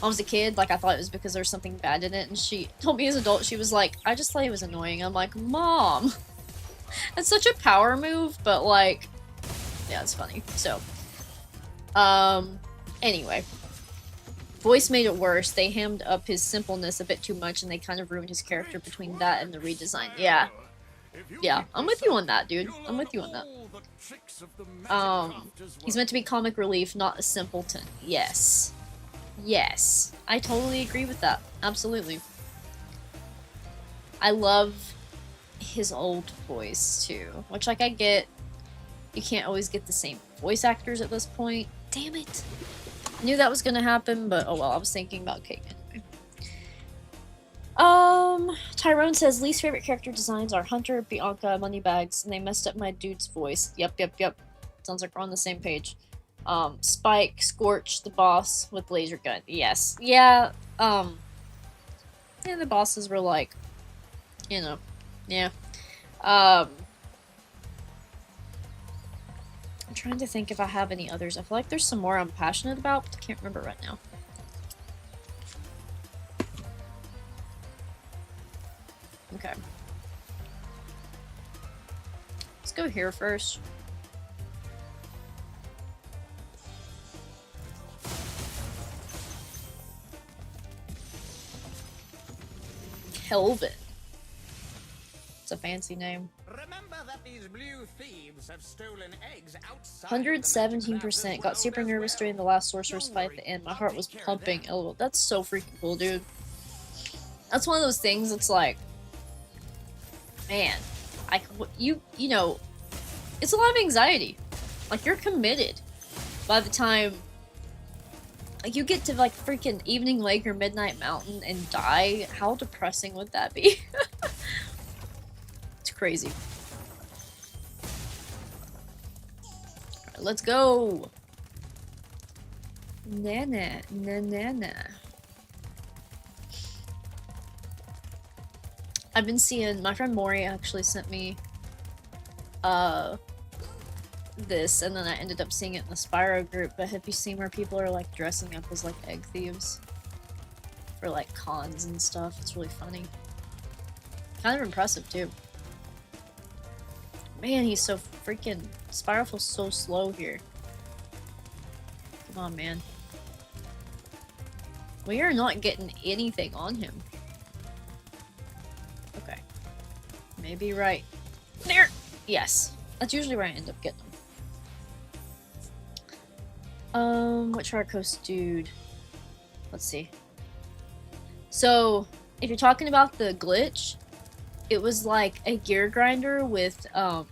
[SPEAKER 1] I was a kid, like, I thought it was because there was something bad in it, and she told me as an adult, she was like, I just thought it was annoying. I'm like, Mom! It's such a power move, but like, yeah, it's funny. So, anyway. Voice made it worse. They hammed up his simpleness a bit too much, and they kind of ruined his character between that and the redesign. Yeah. Yeah, I'm with you on that, dude. I'm with you on that. He's meant to be comic relief, not a simpleton. Yes. Yes. I totally agree with that. Absolutely. I love his old voice, too. Which, like, I get, you can't always get the same voice actors at this point. Damn it. I knew that was gonna happen, but oh well, I was thinking about cake anyway. Tyrone says, least favorite character designs are Hunter, Bianca, Moneybags, and they messed up my dude's voice. Yep. Sounds like we're on the same page. Spike, Scorch, the boss with laser gun. Yes. Yeah, yeah, the bosses were like, you know, yeah. I'm trying to think if I have any others. I feel like there's some more I'm passionate about, but I can't remember right now. Okay. Let's go here first. Kelvin. It's a fancy name.
[SPEAKER 3] Remember that these blue thieves have stolen eggs outside.
[SPEAKER 1] 117%. Got super nervous during the last sorcerer's fight at the end. My heart was pumping. Oh, that's so freaking cool, dude. That's one of those things that's like, man, you know, it's a lot of anxiety. Like, you're committed by the time, like, you get to, like, freaking Evening Lake or Midnight Mountain and die. How depressing would that be? It's crazy. Alright, let's go. Nana, na. I've been seeing, my friend Maury actually sent me this, and then I ended up seeing it in the Spyro group. But have you seen where people are like dressing up as like egg thieves for like cons and stuff? It's really funny. Kind of impressive too. Man, he's so freaking, Spyro feels so slow here. Come on, man. We are not getting anything on him. Okay. Maybe right there. Yes. That's usually where I end up getting them. What Shark Coast dude? Let's see. So, if you're talking about the glitch, it was like a gear grinder with, a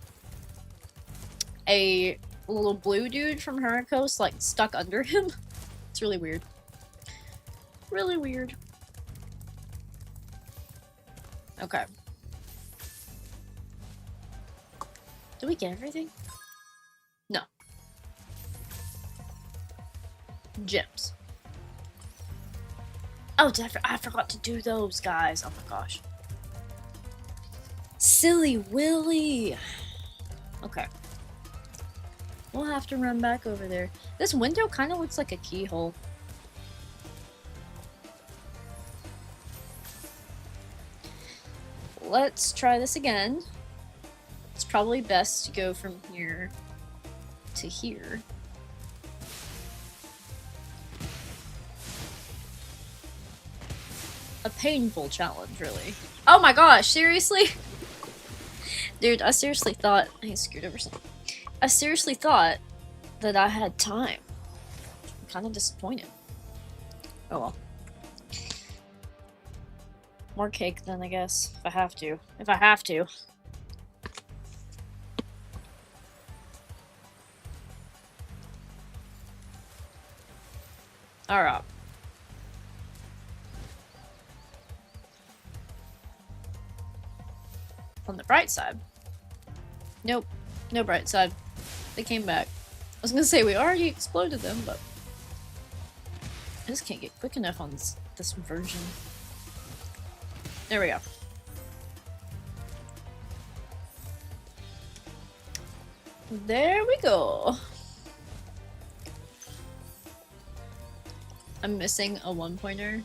[SPEAKER 1] little blue dude from Shark Coast, like, stuck under him. It's really weird. Really weird. Okay. Did we get everything? No. Gems. Oh, I forgot to do those, guys. Oh my gosh. Silly Willy. Okay. We'll have to run back over there. This window kind of looks like a keyhole. Let's try this again. It's probably best to go from here to here. A painful challenge, really. Oh my gosh, seriously? Dude, I seriously thought... I screwed over something. I seriously thought that I had time. I'm kind of disappointed. Oh well. More cake then, I guess. If I have to. If I have to. Alright. On the bright side. Nope. No bright side. They came back. I was gonna say we already exploded them, but I just can't get quick enough on this version. There we go. There we go. I'm missing a 1-pointer.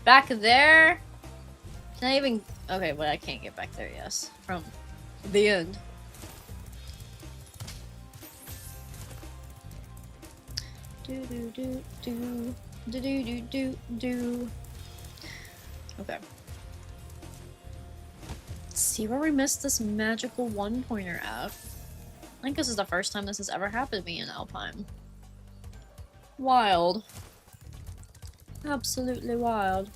[SPEAKER 1] Back there? Can I even... Okay, but I can't get back there, yes. From the end. Do do do do do do do do do. Okay. Let's see where we missed this magical 1-pointer at. I think this is the first time this has ever happened to me in Alpine. Wild. Absolutely wild.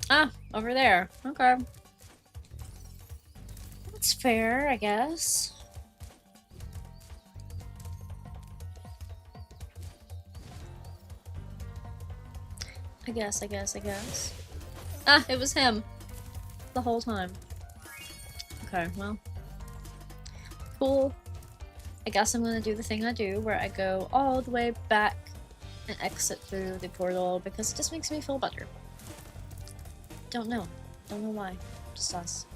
[SPEAKER 1] Ah, over there. Okay. That's fair, I guess. I guess. Ah, it was him. The whole time. Okay, well. Cool. I guess I'm gonna do the thing I do, where I go all the way back and exit through the portal, because it just makes me feel better. Don't know. Don't know why. Just us.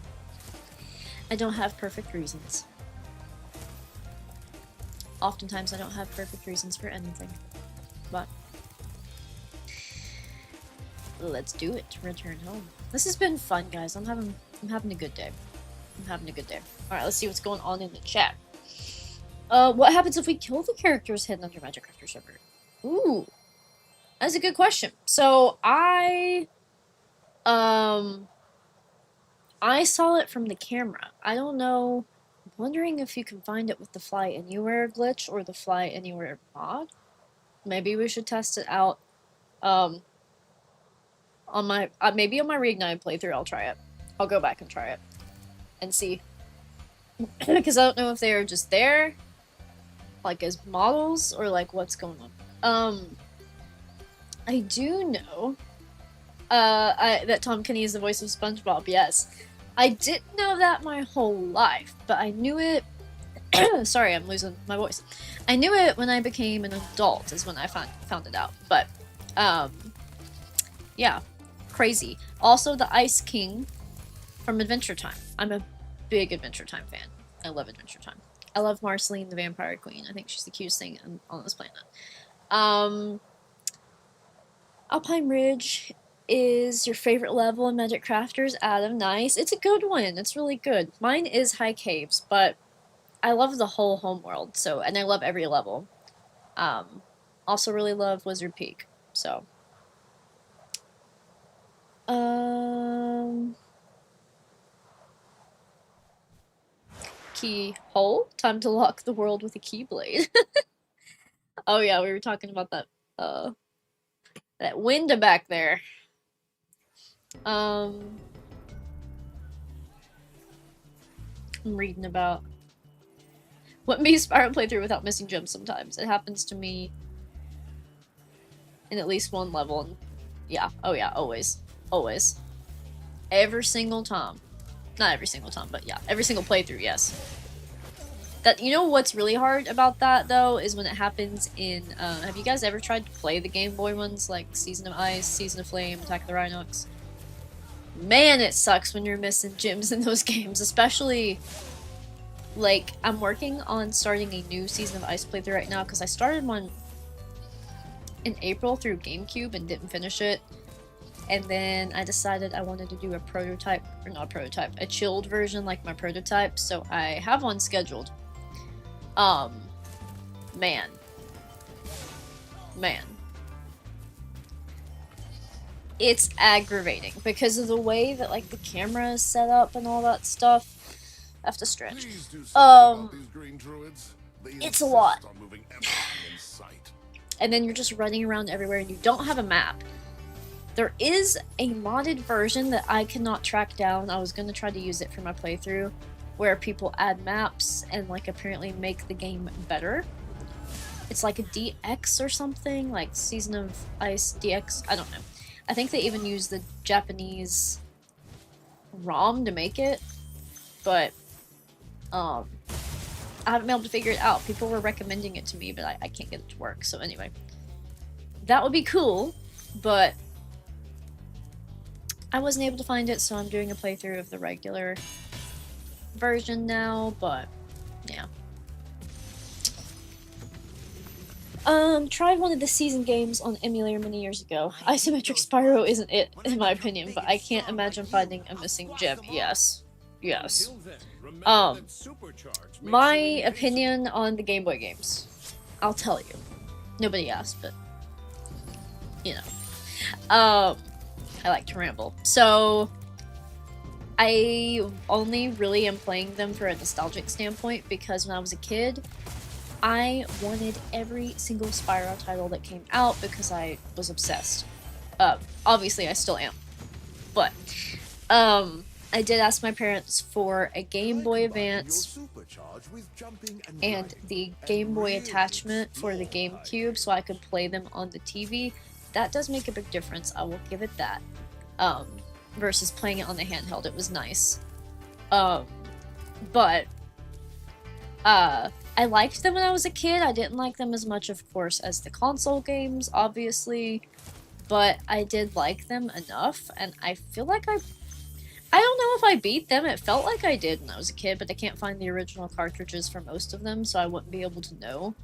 [SPEAKER 1] I don't have perfect reasons. Oftentimes I don't have perfect reasons for anything. But let's do it. Return home. This has been fun, guys. I'm having a good day. I'm having a good day. Alright, let's see what's going on in the chat. What happens if we kill the characters hidden under Magic Crafter server? Ooh. That's a good question. So, I saw it from the camera. I don't know. I'm wondering if you can find it with the Fly Anywhere glitch or the Fly Anywhere mod. Maybe we should test it out. On my maybe on my Reignited playthrough, I'll try it. I'll go back and try it and see, because I don't know if they are just there, like as models, or like what's going on. I do know, that Tom Kenny is the voice of SpongeBob. Yes, I didn't know that my whole life, but I knew it. Sorry, I'm losing my voice. I knew it when I became an adult, is when I found it out. But, yeah, crazy. Also, the Ice King from Adventure Time. I'm a big Adventure Time fan. I love Adventure Time. I love Marceline, the Vampire Queen. I think she's the cutest thing on this planet. Alpine Ridge is your favorite level in Magic Crafters, Adam. Nice. It's a good one. It's really good. Mine is High Caves, but I love the whole homeworld, so, and I love every level. Also really love Wizard Peak, so. Keyhole? Time to lock the world with a keyblade. Oh yeah, we were talking about that, that window back there. I'm reading about what me Spyro playthrough without missing gems sometimes. It happens to me in at least one level, and yeah, oh yeah, always. Always. Every single time. Not every single time, but yeah, every single playthrough, yes. That, you know what's really hard about that, though, is when it happens in, have you guys ever tried to play the Game Boy ones, like Season of Ice, Season of Flame, Attack of the Rhinox? Man, it sucks when you're missing gems in those games, especially, like, I'm working on starting a new Season of Ice playthrough right now, because I started one in April through GameCube and didn't finish it. And then I decided I wanted to do a prototype, or not a prototype, a chilled version like my prototype, so I have one scheduled. Man. It's aggravating because of the way that, like, the camera is set up and all that stuff. I have to stretch. It's a lot. And then you're just running around everywhere and you don't have a map. There is a modded version that I cannot track down. I was going to try to use it for my playthrough, where people add maps and, like, apparently make the game better. It's like a DX or something, like Season of Ice DX, I don't know. I think they even use the Japanese ROM to make it, but I haven't been able to figure it out. People were recommending it to me, but I can't get it to work, so anyway. That would be cool, but I wasn't able to find it, so I'm doing a playthrough of the regular version now, but yeah. Tried one of the season games on emulator many years ago. Isometric Spyro isn't it, in my opinion, but I can't imagine finding a missing gem. Yes. Yes. My opinion on the Game Boy games. I'll tell you. Nobody asked, but, you know. I like to ramble. So, I only really am playing them for a nostalgic standpoint because when I was a kid, I wanted every single Spyro title that came out because I was obsessed. Obviously I still am. But, I did ask my parents for a Game Boy Advance and the Game Boy attachment for the GameCube so I could play them on the TV. That does make a big difference, I will give it that. Versus playing it on the handheld, it was nice. But, I liked them when I was a kid. I didn't like them as much, of course, as the console games, obviously. But I did like them enough, and I feel like I don't know if I beat them. It felt like I did when I was a kid, but I can't find the original cartridges for most of them, so I wouldn't be able to know.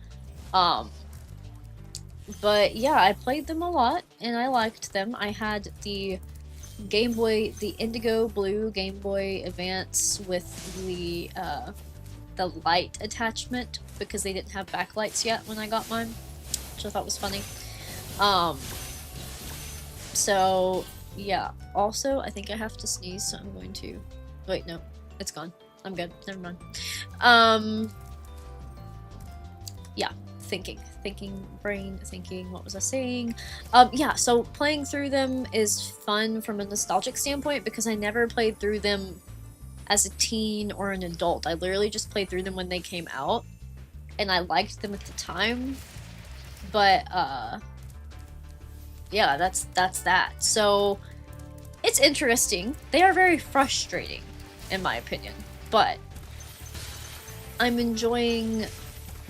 [SPEAKER 1] But yeah, I played them a lot, and I liked them. I had the Game Boy, the Indigo Blue Game Boy Advance with the light attachment because they didn't have backlights yet when I got mine, which I thought was funny. So yeah. Also, I think I have to sneeze, so I'm going to. Wait, no, it's gone. I'm good. Never mind. Yeah. Thinking, brain thinking, what was I saying? Yeah, so playing through them is fun from a nostalgic standpoint because I never played through them as a teen or an adult. I literally just played through them when they came out, and I liked them at the time, but, yeah, that's that. So, it's interesting. They are very frustrating, in my opinion, but I'm enjoying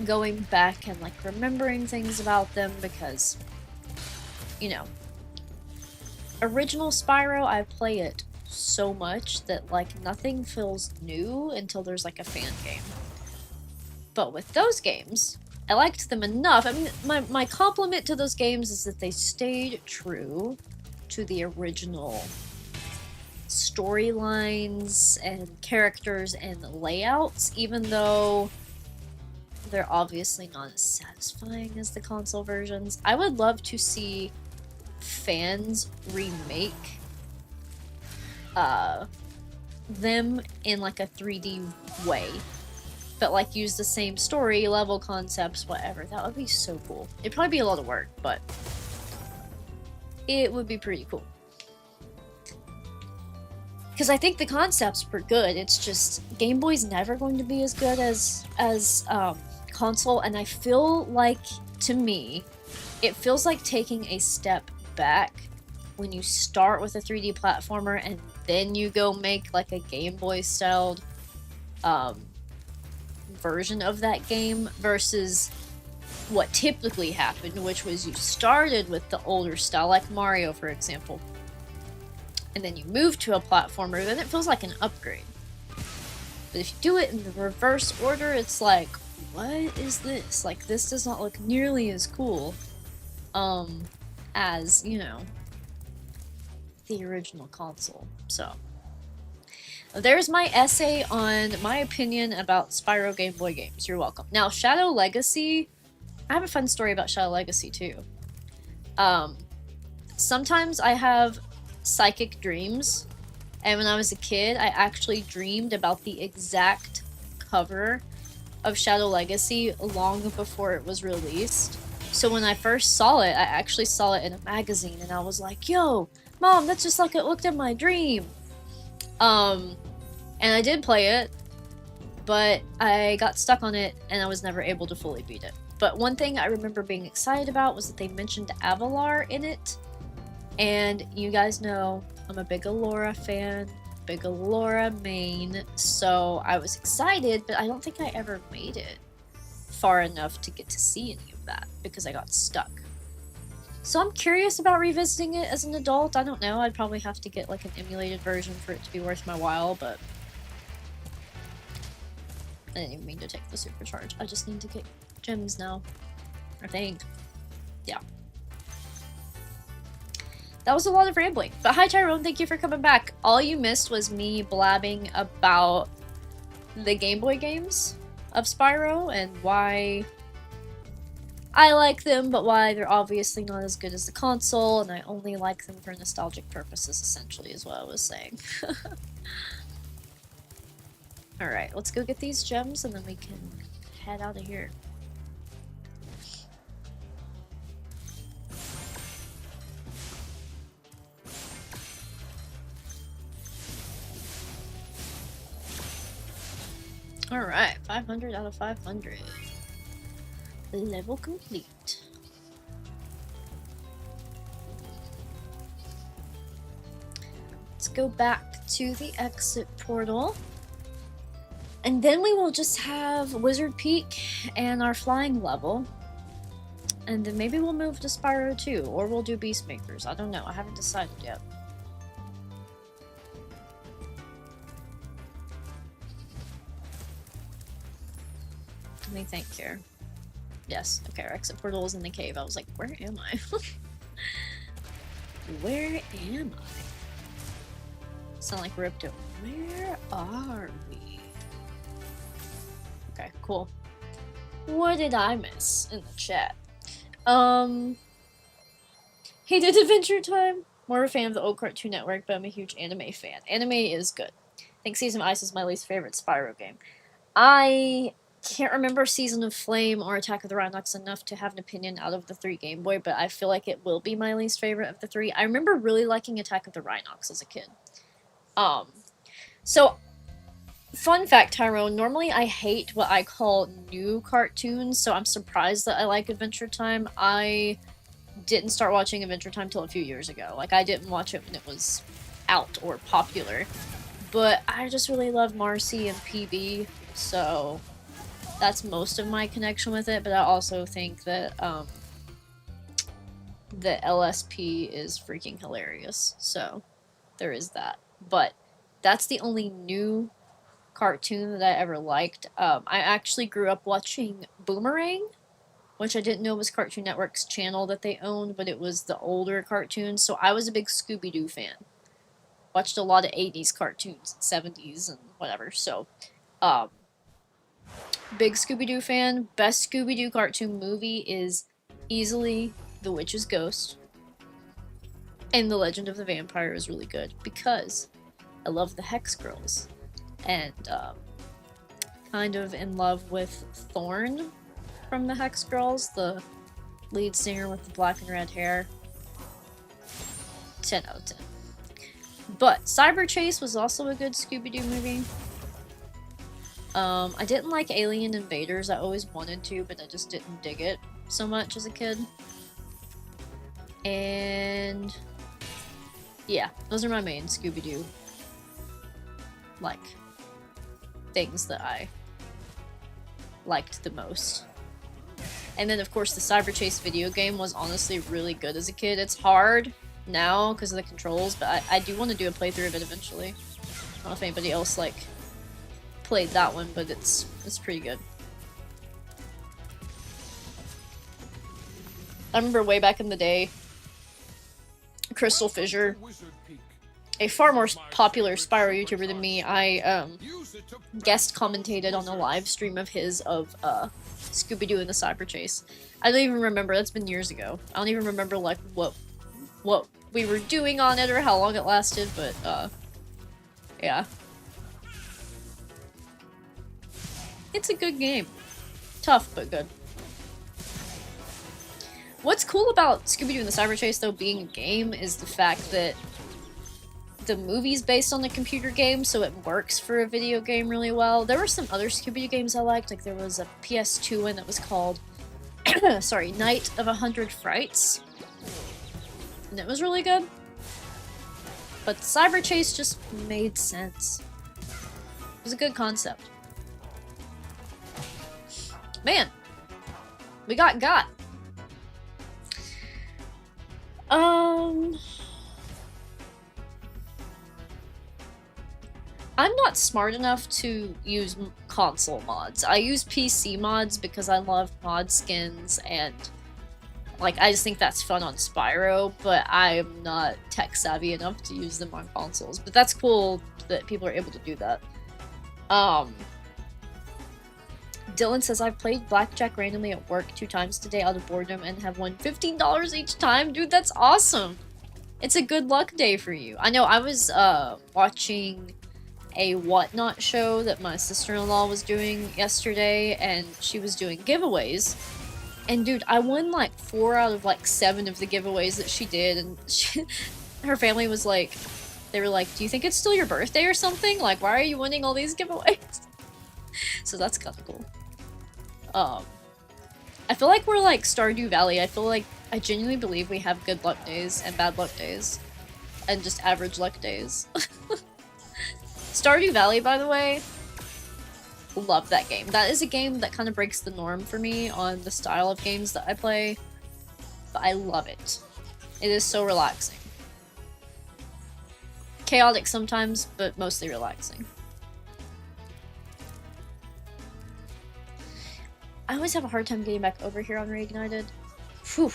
[SPEAKER 1] going back and like remembering things about them because, you know, original Spyro, I play it so much that like nothing feels new until there's like a fan game. But with those games, I liked them enough. I mean, my compliment to those games is that they stayed true to the original storylines and characters and layouts, even though they're obviously not as satisfying as the console versions. I would love to see fans remake them in like a 3D way, but like use the same story, level concepts, whatever. That would be so cool. It'd probably be a lot of work, but it would be pretty cool. Because I think the concepts were good. It's just Game Boy's never going to be as good as console, and I feel like, to me, it feels like taking a step back when you start with a 3D platformer and then you go make like a Game Boy styled version of that game versus what typically happened, which was you started with the older style, like Mario, for example, and then you move to a platformer, then it feels like an upgrade. But if you do it in the reverse order, it's like, what is this? Like, this does not look nearly as cool as, you know, the original console. So, there's my essay on my opinion about Spyro Game Boy games. You're welcome. Now, Shadow Legacy, I have a fun story about Shadow Legacy too. Sometimes I have psychic dreams, and when I was a kid, I actually dreamed about the exact cover of Shadow Legacy long before it was released. So when I first saw it, I actually saw it in a magazine, and I was like, yo, Mom, that's just like it looked in my dream. And I did play it, but I got stuck on it, and I was never able to fully beat it. But one thing I remember being excited about was that they mentioned Avalar in it, and you guys know I'm a big Allura fan, big Allura main, so I was excited, but I don't think I ever made it far enough to get to see any of that because I got stuck. So I'm curious about revisiting it as an adult. I don't know, I'd probably have to get like an emulated version for it to be worth my while, but I didn't even mean to take the supercharge. I just need to get gems now, I think. Yeah. That was a lot of rambling. But hi Tyrone, thank you for coming back. All you missed was me blabbing about the Game Boy games of Spyro and why I like them, but why they're obviously not as good as the console, and I only like them for nostalgic purposes, essentially, is what I was saying. Alright, let's go get these gems and then we can head out of here. Alright, 500 out of 500. Level complete. Let's go back to the exit portal. And then we will just have Wizard Peak and our flying level. And then maybe we'll move to Spyro 2, or we'll do Beastmakers. I don't know, I haven't decided yet. Let me think here. Yes, okay, our exit portal is in the cave. I was like, where am I? Where am I? Sound like Ripto. Where are we? Okay, cool. What did I miss in the chat? Hated Adventure Time. More a fan of the old Cartoon Network, but I'm a huge anime fan. Anime is good. I think Season of Ice is my least favorite Spyro game. I can't remember Season of Flame or Attack of the Rhinox enough to have an opinion out of the 3 Game Boy, but I feel like it will be my least favorite of the 3. I remember really liking Attack of the Rhinox as a kid. So, fun fact, Tyrone, normally I hate what I call new cartoons, so I'm surprised that I like Adventure Time. I didn't start watching Adventure Time till a few years ago. Like, I didn't watch it when it was out or popular. But I just really love Marcy and PB, so that's most of my connection with it, but I also think that the LSP is freaking hilarious, so there is that. But that's the only new cartoon that I ever liked. I actually grew up watching Boomerang, which I didn't know was Cartoon Network's channel that they owned, but it was the older cartoons, so I was a big Scooby-Doo fan. Watched a lot of 80s cartoons, 70s, and whatever, so, big Scooby-Doo fan. Best Scooby-Doo cartoon movie is easily The Witch's Ghost, and The Legend of the Vampire is really good, because I love the Hex Girls, and, kind of in love with Thorn from the Hex Girls, the lead singer with the black and red hair. 10 out of 10. But Cyber Chase was also a good Scooby-Doo movie. I didn't like Alien Invaders. I always wanted to, but I just didn't dig it so much as a kid. And yeah, those are my main Scooby-Doo like things that I liked the most. And then of course the Cyber Chase video game was honestly really good as a kid. It's hard now because of the controls, but I do want to do a playthrough of it eventually. I don't know if anybody else like played that one, but it's pretty good. I remember way back in the day, Crystal Fissure, a far more popular Spyro YouTuber than me, I guest commentated on a live stream of his of Scooby-Doo and the Cyber Chase. I don't even remember, that's been years ago. I don't even remember like what we were doing on it or how long it lasted, but yeah. It's a good game. Tough, but good. What's cool about Scooby-Doo and the Cyber Chase, though, being a game, is the fact that the movie's based on a computer game, so it works for a video game really well. There were some other Scooby-Doo games I liked, like there was a PS2 one that was called, sorry, Night of 100 Frights. And it was really good. But Cyber Chase just made sense. It was a good concept. Man, we got. I'm not smart enough to use console mods. I use PC mods because I love mod skins and like I just think that's fun on Spyro, but I'm not tech savvy enough to use them on consoles. But that's cool that people are able to do that. Dylan says, I've played blackjack randomly at work 2 times today out of boredom and have won $15 each time. Dude, that's awesome. It's a good luck day for you. I know I was watching a Whatnot show that my sister-in-law was doing yesterday, and she was doing giveaways. And dude, I won like 4 out of like 7 of the giveaways that she did, and her family was like, they were like, do you think it's still your birthday or something? Like, why are you winning all these giveaways? So that's kind of cool. I feel like we're like Stardew Valley. I feel like I genuinely believe we have good luck days and bad luck days. And just average luck days. Stardew Valley, by the way, love that game. That is a game that kind of breaks the norm for me on the style of games that I play. But I love it. It is so relaxing. Chaotic sometimes, but mostly relaxing. I always have a hard time getting back over here on Reignited. Whew.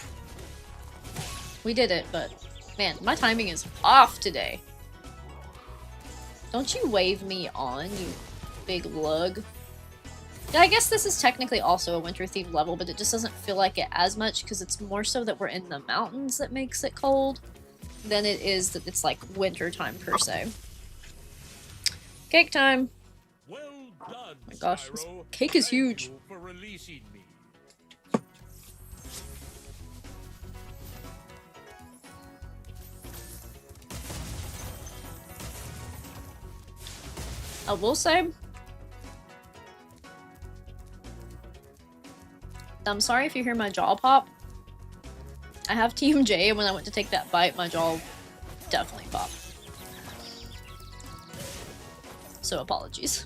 [SPEAKER 1] We did it, but man, my timing is off today. Don't you wave me on, you big lug. Yeah, I guess this is technically also a winter-themed level, but it just doesn't feel like it as much because it's more so that we're in the mountains that makes it cold than it is that it's like winter time per se. Cake time!
[SPEAKER 3] Well done,
[SPEAKER 1] Oh my gosh, this
[SPEAKER 3] Spyro.
[SPEAKER 1] cake is
[SPEAKER 3] Thank
[SPEAKER 1] huge.
[SPEAKER 3] you for releasing me.
[SPEAKER 1] I will say, I'm sorry if you hear my jaw pop. I have Team J, and when I went to take that bite, my jaw definitely popped. So apologies.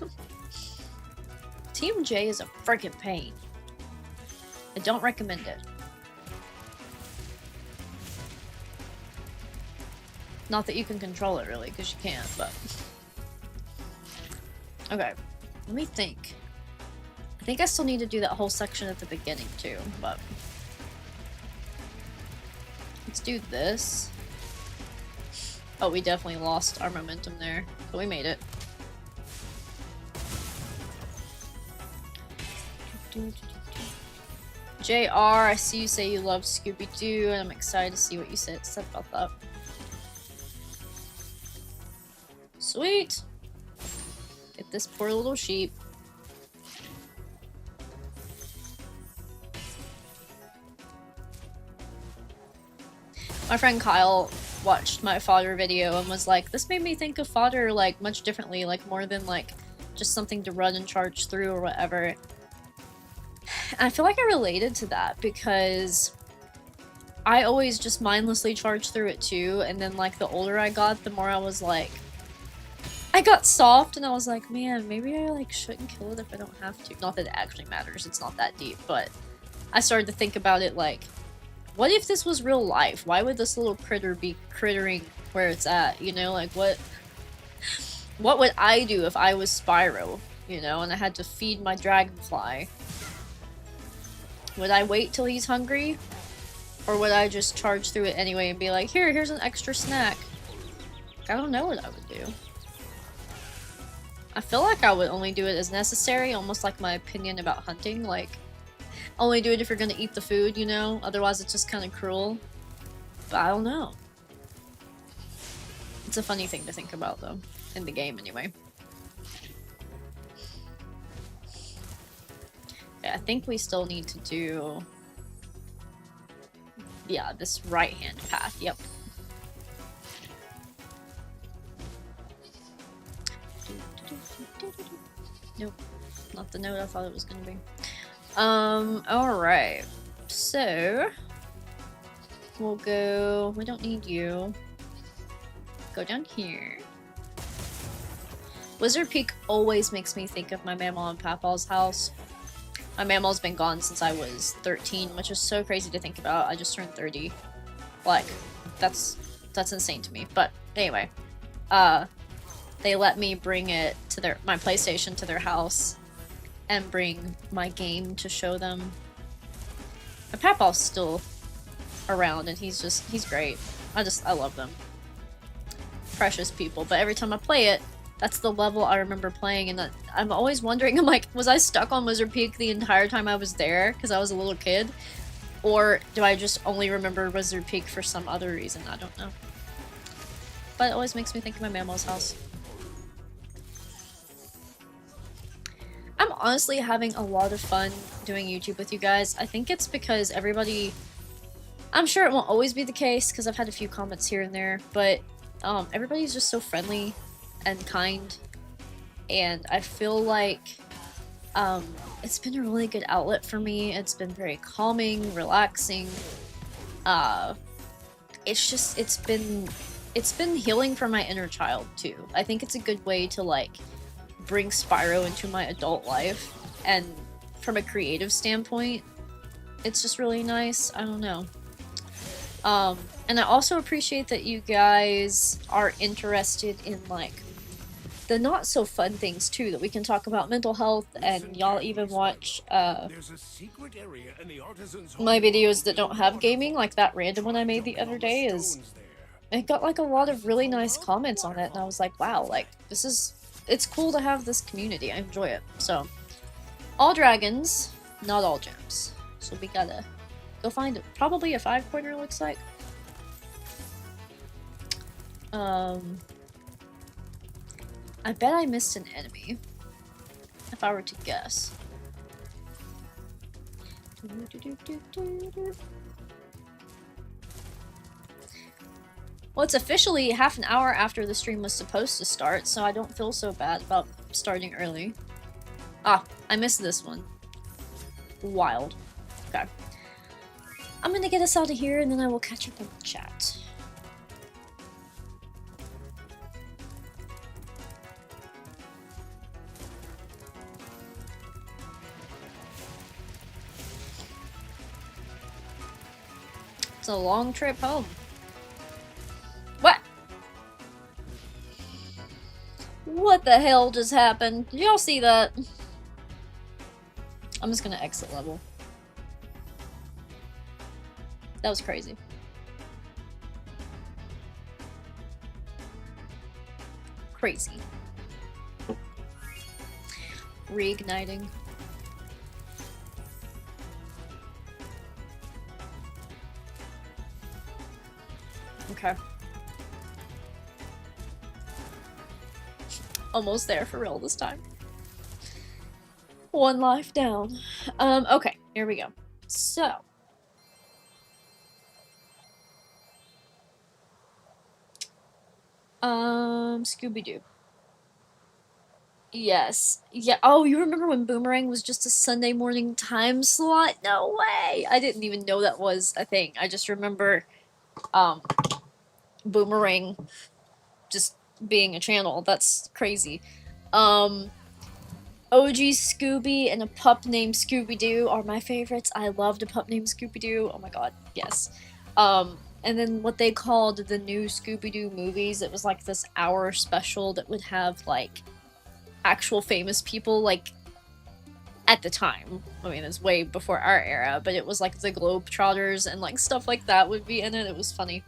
[SPEAKER 1] Team J is a freaking pain. I don't recommend it. Not that you can control it really, because you can't, but... Okay, let me think. I think I still need to do that whole section at the beginning too, but... Let's do this. Oh, we definitely lost our momentum there, but we made it. JR, I see you say you love Scooby-Doo, and I'm excited to see what you said about that. Sweet! Get this poor little sheep. My friend Kyle watched my fodder video and was like, this made me think of fodder like much differently, like more than like just something to run and charge through or whatever. And I feel like I related to that because I always just mindlessly charged through it too, and then like the older I got, the more I was like, I got soft and I was like, man, maybe I like shouldn't kill it if I don't have to. Not that it actually matters, it's not that deep, but I started to think about it like, what if this was real life? Why would this little critter be crittering where it's at? You know, like what would I do if I was Spyro, you know, and I had to feed my dragonfly? Would I wait till he's hungry? Or would I just charge through it anyway and be like, here's an extra snack? I don't know what I would do. I feel like I would only do it as necessary, almost like my opinion about hunting, like, only do it if you're gonna eat the food, you know? Otherwise it's just kind of cruel. But I don't know. It's a funny thing to think about, though. In the game, anyway. Okay, I think we still need to do... yeah, this right-hand path, yep. Nope. Not the note I thought it was gonna be. Alright. So... we'll go... we don't need you. Go down here. Wizard Peak always makes me think of my Mamaw and Papaw's house. My Mamaw's been gone since I was 13, which is so crazy to think about. I just turned 30. Like, that's insane to me. But anyway, they let me bring it to my PlayStation to their house and bring my game to show them. My Papaw's still around and he's great. I love them. Precious people. But every time I play it, that's the level I remember playing, and I'm always wondering, I'm like, was I stuck on Wizard Peak the entire time I was there because I was a little kid? Or do I just only remember Wizard Peak for some other reason? I don't know. But it always makes me think of my Mamaw's house. I'm honestly having a lot of fun doing YouTube with you guys. I think it's because everybody... I'm sure it won't always be the case because I've had a few comments here and there, but everybody's just so friendly and kind, and I feel like it's been a really good outlet for me. It's been very calming, relaxing. It's been healing for my inner child too. I think it's a good way to like bring Spyro into my adult life, and from a creative standpoint, it's just really nice. I don't know. And I also appreciate that you guys are interested in like the not so fun things too, that we can talk about mental health, and y'all even watch my videos that don't have gaming, like that random one I made the other day is It got like a lot of really nice comments on it, and I was like, wow, like it's cool to have this community. I enjoy it. So, all dragons, not all gems. So we gotta go find probably a 5-pointer, looks like. I bet I missed an enemy, if I were to guess. Well, it's officially half an hour after the stream was supposed to start, so I don't feel so bad about starting early. Ah, I missed this one. Wild. Okay. I'm gonna get us out of here, and then I will catch up on the chat. It's a long trip home. What? What the hell just happened? Did y'all see that? I'm just gonna exit level. That was crazy. Crazy. Reigniting. Okay. Almost there for real this time. One life down. Okay, here we go. So. Scooby-Doo. Yes. Yeah. Oh, you remember when Boomerang was just a Sunday morning time slot? No way! I didn't even know that was a thing. I just remember, Boomerang just being a channel. That's crazy. OG Scooby and a pup named Scooby-Doo are my favorites. I loved a pup named Scooby-Doo. Oh my god, yes. And then what they called the new Scooby-Doo movies, it was like this hour special that would have, like, actual famous people, like, at the time. I mean, it's way before our era, but it was like the Globetrotters and, like, stuff like that would be in it. It was funny.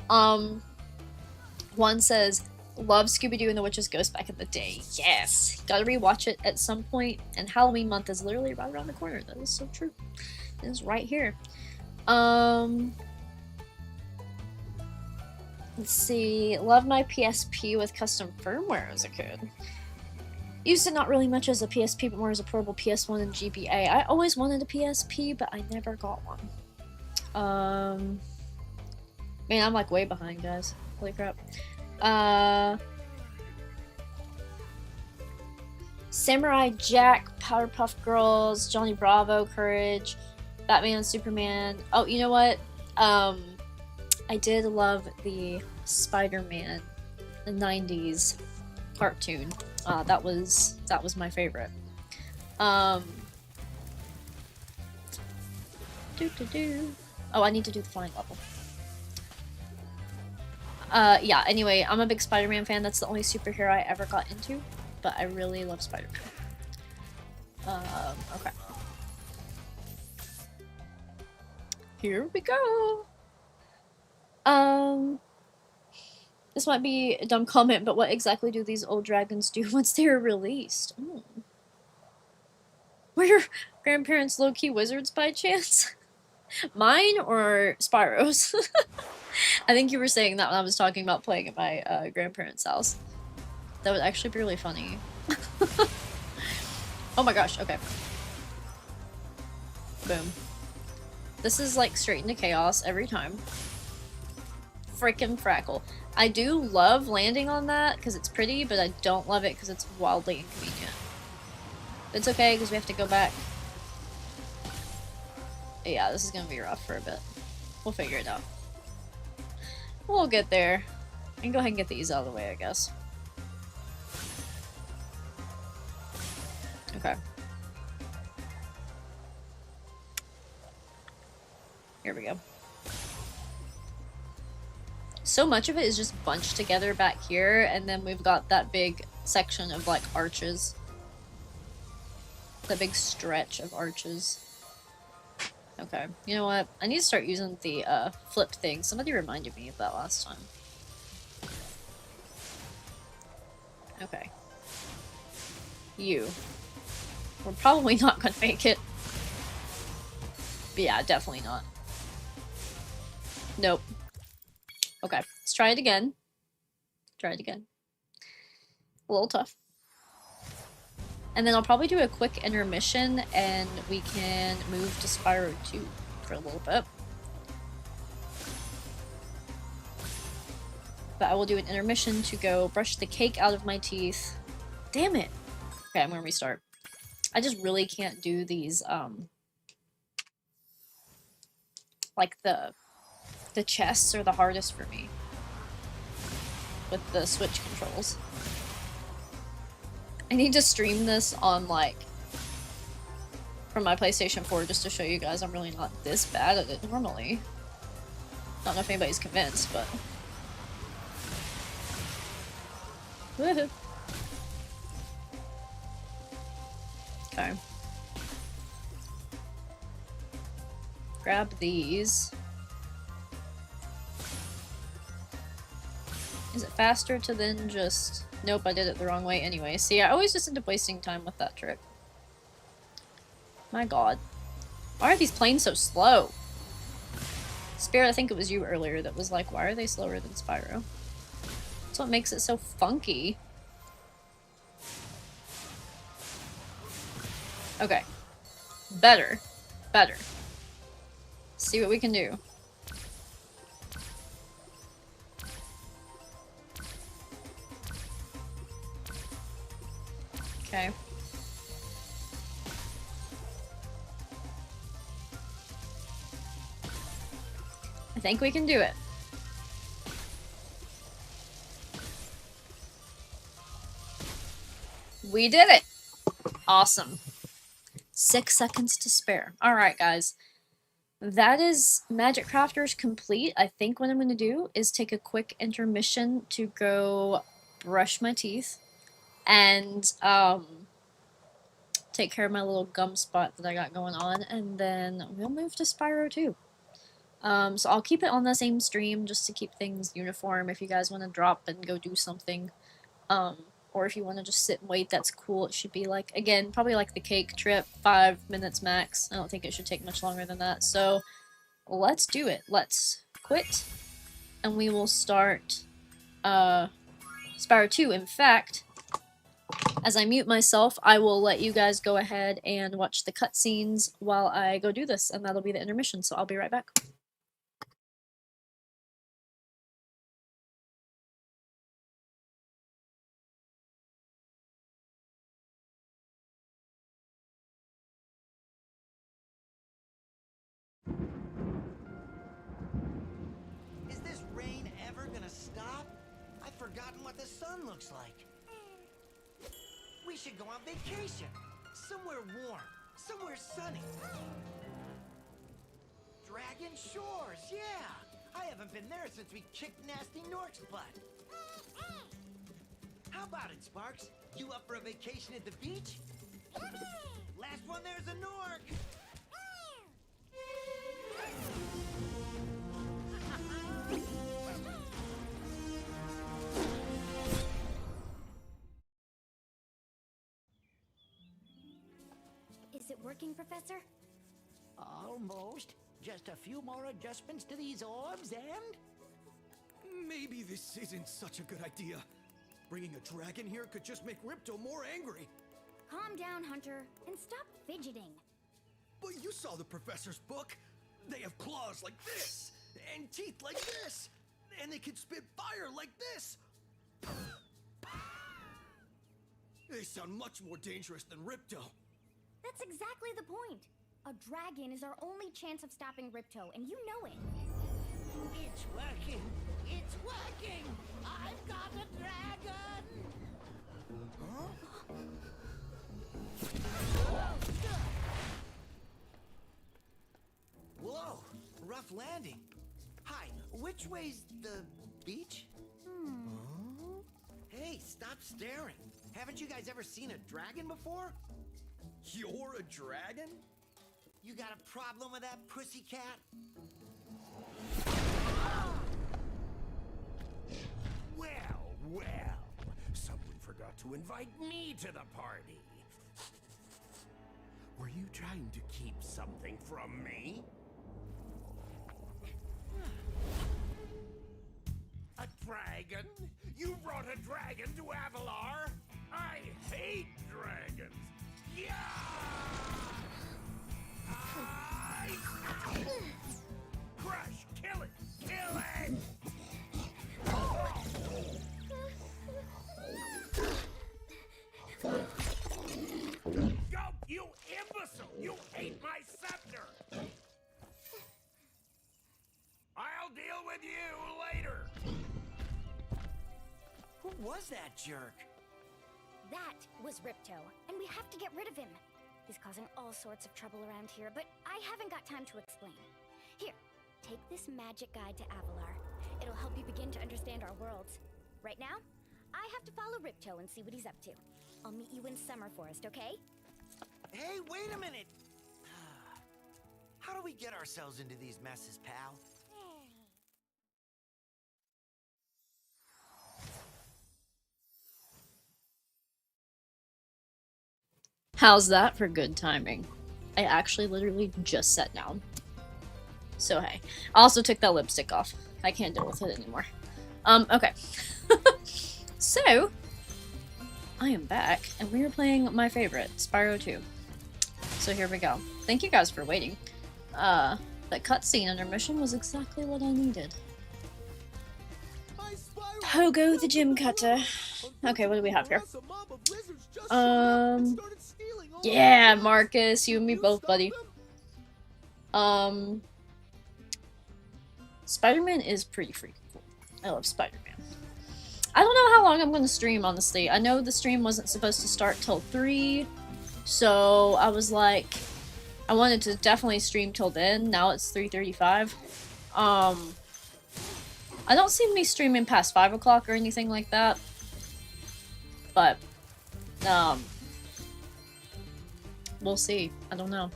[SPEAKER 1] One says, love Scooby-Doo and the Witch's Ghost back in the day. Yes! Gotta rewatch it at some point, and Halloween month is literally right around the corner. That is so true. It is right here. Let's see. Love my PSP with custom firmware as a kid. Used it not really much as a PSP, but more as a portable PS1 and GBA. I always wanted a PSP, but I never got one. Man, I'm like way behind, guys. Holy crap. Samurai Jack, Powerpuff Girls, Johnny Bravo, Courage, Batman, Superman. Oh, you know what? I did love the Spider-Man, the 90s cartoon. That was my favorite. Oh, I need to do the flying level. Yeah, anyway, I'm a big Spider-Man fan. That's the only superhero I ever got into, but I really love Spider-Man. Okay. Here we go! This might be a dumb comment, but what exactly do these old dragons do once they are released? Ooh. Were your grandparents low-key wizards by chance? Mine or Spyro's? I think you were saying that when I was talking about playing at my grandparents' house. That would actually be really funny. Oh my gosh, okay. Boom. This is like straight into chaos every time. Frickin' Frackle. I do love landing on that because it's pretty, but I don't love it because it's wildly inconvenient. It's okay because we have to go back. Yeah, this is gonna be rough for a bit. We'll figure it out. We'll get there. I can go ahead and get these out of the way, I guess. Okay. Here we go. So much of it is just bunched together back here, and then we've got that big section of, like, arches. That big stretch of arches. Okay, you know what? I need to start using the flip thing. Somebody reminded me of that last time. Okay. You. We're probably not gonna make it. But yeah, definitely not. Nope. Okay, let's try it again. Try it again. A little tough. And then I'll probably do a quick intermission and we can move to Spyro 2 for a little bit. But I will do an intermission to go brush the cake out of my teeth. Damn it! Okay, I'm gonna restart. I just really can't do these, like the chests are the hardest for me with the Switch controls. I need to stream this on, like, from my PlayStation 4 just to show you guys I'm really not this bad at it normally. Don't know if anybody's convinced, but... Woohoo! Okay. Grab these. Is it faster to then just... Nope, I did it the wrong way anyway. See, I always just end up wasting time with that trick. My god. Why are these planes so slow? Spirit, I think it was you earlier that was like, why are they slower than Spyro? That's what makes it so funky. Okay. Better. Better. See what we can do. Okay. I think we can do it. We did it! Awesome. 6 seconds to spare. Alright, guys. That is Magic Crafters complete. I think what I'm going to do is take a quick intermission to go brush my teeth and take care of my little gum spot that I got going on, and then we'll move to Spyro 2. So I'll keep it on the same stream just to keep things uniform. If you guys want to drop and go do something, or if you want to just sit and wait, that's cool. It should be like, again, probably like the cake trip, 5 minutes max. I don't think it should take much longer than that. So let's do it. Let's quit, and we will start Spyro 2. In fact, as I mute myself, I will let you guys go ahead and watch the cutscenes while I go do this, and that'll be the intermission, so I'll be right back.
[SPEAKER 4] Is this rain ever gonna stop? I've forgotten what the sun looks like. We should go on vacation. Somewhere warm. Somewhere sunny. Dragon Shores, yeah! I haven't been there since we kicked Nasty Nork's butt. How about it, Sparks? You up for a vacation at the beach? Last one there's a Nork!
[SPEAKER 5] Is it working, Professor?
[SPEAKER 6] Almost. Just a few more adjustments to these orbs and...
[SPEAKER 2] Maybe this isn't such a good idea. Bringing a dragon here could just make Ripto more angry.
[SPEAKER 5] Calm down, Hunter, and stop fidgeting.
[SPEAKER 2] But you saw the professor's book. They have claws like this, and teeth like this, and they can spit fire like this. They sound much more dangerous than Ripto.
[SPEAKER 5] That's exactly the point. A dragon is our only chance of stopping Ripto, and you know it.
[SPEAKER 6] It's working! It's working! I've got a dragon!
[SPEAKER 4] Whoa! Rough landing. Hi, which way's the beach? Hey, stop staring. Haven't you guys ever seen a dragon before?
[SPEAKER 2] You're a dragon?
[SPEAKER 4] You got a problem with that, pussycat?
[SPEAKER 3] Well, well. Someone forgot to invite me to the party. Were you trying to keep something from me? A dragon? You brought a dragon to Avalar? I hate dragons. Yeah! Crush! Kill it! Kill it! Go, you imbecile! You ate my scepter! I'll deal with you later!
[SPEAKER 4] Who was that jerk?
[SPEAKER 5] That was Ripto, and we have to get rid of him. He's causing all sorts of trouble around here, but I haven't got time to explain. Here, take this magic guide to Avalar. It'll help you begin to understand our worlds. Right now, I have to follow Ripto and see what he's up to. I'll meet you in Summer Forest, okay?
[SPEAKER 4] Hey, wait a minute! How do we get ourselves into these messes, pal?
[SPEAKER 1] How's that for good timing? I actually literally just sat down. So hey. I also took that lipstick off. I can't deal with it anymore. Okay. So, I am back, and we are playing my favorite, Spyro 2. So here we go. Thank you guys for waiting. That cutscene intermission was exactly what I needed. Pogo the gym cutter. Okay, what do we have here? Yeah, Marcus, you and me both, buddy. Spider-Man is pretty freaking cool. I love Spider-Man. I don't know how long I'm gonna stream, honestly. I know the stream wasn't supposed to start till 3, so I was like, I wanted to definitely stream till then. Now it's 3:35. I don't see me streaming past 5 o'clock or anything like that. But, we'll see. I don't know.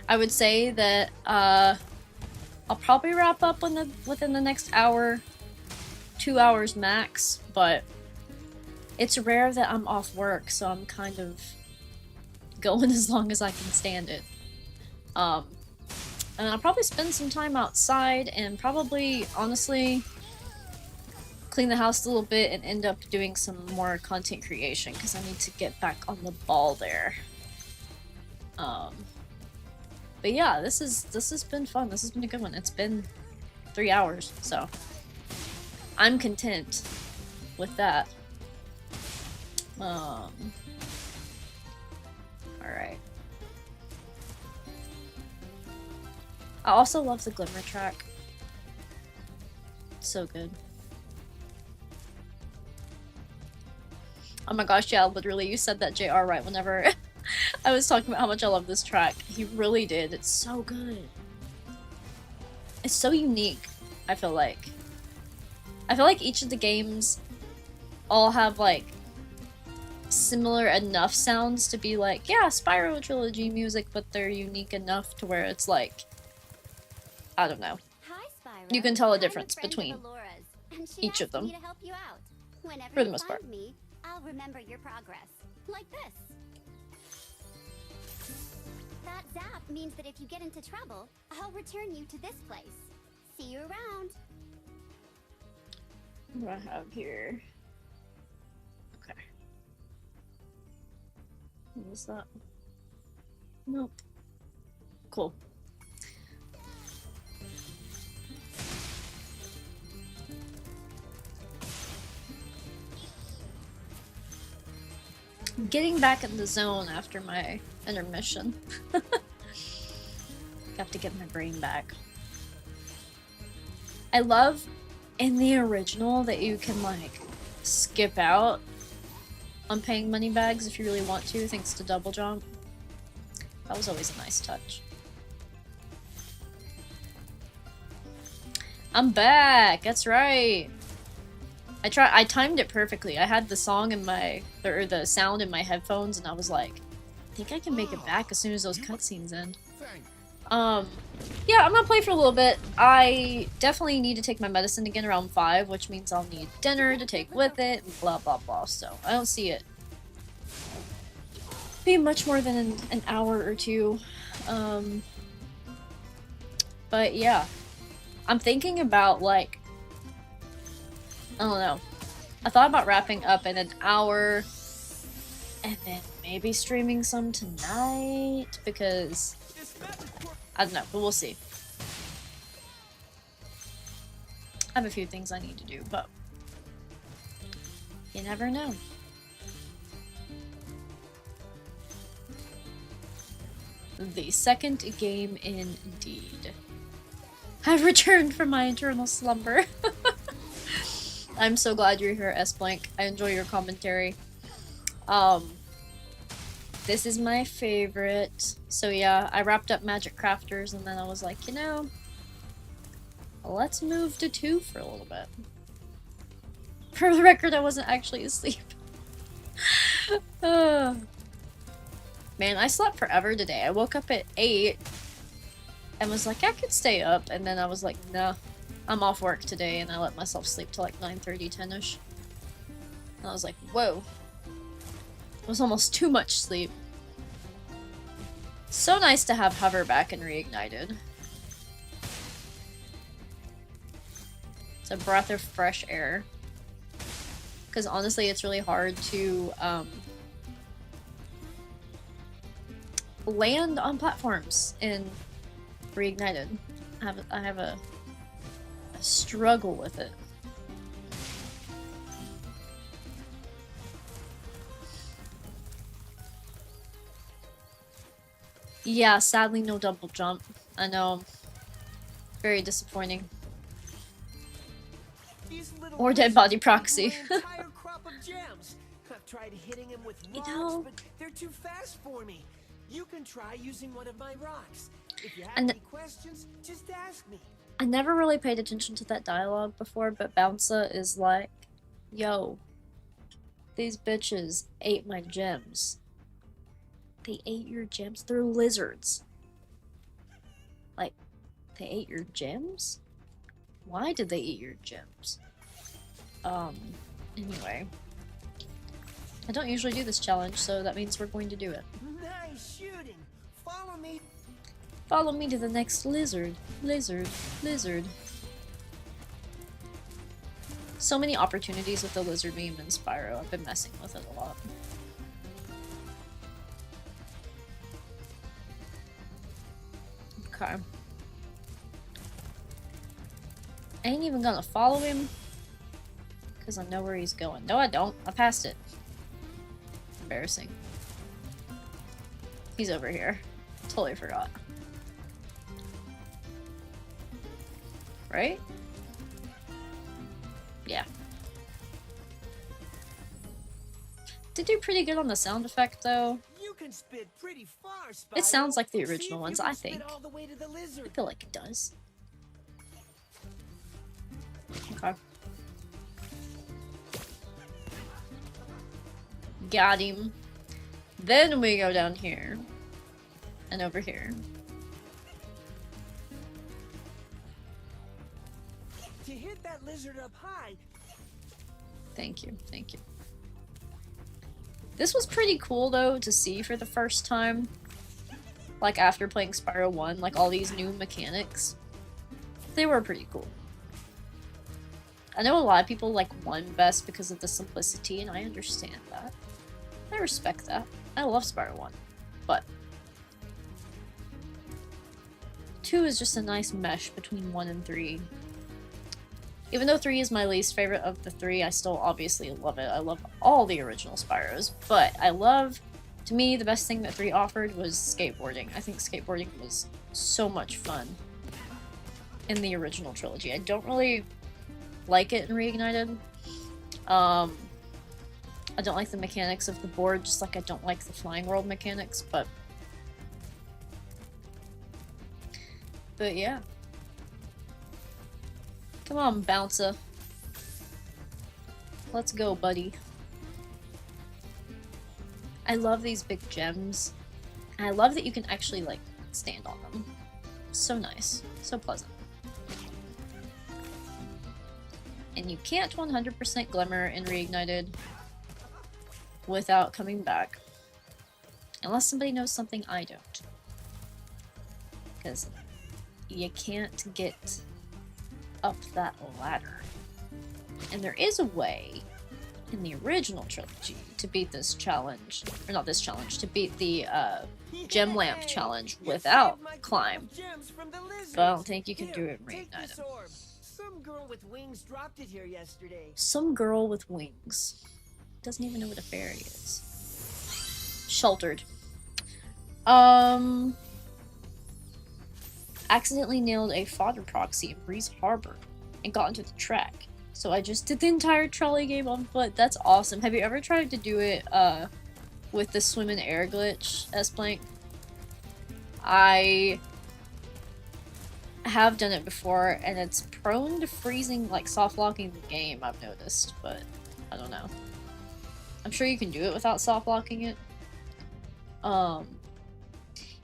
[SPEAKER 1] I would say that, I'll probably wrap up within the next hour, 2 hours max, but it's rare that I'm off work, so I'm kind of going as long as I can stand it. And I'll probably spend some time outside and probably, honestly, clean the house a little bit and end up doing some more content creation because I need to get back on the ball there. But yeah, this has been fun. This has been a good one. It's been 3 hours, so I'm content with that. Alright. I also love the Glimmer track. So good. Oh my gosh, yeah, literally, you said that, JR, right whenever I was talking about how much I love this track. He really did. It's so good. It's so unique, I feel like. I feel like each of the games all have, like, similar enough sounds to be like, yeah, Spyro Trilogy music, but they're unique enough to where it's like, I don't know.
[SPEAKER 5] Hi, Spyro.
[SPEAKER 1] You can tell a
[SPEAKER 5] I'm
[SPEAKER 1] difference
[SPEAKER 5] friend
[SPEAKER 1] between
[SPEAKER 5] Alora's, and she
[SPEAKER 1] each of
[SPEAKER 5] asked
[SPEAKER 1] them.
[SPEAKER 5] me to help you out. Whenever
[SPEAKER 1] For the
[SPEAKER 5] you
[SPEAKER 1] most
[SPEAKER 5] find
[SPEAKER 1] part.
[SPEAKER 5] me, I'll remember your progress. Like this. That zap means that if you get into trouble, I'll return you to this place. See you around.
[SPEAKER 1] What do I have here? Okay. What was that? Nope. Cool. Getting back in the zone after my intermission. Have to get my brain back. I love in the original that you can like skip out on paying money bags if you really want to, thanks to double jump. That was always a nice touch. I'm back! That's right! I timed it perfectly. I had the song in my, or the sound in my headphones, and I was like, I think I can make it back as soon as those cutscenes end.
[SPEAKER 3] Thank
[SPEAKER 1] Yeah, I'm gonna play for a little bit. I definitely need to take my medicine again around 5, which means I'll need dinner to take with it, and blah blah blah, so I don't see it being much more than an hour or two. But yeah. I'm thinking about, like, I don't know. I thought about wrapping up in an hour and then maybe streaming some tonight because I don't know, but we'll see. I have a few things I need to do, but you never know. The second game indeed. I've returned from my eternal slumber. I'm so glad you're here, S-Blank. I enjoy your commentary. This is my favorite. So yeah, I wrapped up Magic Crafters and then I was like, you know, let's move to 2 for a little bit. For the record, I wasn't actually asleep. Man, I slept forever today. I woke up at 8 and was like, I could stay up, and then I was like, nah, I'm off work today, and I let myself sleep till like 9:30, 10ish. And I was like, whoa. It was almost too much sleep. So nice to have Hover back and Reignited. It's a breath of fresh air. Because honestly, it's really hard to land on platforms in Reignited. I have a struggle with it. Yeah, sadly no double jump. I know. Very disappointing. Or dead body proxy.
[SPEAKER 4] I've tried hitting him with
[SPEAKER 1] You
[SPEAKER 4] rocks,
[SPEAKER 1] know,
[SPEAKER 4] but they're too fast for me. You can try using one of my rocks. If you have
[SPEAKER 1] and
[SPEAKER 4] any questions, just ask me.
[SPEAKER 1] I never really paid attention to that dialogue before, but Bouncer is like, yo, these bitches ate my gems. They ate your gems? They're lizards. Like, they ate your gems? Why did they eat your gems? Anyway. I don't usually do this challenge, so that means we're going to do it.
[SPEAKER 4] Nice shooting. Follow me.
[SPEAKER 1] Follow me to the next lizard. Lizard. Lizard. So many opportunities with the lizard meme in Spyro. I've been messing with it a lot. Okay. I ain't even gonna follow him. Because I know where he's going. No, I don't. I passed it. Embarrassing. He's over here. Totally forgot. Right? Yeah. Did do pretty good on the sound effect, though.
[SPEAKER 4] You can spit pretty far, Spyro.
[SPEAKER 1] It sounds like the
[SPEAKER 4] See
[SPEAKER 1] original
[SPEAKER 4] if
[SPEAKER 1] ones,
[SPEAKER 4] you can
[SPEAKER 1] I
[SPEAKER 4] spit
[SPEAKER 1] think.
[SPEAKER 4] all the way to the
[SPEAKER 1] I
[SPEAKER 4] lizard.
[SPEAKER 1] feel like it does. Okay. Got him. Then we go down here. And over here.
[SPEAKER 4] To hit that lizard up high.
[SPEAKER 1] Thank you, thank you. This was pretty cool, though, to see for the first time. Like, after playing Spyro 1, like, all these new mechanics. They were pretty cool. I know a lot of people like 1 best because of the simplicity, and I understand that. I respect that. I love Spyro 1. But 2 is just a nice mesh between 1 and 3. Even though 3 is my least favorite of the 3, I still obviously love it. I love all the original Spyros, but I love, to me, the best thing that 3 offered was skateboarding. I think skateboarding was so much fun in the original trilogy. I don't really like it in Reignited. I don't like the mechanics of the board, just like I don't like the flying world mechanics, but yeah. Come on, Bouncer. Let's go, buddy. I love these big gems. And I love that you can actually, like, stand on them. So nice. So pleasant. And you can't 100% Glimmer in Reignited without coming back. Unless somebody knows something I don't. Because you can't get up that ladder. And there is a way in the original trilogy to beat this challenge, or not this challenge, to beat the gem lamp challenge without climb. But I don't think you can do it in Reignited.
[SPEAKER 4] Some girl with wings dropped it here yesterday.
[SPEAKER 1] Some girl with wings. Doesn't even know what a fairy is. Sheltered. Accidentally nailed a fodder proxy in Breeze Harbor and got into the track. So I just did the entire trolley game on foot. That's awesome. Have you ever tried to do it with the swim in air glitch, S-Blank? I have done it before, and it's prone to freezing, like soft locking the game, I've noticed, but I don't know. I'm sure you can do it without soft locking it.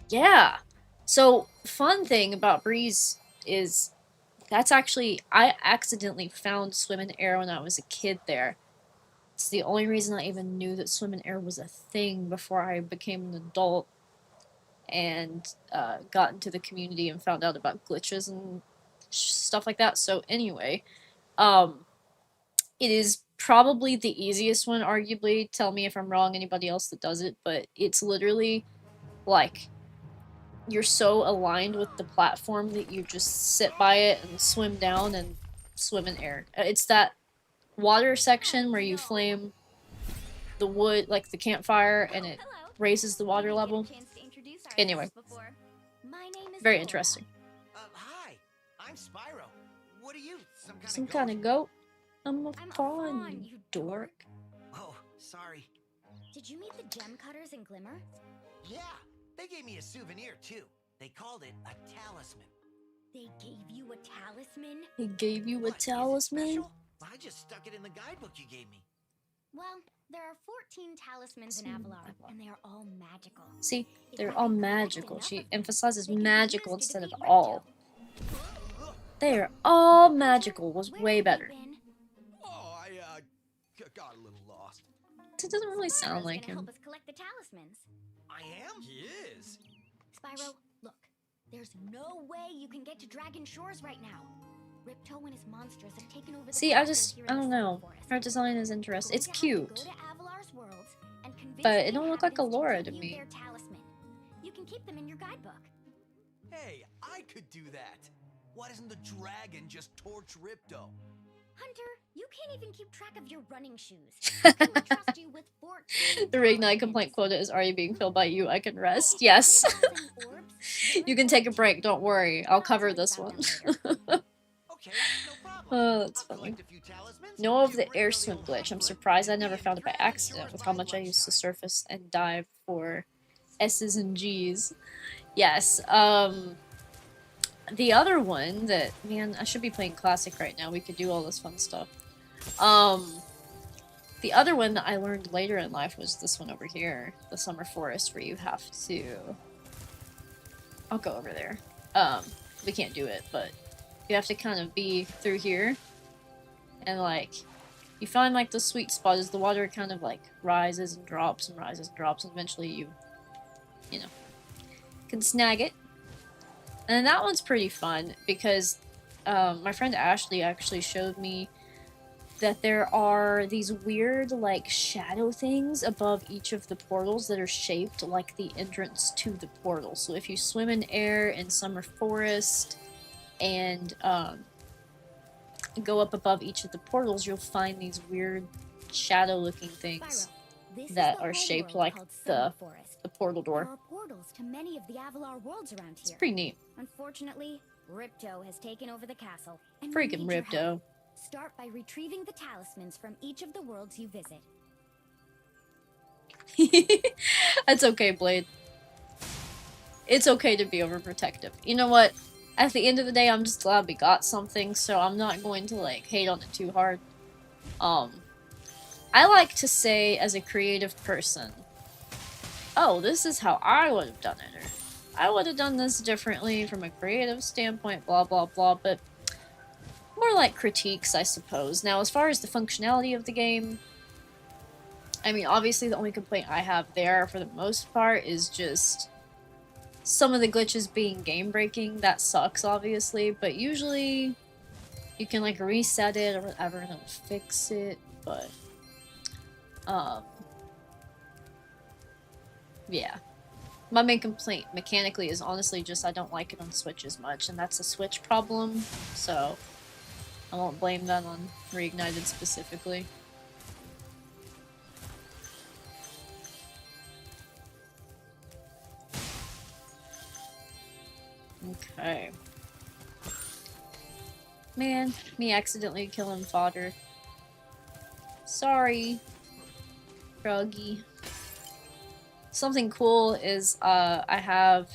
[SPEAKER 1] Yeah. So, fun thing about Breeze is that's actually, I accidentally found swim and air when I was a kid there. It's the only reason I even knew that swim and air was a thing before I became an adult and got into the community and found out about glitches and stuff like that. So anyway, it is probably the easiest one, arguably. Tell me if I'm wrong, anybody else that does it, but it's literally like you're so aligned with the platform that you just sit by it and swim down and swim in air. It's that water section where you flame the wood, like the campfire, and it raises the water level. Anyway, very interesting.
[SPEAKER 4] Hi, I'm Spyro. What are you?
[SPEAKER 1] Some kind of goat? I'm a fawn, you dork.
[SPEAKER 4] Oh, sorry.
[SPEAKER 5] Did you meet the gem cutters in Glimmer?
[SPEAKER 4] Yeah, they gave me a souvenir too. They called it a talisman.
[SPEAKER 5] They gave you a talisman?
[SPEAKER 1] He gave you a
[SPEAKER 4] What, is it
[SPEAKER 1] talisman?
[SPEAKER 4] special? I just stuck it in the guidebook you gave me.
[SPEAKER 5] Well, there are 14 talismans in Avalar, and they are all magical.
[SPEAKER 1] See,
[SPEAKER 5] If
[SPEAKER 1] they're
[SPEAKER 5] you
[SPEAKER 1] all
[SPEAKER 5] can collect
[SPEAKER 1] magical.
[SPEAKER 5] enough
[SPEAKER 1] She
[SPEAKER 5] of them,
[SPEAKER 1] emphasizes
[SPEAKER 5] they can be
[SPEAKER 1] magical
[SPEAKER 5] used to
[SPEAKER 1] instead of
[SPEAKER 5] defeat
[SPEAKER 1] all.
[SPEAKER 5] Ripto.
[SPEAKER 1] They are all magical was
[SPEAKER 5] Where
[SPEAKER 1] way
[SPEAKER 5] have you
[SPEAKER 1] better.
[SPEAKER 5] been?
[SPEAKER 2] Oh, I got a little lost.
[SPEAKER 1] It doesn't really
[SPEAKER 5] Spyro's
[SPEAKER 1] sound like
[SPEAKER 5] gonna
[SPEAKER 1] him.
[SPEAKER 5] help us collect the talismans.
[SPEAKER 4] I am?
[SPEAKER 2] He is.
[SPEAKER 5] Spyro, look. There's no way you can get to Dragon Shores right now. Ripto and his monsters have taken over the
[SPEAKER 1] See, I
[SPEAKER 5] castle here in
[SPEAKER 1] don't
[SPEAKER 5] the
[SPEAKER 1] know.
[SPEAKER 5] Sword Forest.
[SPEAKER 1] Her design is interesting. It's
[SPEAKER 5] You're going
[SPEAKER 1] cute.
[SPEAKER 5] to have to go to Avalar's worlds and convince
[SPEAKER 1] But
[SPEAKER 5] the
[SPEAKER 1] it don't look like
[SPEAKER 5] inhabitants
[SPEAKER 1] Allura
[SPEAKER 5] give
[SPEAKER 1] to
[SPEAKER 5] you
[SPEAKER 1] me.
[SPEAKER 5] their talisman. You can keep them in your guidebook.
[SPEAKER 2] Hey, I could do that. Why doesn't the dragon just torch Ripto?
[SPEAKER 5] Hunter, you can't even keep track of your running shoes. I can trust you with 14
[SPEAKER 1] The Reignite
[SPEAKER 5] talismans.
[SPEAKER 1] complaint quota is already being filled by you. I can rest. Yes.
[SPEAKER 5] If you toss any orbs,
[SPEAKER 1] You can take a break. Don't worry. I'll cover this one.
[SPEAKER 4] Okay, no problem.
[SPEAKER 1] Oh, that's
[SPEAKER 4] I'll
[SPEAKER 1] funny.
[SPEAKER 4] collect a few talismans,
[SPEAKER 1] Know of
[SPEAKER 4] give
[SPEAKER 1] the
[SPEAKER 4] Ripto
[SPEAKER 1] air
[SPEAKER 4] the
[SPEAKER 1] swim
[SPEAKER 4] old
[SPEAKER 1] glitch. I'm
[SPEAKER 4] hot foot,
[SPEAKER 1] surprised I
[SPEAKER 4] and
[SPEAKER 1] never
[SPEAKER 4] be in
[SPEAKER 1] found it by
[SPEAKER 4] Dragon
[SPEAKER 1] accident
[SPEAKER 4] Shores
[SPEAKER 1] with
[SPEAKER 4] by
[SPEAKER 1] how much I used to
[SPEAKER 4] lunchtime.
[SPEAKER 1] surface and dive for S's and G's. Yes, the other one that, man, I should be playing Classic right now. We could do all this fun stuff. The other one that I learned later in life was this one over here, the Summer Forest, where you have to... I'll go over there. We can't do it, but you have to kind of be through here. And, like, you find, like, the sweet spot as the water kind of, like, rises and drops and rises and drops, and eventually you know, can snag it. And that one's pretty fun, because my friend Ashley actually showed me that there are these weird, like, shadow things above each of the portals that are shaped like the entrance to the portal. So if you swim in air in Summer Forest and go up above each of the portals, you'll find these weird shadow-looking things
[SPEAKER 5] Spyro, this is
[SPEAKER 1] that
[SPEAKER 5] the
[SPEAKER 1] are
[SPEAKER 5] home
[SPEAKER 1] shaped
[SPEAKER 5] world
[SPEAKER 1] like
[SPEAKER 5] called
[SPEAKER 1] the
[SPEAKER 5] Summer Forest.
[SPEAKER 1] portal
[SPEAKER 5] There
[SPEAKER 1] door.
[SPEAKER 5] are portals to many of the Avalar worlds around
[SPEAKER 1] It's
[SPEAKER 5] here.
[SPEAKER 1] pretty neat.
[SPEAKER 5] Unfortunately, Ripto has taken over the castle. And we
[SPEAKER 1] Freaking
[SPEAKER 5] need your help.
[SPEAKER 1] Ripto.
[SPEAKER 5] Start by retrieving the talismans from each of the worlds you visit.
[SPEAKER 1] That's okay, Blade. It's okay to be overprotective. You know what? At the end of the day, I'm just glad we got something, so I'm not going to, like, hate on it too hard. I like to say, as a creative person, oh, this is how I would have done it, or I would have done this differently from a creative standpoint, blah blah blah, but more like critiques, I suppose. Now, as far as the functionality of the game, I mean, obviously the only complaint I have there, for the most part, is just some of the glitches being game-breaking. That sucks, obviously, but usually you can, like, reset it or whatever and it'll fix it, but, yeah. My main complaint, mechanically, is honestly just I don't like it on Switch as much, and that's a Switch problem, so I won't blame that on Reignited specifically. Okay. Man, me accidentally killing fodder. Sorry, Froggy. Something cool is, I have,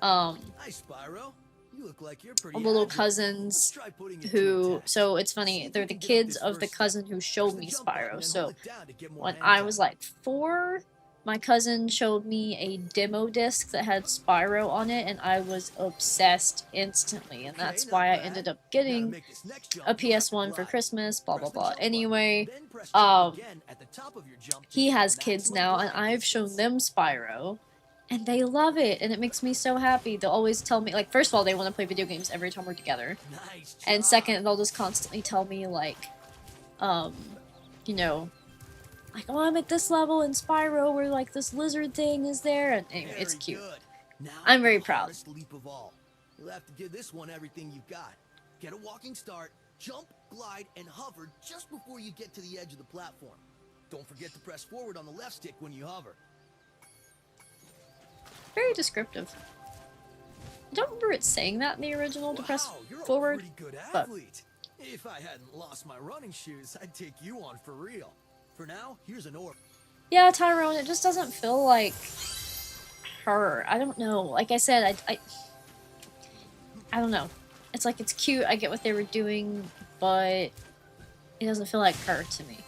[SPEAKER 2] Hi, Spyro. You look like you're pretty
[SPEAKER 1] little
[SPEAKER 2] agile.
[SPEAKER 1] cousins
[SPEAKER 2] Let's try putting it to
[SPEAKER 1] who,
[SPEAKER 2] a test.
[SPEAKER 1] so it's
[SPEAKER 2] See
[SPEAKER 1] funny,
[SPEAKER 2] if
[SPEAKER 1] they're
[SPEAKER 2] you
[SPEAKER 1] the
[SPEAKER 2] can get
[SPEAKER 1] kids
[SPEAKER 2] this
[SPEAKER 1] of the
[SPEAKER 2] first
[SPEAKER 1] cousin
[SPEAKER 2] step.
[SPEAKER 1] who showed
[SPEAKER 2] Press
[SPEAKER 1] me
[SPEAKER 2] the jump button
[SPEAKER 1] Spyro.
[SPEAKER 2] and
[SPEAKER 1] So
[SPEAKER 2] hold it down to get more
[SPEAKER 1] when
[SPEAKER 2] hand
[SPEAKER 1] I
[SPEAKER 2] time.
[SPEAKER 1] was like 4, my cousin showed me a demo disc that had Spyro on it, and I was obsessed instantly, and that's
[SPEAKER 2] Okay,
[SPEAKER 1] why
[SPEAKER 2] not
[SPEAKER 1] I
[SPEAKER 2] bad.
[SPEAKER 1] ended up
[SPEAKER 2] Now to
[SPEAKER 1] getting
[SPEAKER 2] make this next jump,
[SPEAKER 1] a
[SPEAKER 2] you'll have to
[SPEAKER 1] PS1 for
[SPEAKER 2] glide.
[SPEAKER 1] Christmas, blah blah
[SPEAKER 2] Press the
[SPEAKER 1] blah.
[SPEAKER 2] jump button,
[SPEAKER 1] Anyway,
[SPEAKER 2] then press jump again at the top of your jump to
[SPEAKER 1] he
[SPEAKER 2] get
[SPEAKER 1] has
[SPEAKER 2] the
[SPEAKER 1] kids
[SPEAKER 2] maximum
[SPEAKER 1] now, and
[SPEAKER 2] glide
[SPEAKER 1] I've shown
[SPEAKER 2] distance.
[SPEAKER 1] them Spyro, and they love it, and it makes me so happy. They'll always tell me, like, first of all, they want to play video games every time we're together,
[SPEAKER 2] Nice job.
[SPEAKER 1] and second, they'll just constantly tell me, like, you know, like, oh, I'm at this level in Spyro where, like, this lizard thing is there, and anyway, it's
[SPEAKER 2] Very
[SPEAKER 1] cute.
[SPEAKER 2] good. Now,
[SPEAKER 1] I'm very
[SPEAKER 2] the
[SPEAKER 1] proud.
[SPEAKER 2] hardest leap of all. You'll have to give this one everything you've got. Get a walking start, jump, glide, and hover just before you get to the edge of the platform. Don't forget to press forward on the left stick when you hover.
[SPEAKER 1] Very descriptive. I don't remember it saying that in the original, to press
[SPEAKER 2] You're
[SPEAKER 1] forward,
[SPEAKER 2] a pretty good
[SPEAKER 1] but
[SPEAKER 2] athlete. If I hadn't lost my running shoes, I'd take you on for real. For now, here's an orb.
[SPEAKER 1] yeah, Tyrone, it just doesn't feel like her. I don't know. Like I said, I don't know. It's like, it's cute, I get what they were doing, but it doesn't feel like her to me.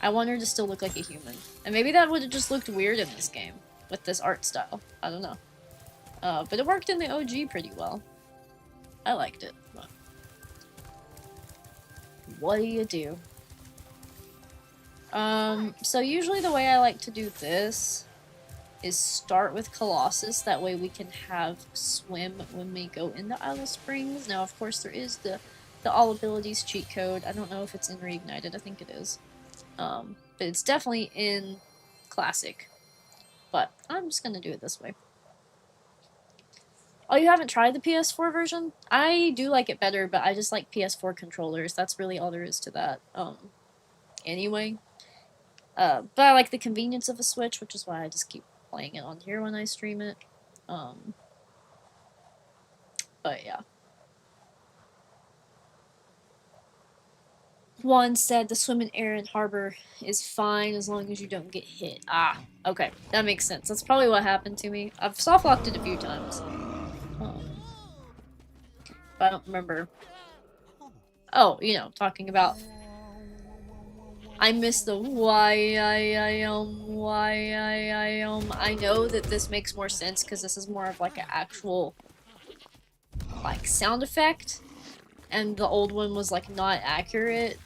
[SPEAKER 1] I want her to still look like a human. And maybe that would have just looked weird in this game, with this art style. I don't know. But it worked in the OG pretty well. I liked it. But what do you do? So usually the way I like to do this is start with Colossus, that way we can have swim when we go into Isle Springs. Now, of course, there is the all abilities cheat code. I don't know if it's in Reignited, I think it is. But it's definitely in Classic. But I'm just gonna do it this way. Oh, you haven't tried the PS4 version? I do like it better, but I just like PS4 controllers. That's really all there is to that. Anyway. But I like the convenience of a Switch, which is why I just keep playing it on here when I stream it. But yeah. Juan said the swim in air and harbor is fine as long as you don't get hit. Ah, okay. That makes sense. That's probably what happened to me. I've soft-locked it a few times. But I don't remember. Oh, you know, talking about... I miss the why I know that this makes more sense because this is more of like an actual like sound effect, and the old one was like not accurate,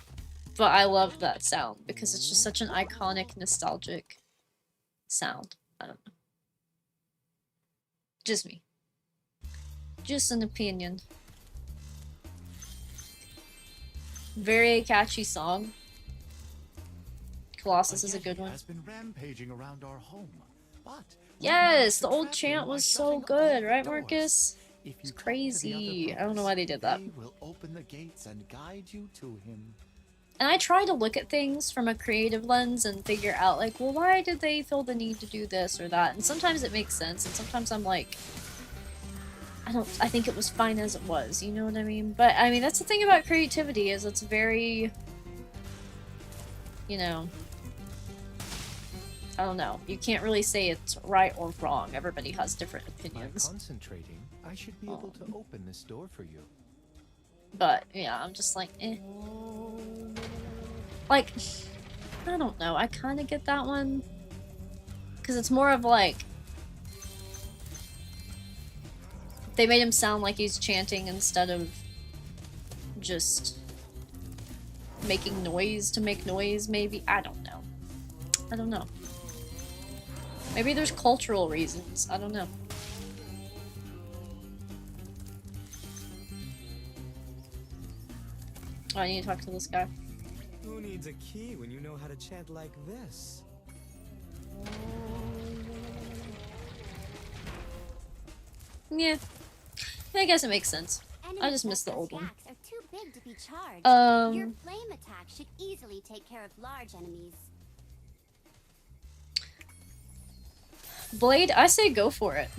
[SPEAKER 1] but I love that sound because it's just such an iconic, nostalgic sound. I don't know. Just me. Just an opinion. Very catchy song. Colossus is a good one.
[SPEAKER 3] Has been rampaging around our home, but
[SPEAKER 1] Yes, the old chant was so good, right, Marcus? It's crazy. I don't know why they did that.
[SPEAKER 3] They will open the gates and guide you to him.
[SPEAKER 1] And I try to look at things from a creative lens and figure out, like, well, why did they feel the need to do this or that? And sometimes it makes sense, and sometimes I'm like, I think it was fine as it was, you know what I mean? But, I mean, that's the thing about creativity, is it's very, you know, I don't know. You can't really say it's right or wrong. Everybody has different
[SPEAKER 3] By
[SPEAKER 1] opinions.
[SPEAKER 3] concentrating, I should be able to open this door for you.
[SPEAKER 1] But, yeah, I'm just like, eh. Like, I don't know. I kind of get that one. Because it's more of like, they made him sound like he's chanting instead of just making noise to make noise, maybe? I don't know. I don't know. Maybe there's cultural reasons. I don't know. Oh, I need to talk to this guy.
[SPEAKER 7] Who needs a key when you know how to chant like this?
[SPEAKER 1] Yeah. I guess it makes sense. I just
[SPEAKER 8] Enemies
[SPEAKER 1] missed the
[SPEAKER 8] with
[SPEAKER 1] old one.
[SPEAKER 8] stacks are too big to be charged. Your
[SPEAKER 1] Um,
[SPEAKER 8] flame attack should easily take care of large enemies.
[SPEAKER 1] Blade, I say go for it.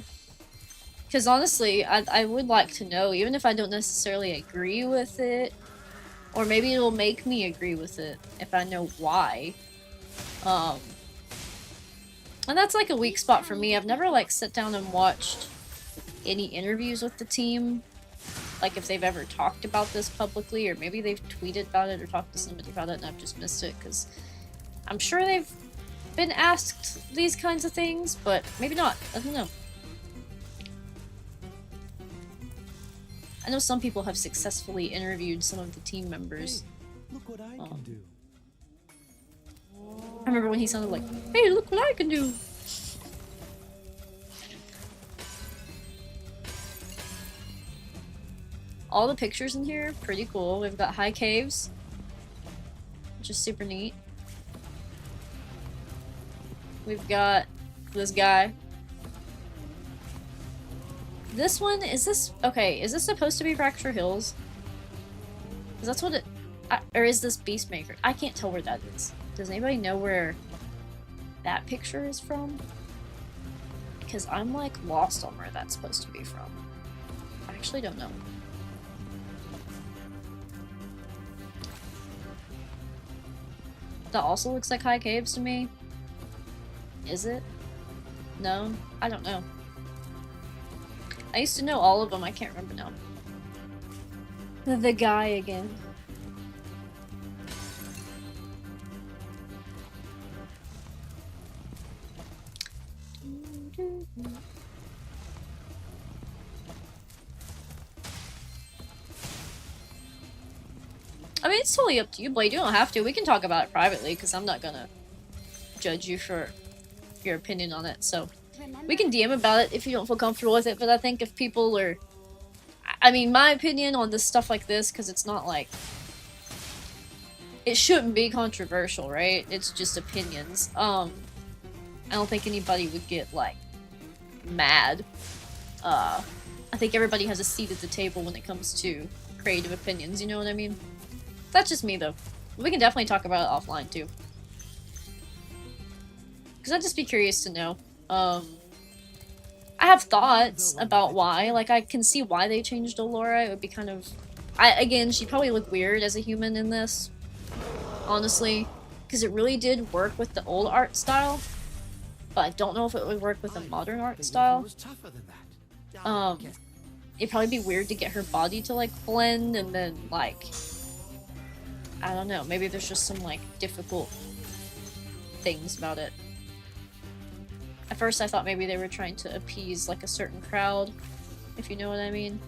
[SPEAKER 1] Because honestly, I would like to know, even if I don't necessarily agree with it, or maybe it'll make me agree with it if I know why. And that's like a weak spot for me. I've never like sat down and watched any interviews with the team. Like if they've ever talked about this publicly, or maybe they've tweeted about it or talked to somebody about it and I've just missed it, because I'm sure they've been asked these kinds of things, but maybe not. I don't know. I know some people have successfully interviewed some of the team members.
[SPEAKER 7] Hey, look what I can do.
[SPEAKER 1] I remember when he sounded like, "Hey, look what I can do!" All the pictures in here, pretty cool. We've got high caves, which is super neat. We've got this guy. This one, is this... Okay, is this supposed to be Fracture Hills? Because that's what it... or is this Beastmaker? I can't tell where that is. Does anybody know where that picture is from? Because I'm, like, lost on where that's supposed to be from. I actually don't know. That also looks like high caves to me. Is it? No? I don't know. I used to know all of them, I can't remember now. The guy again. I mean, it's totally up to you, Blade. You don't have to. We can talk about it privately, because I'm not gonna judge you for your opinion on it, so... We can DM about it if you don't feel comfortable with it, but I think if people are... I mean, my opinion on this stuff like this, because it's not like... It shouldn't be controversial, right? It's just opinions. I don't think anybody would get, like, mad. I think everybody has a seat at the table when it comes to creative opinions, you know what I mean? That's just me, though. We can definitely talk about it offline, too. Because I'd just be curious to know. I have thoughts about why. Like, I can see why they changed Allura. It would be kind of... again, she'd probably look weird as a human in this. Honestly. Because it really did work with the old art style. But I don't know if it would work with the modern art style. It'd probably be weird to get her body to, like, blend and then, like... I don't know. Maybe there's just some, like, difficult things about it. At first I thought maybe they were trying to appease like a certain crowd, if you know what I mean.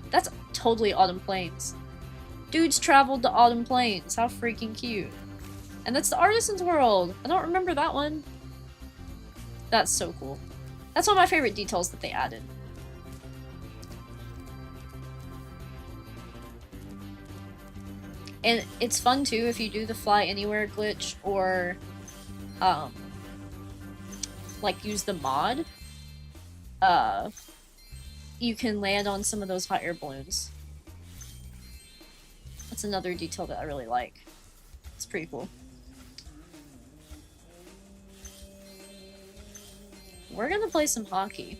[SPEAKER 1] That's totally Autumn Plains. Dudes traveled to Autumn Plains. How freaking cute. And that's the Artisan's World. I don't remember that one. That's so cool. That's one of my favorite details that they added. And it's fun too if you do the fly anywhere glitch or like use the mod, you can land on some of those hot air balloons. That's another detail that I really like. It's pretty cool. We're gonna play some hockey.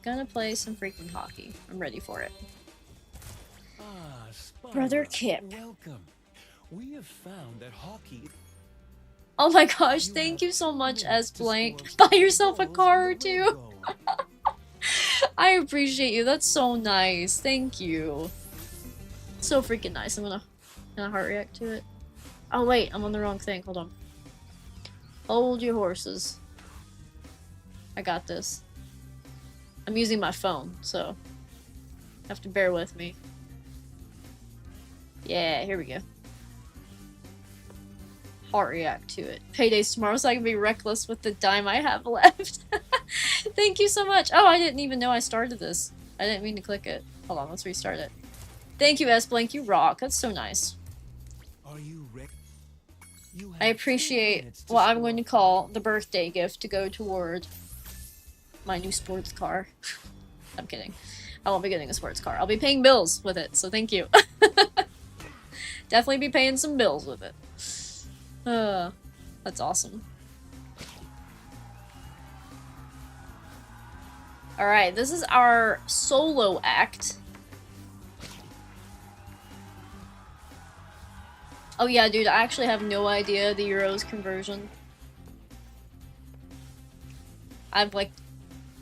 [SPEAKER 1] Gonna play some freaking hockey. I'm ready for it.
[SPEAKER 7] Spyro,
[SPEAKER 1] Brother Kip.
[SPEAKER 7] Welcome. We have found that hockey...
[SPEAKER 1] Oh my gosh, thank you so much, S Blank. Buy yourself a car or two. I appreciate you. That's so nice. Thank you. So freaking nice. I'm gonna heart react to it. Oh wait, I'm on the wrong thing. Hold on. Hold your horses. I got this. I'm using my phone, so have to bear with me. Yeah, here we go. Heart react to it. Payday's tomorrow, so I can be reckless with the dime I have left. Thank you so much. Oh, I didn't even know I started this. I didn't mean to click it. Hold on, let's restart it. Thank you, S-Blank. You rock. That's so nice.
[SPEAKER 7] Are you ready?
[SPEAKER 1] I appreciate what I'm going to call the birthday gift to go toward my new sports car. I'm kidding. I won't be getting a sports car. I'll be paying bills with it, so thank you. Definitely be paying some bills with it. That's awesome. Alright, this is our solo act. Oh yeah, dude, I actually have no idea the Euros conversion. I've, like,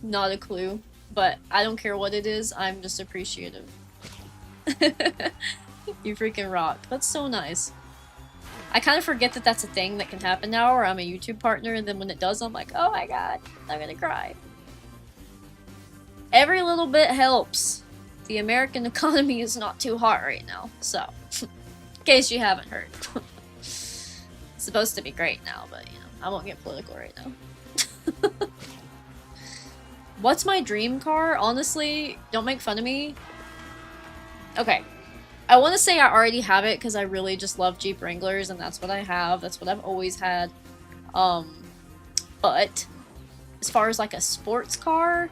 [SPEAKER 1] not a clue. But I don't care what it is, I'm just appreciative. You freaking rock. That's so nice. I kind of forget that that's a thing that can happen now, or I'm a YouTube partner, and then when it does, I'm like, oh my god, I'm gonna cry. Every little bit helps. The American economy is not too hot right now, so, in case you haven't heard. It's supposed to be great now, but, you know, I won't get political right now. What's my dream car? Honestly, don't make fun of me. Okay. I want to say I already have it because I really just love Jeep Wranglers and that's what I have. That's what I've always had. But as far as like a sports car,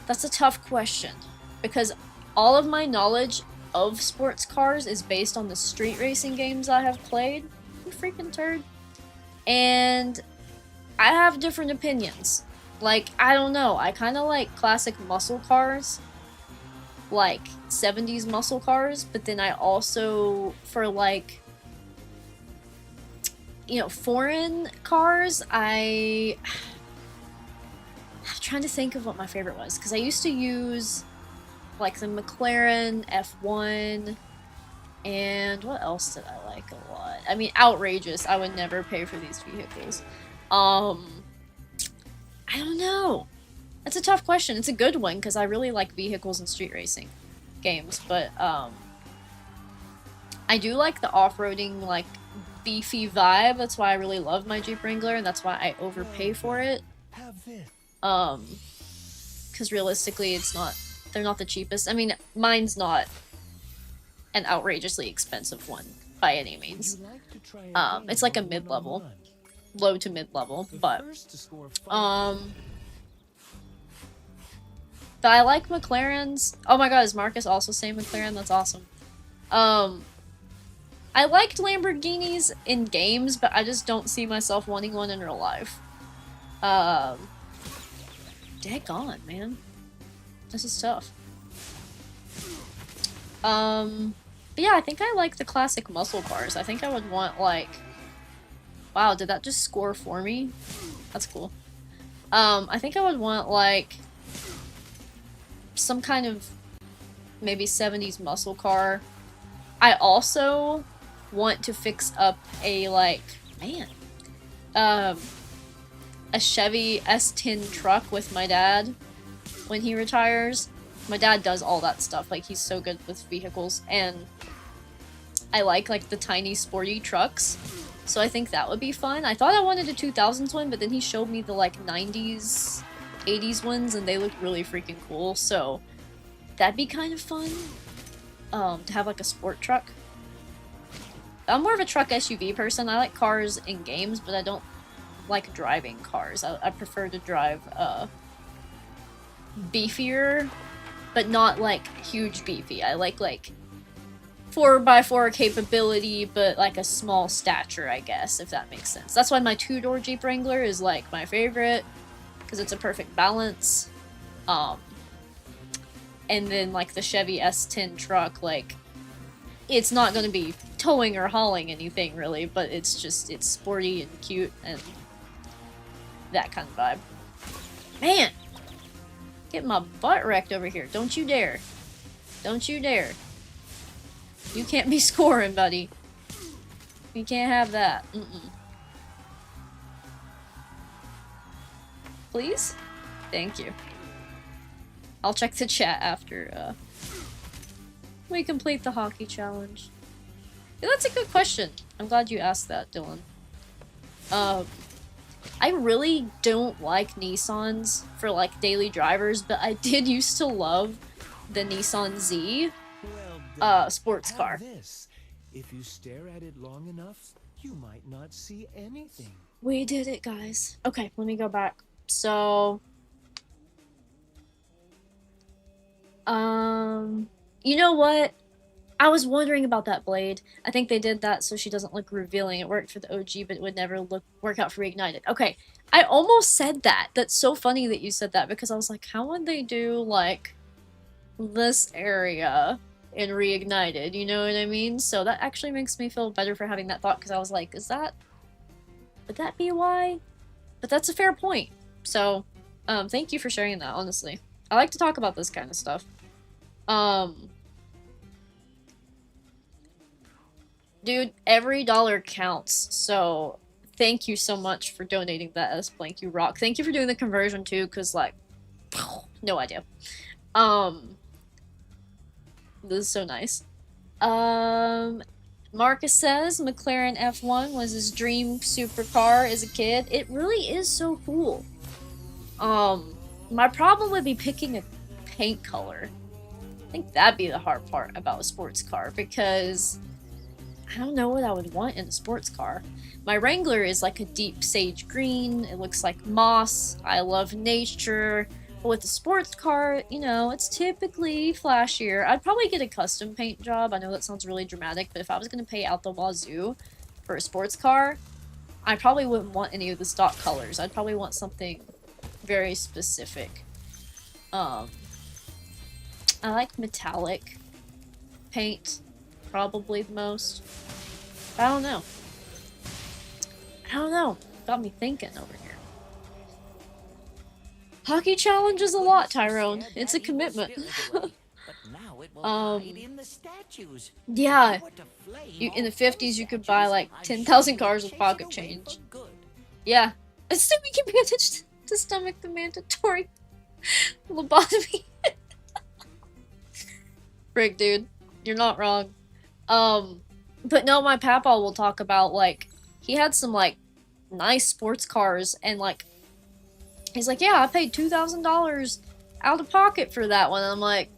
[SPEAKER 1] that's a tough question because all of my knowledge of sports cars is based on the street racing games I have played. You freaking turd. And I have different opinions. Like, I don't know, I kind of like classic muscle cars, like 70s muscle cars, but then I also, for like, you know, foreign cars, I'm trying to think of what my favorite was, because I used to use, like, the McLaren F1, and what else did I like a lot? I mean, outrageous, I would never pay for these vehicles. I don't know. That's a tough question. It's a good one because I really like vehicles and street racing games, but I do like the off-roading, like, beefy vibe. That's why I really love my Jeep Wrangler, and that's why I overpay for it. Because realistically, they're not the cheapest. I mean, mine's not an outrageously expensive one by any means. It's like a mid-level. Low to mid-level, but I like McLarens. Oh my god, is Marcus also saying McLaren? That's awesome. I liked Lamborghinis in games, but I just don't see myself wanting one in real life. Daggone, man. This is tough. But yeah, I think I like the classic muscle cars. I think I would want, like... Wow, did that just score for me? That's cool. I think I would want, like, some kind of maybe 70s muscle car. I also want to fix up a, like, man, a Chevy S10 truck with my dad when he retires. My dad does all that stuff. Like, he's so good with vehicles, and I like the tiny sporty trucks. So I think that would be fun. I thought I wanted a 2000s one, but then he showed me the, like, 90s, 80s ones, and they looked really freaking cool. So that'd be kind of fun, to have, like, a sport truck. I'm more of a truck SUV person. I like cars in games, but I don't like driving cars. I prefer to drive, beefier, but not, like, huge beefy. I like 4x4 capability, but like a small stature, I guess, if that makes sense. That's why my two-door Jeep Wrangler is like my favorite, because it's a perfect balance. And then like the Chevy S10 truck, like, it's not going to be towing or hauling anything really, but it's sporty and cute and that kind of vibe. Man! Get my butt wrecked over here. Don't you dare. Don't you dare. You can't be scoring, buddy. You can't have that. please? Thank you. I'll check the chat after we complete the hockey challenge. Yeah, that's a good question. I'm glad you asked that, Dylan. I really don't like Nissans for like daily drivers, but I did used to love the Nissan Z sports car.
[SPEAKER 7] This. If you stare at it long enough, you might not see anything.
[SPEAKER 1] We did it, guys. Okay, let me go back. So, you know what? I was wondering about that blade. I think they did that so she doesn't look revealing. It worked for the OG, but it would never work out for Reignited. Okay, I almost said that. That's so funny that you said that, because I was like, how would they do, like, this area in Reignited? You know what I mean? So that actually makes me feel better for having that thought, because I was like, would that be why? But that's a fair point. So, thank you for sharing that, honestly. I like to talk about this kind of stuff. Dude, every dollar counts, so thank you so much for donating that as blank you rock. Thank you for doing the conversion too, because like, no idea. This is so nice. Marcus says McLaren F1 was his dream supercar as a kid. It really is so cool. My problem would be picking a paint color. I think that'd be the hard part about a sports car, because I don't know what I would want in a sports car. My Wrangler is like a deep sage green. It looks like moss. I love nature. But with the sports car, you know, it's typically flashier. I'd probably get a custom paint job. I know that sounds really dramatic, but if I was going to pay out the wazoo for a sports car, I probably wouldn't want any of the stock colors. I'd probably want something very specific. I like metallic paint. Probably the most. I don't know. Got me thinking over here. Hockey challenge is a lot, Tyrone. It's a commitment. Yeah. In the 50s, you could buy like 10,000 cars with pocket change. Yeah. Assuming you can manage to stomach the mandatory lobotomy. Frick, dude. You're not wrong. But no, my papa will talk about, like, he had some, like, nice sports cars, and, like, he's like, yeah, I paid $2,000 out of pocket for that one. And I'm like,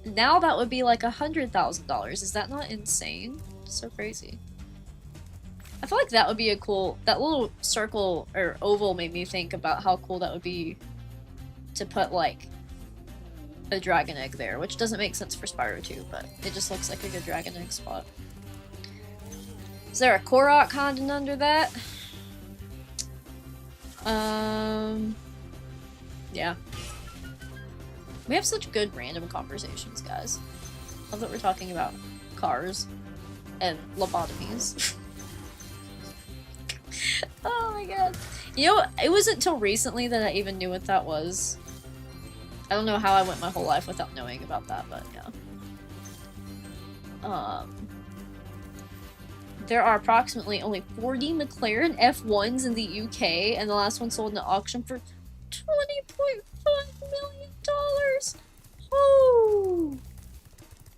[SPEAKER 1] now that would be, like, $100,000. Is that not insane? So crazy. I feel like that would be a cool, that little circle, or oval made me think about how cool that would be to put, like, a dragon egg there, which doesn't make sense for Spyro 2, but it just looks like a good dragon egg spot. Is there a Korok Condon under that? Yeah. We have such good random conversations, guys. Love that we're talking about cars and lobotomies. Oh my god. You know, it wasn't until recently that I even knew what that was. I don't know how I went my whole life without knowing about that, but yeah. There are approximately only 40 McLaren F1s in the UK, and the last one sold in an auction for $20.5 million. Oh,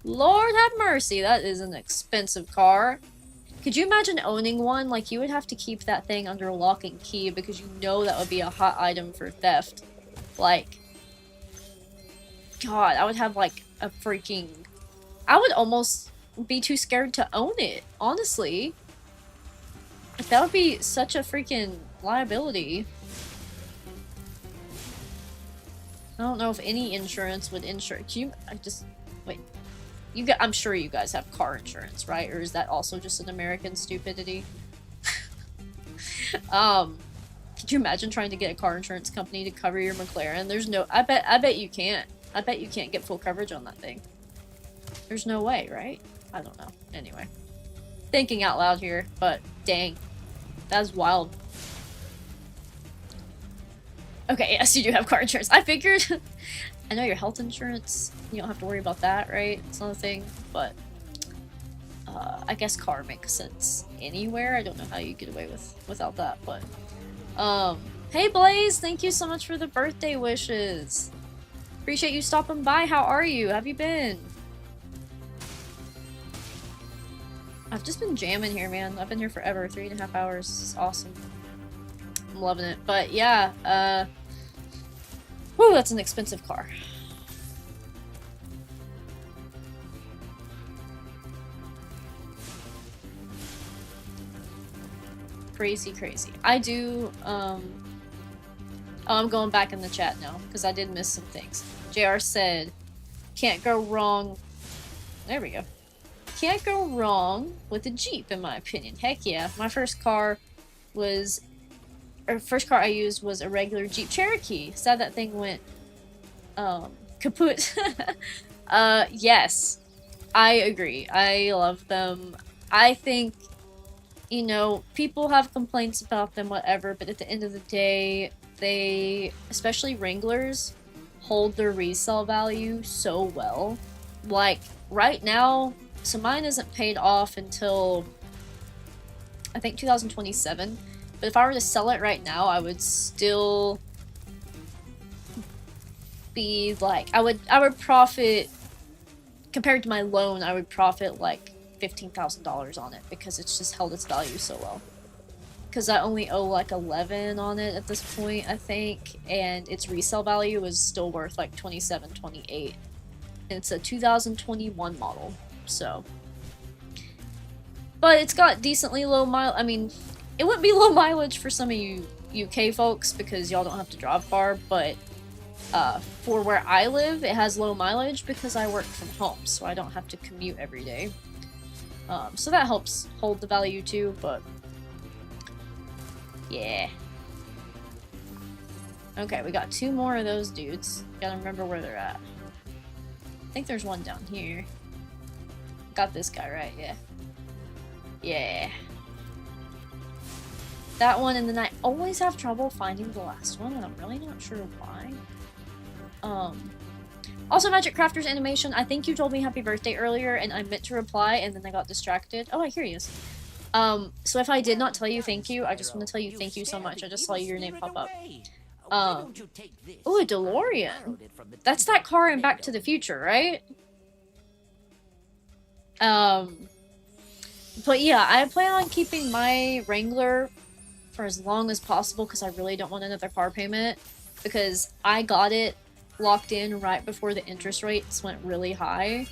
[SPEAKER 1] Lord have mercy, that is an expensive car. Could you imagine owning one? Like, you would have to keep that thing under lock and key, because you know that would be a hot item for theft. Like, God, I would have, like, a freaking... I would almost be too scared to own it, honestly. That would be such a freaking liability. I don't know if any insurance would insure... Wait. I'm sure you guys have car insurance, right? Or is that also just an American stupidity? Could you imagine trying to get a car insurance company to cover your McLaren? There's no... I bet you can't. I bet you can't get full coverage on that thing. There's no way, right? I don't know. Anyway. Thinking out loud here, but dang. That's wild. Okay, yes, you do have car insurance. I figured... I know your health insurance, you don't have to worry about that, right? It's not a thing, but... I guess car makes sense anywhere. I don't know how you get away without that, but... Hey Blaze, thank you so much for the birthday wishes. Appreciate you stopping by. How are you? How have you been? I've just been jamming here, man. I've been here forever, 3.5 hours. It's awesome. I'm loving it. But yeah, whew, that's an expensive car. Crazy, crazy. I do, oh, I'm going back in the chat now, because I did miss some things. JR said, can't go wrong. There we go. Can't go wrong with a Jeep, in my opinion. Heck yeah. My first car was, or first car I used was a regular Jeep Cherokee. Sad that thing went, kaput. Yes. I agree. I love them. I think, you know, people have complaints about them, whatever, but at the end of the day, they, especially Wranglers, hold their resale value so well. Like, right now, so mine isn't paid off until, I think, 2027. But if I were to sell it right now, I would still be, like, I would profit, compared to my loan, I would profit, like, $15,000 on it because it's just held its value so well. Because I only owe like 11 on it at this point, I think, and its resale value is still worth like 27, 28. And it's a 2021 model, so. But it's got decently low I mean, it wouldn't be low mileage for some of you UK folks because y'all don't have to drive far, but for where I live, it has low mileage because I work from home, so I don't have to commute every day. So that helps hold the value too, but yeah. Okay, we got 2 more of those dudes. Gotta remember where they're at. I think there's one down here. Got this guy right, yeah. Yeah. That one, and then I always have trouble finding the last one, and I'm really not sure why. Also, Magic Crafter's animation, I think you told me happy birthday earlier, and I meant to reply, and then I got distracted. Oh, here he is. So if I did not tell you thank you, I just want to tell you thank you so much. I just saw your name pop up. Ooh, a DeLorean. That's that car in Back to the Future, right? But yeah, I plan on keeping my Wrangler for as long as possible because I really don't want another car payment, because I got it locked in right before the interest rates went really high.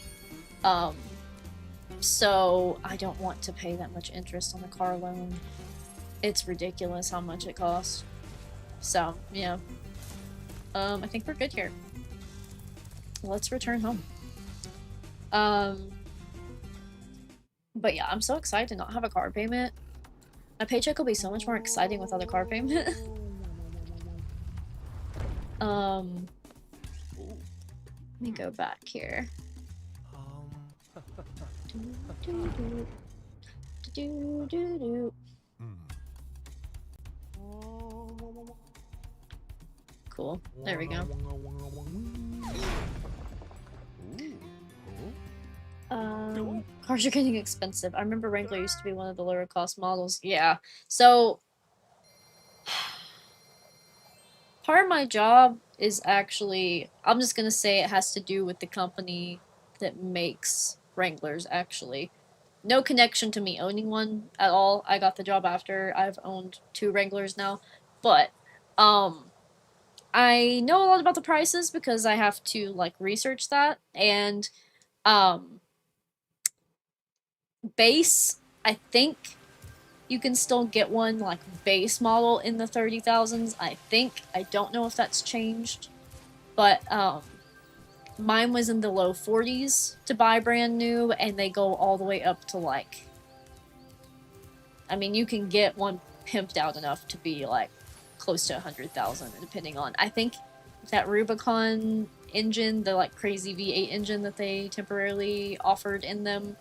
[SPEAKER 1] So I don't want to pay that much interest on the car loan. It's ridiculous how much it costs. So, yeah. I think we're good here. Let's return home. But yeah, I'm so excited to not have a car payment. My paycheck will be so much more exciting without a car payment. Let me go back here. Cool. There we go. Cars are getting expensive. I remember Wrangler used to be one of the lower cost models. Yeah. So part of my job is actually, I'm just gonna say it has to do with the company that makes Wranglers, actually. No connection to me owning one at all. I got the job after. I've owned 2 Wranglers now. But, I know a lot about the prices because I have to, like, research that. And, base, I think you can still get one, like, base model in the 30,000s, I think. I don't know if that's changed. But, mine was in the low 40s to buy brand new, and they go all the way up to, like, I mean, you can get one pimped out enough to be, like, close to 100,000, depending on, I think that Rubicon engine, the, like, crazy V8 engine that they temporarily offered in them,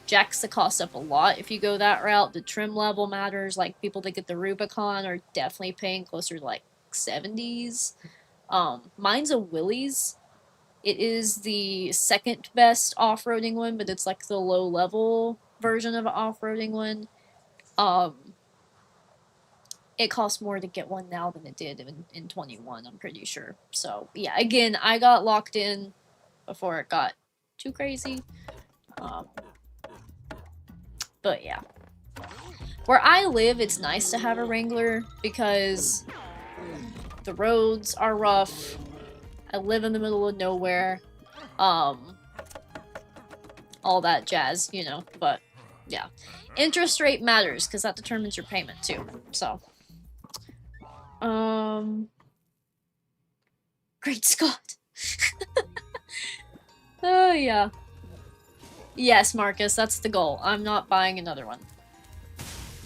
[SPEAKER 1] jacks the cost up a lot if you go that route. The trim level matters. Like, people that get the Rubicon are definitely paying closer to, like, 70s. Mine's a Willys. It is the second best off-roading one, but it's like the low-level version of an off-roading one. it costs more to get one now than it did in 21, I'm pretty sure. So, yeah, again, I got locked in before it got too crazy. But yeah. Where I live, it's nice to have a Wrangler because the roads are rough. I live in the middle of nowhere. All that jazz, you know, but yeah. Interest rate matters because that determines your payment too. So, Great Scott. Oh yeah. Yes, Marcus, that's the goal. I'm not buying another one.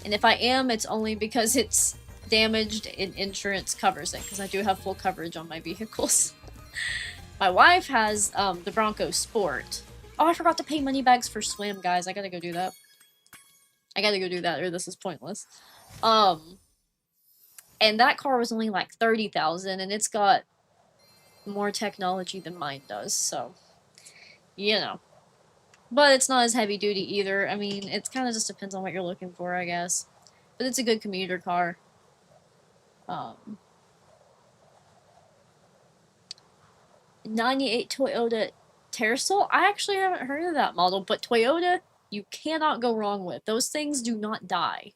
[SPEAKER 1] And if I am, it's only because it's damaged and insurance covers it, because I do have full coverage on my vehicles. My wife has the Bronco Sport. Oh, I forgot to pay money bags for swim, guys. I gotta go do that. I gotta go do that, or this is pointless. And that car was only like $30,000, and it's got more technology than mine does, so you know. But it's not as heavy duty either. I mean, it kind of just depends on what you're looking for, I guess. But it's a good commuter car. 98 Toyota Tercel? I actually haven't heard of that model, but Toyota, you cannot go wrong with. Those things do not die.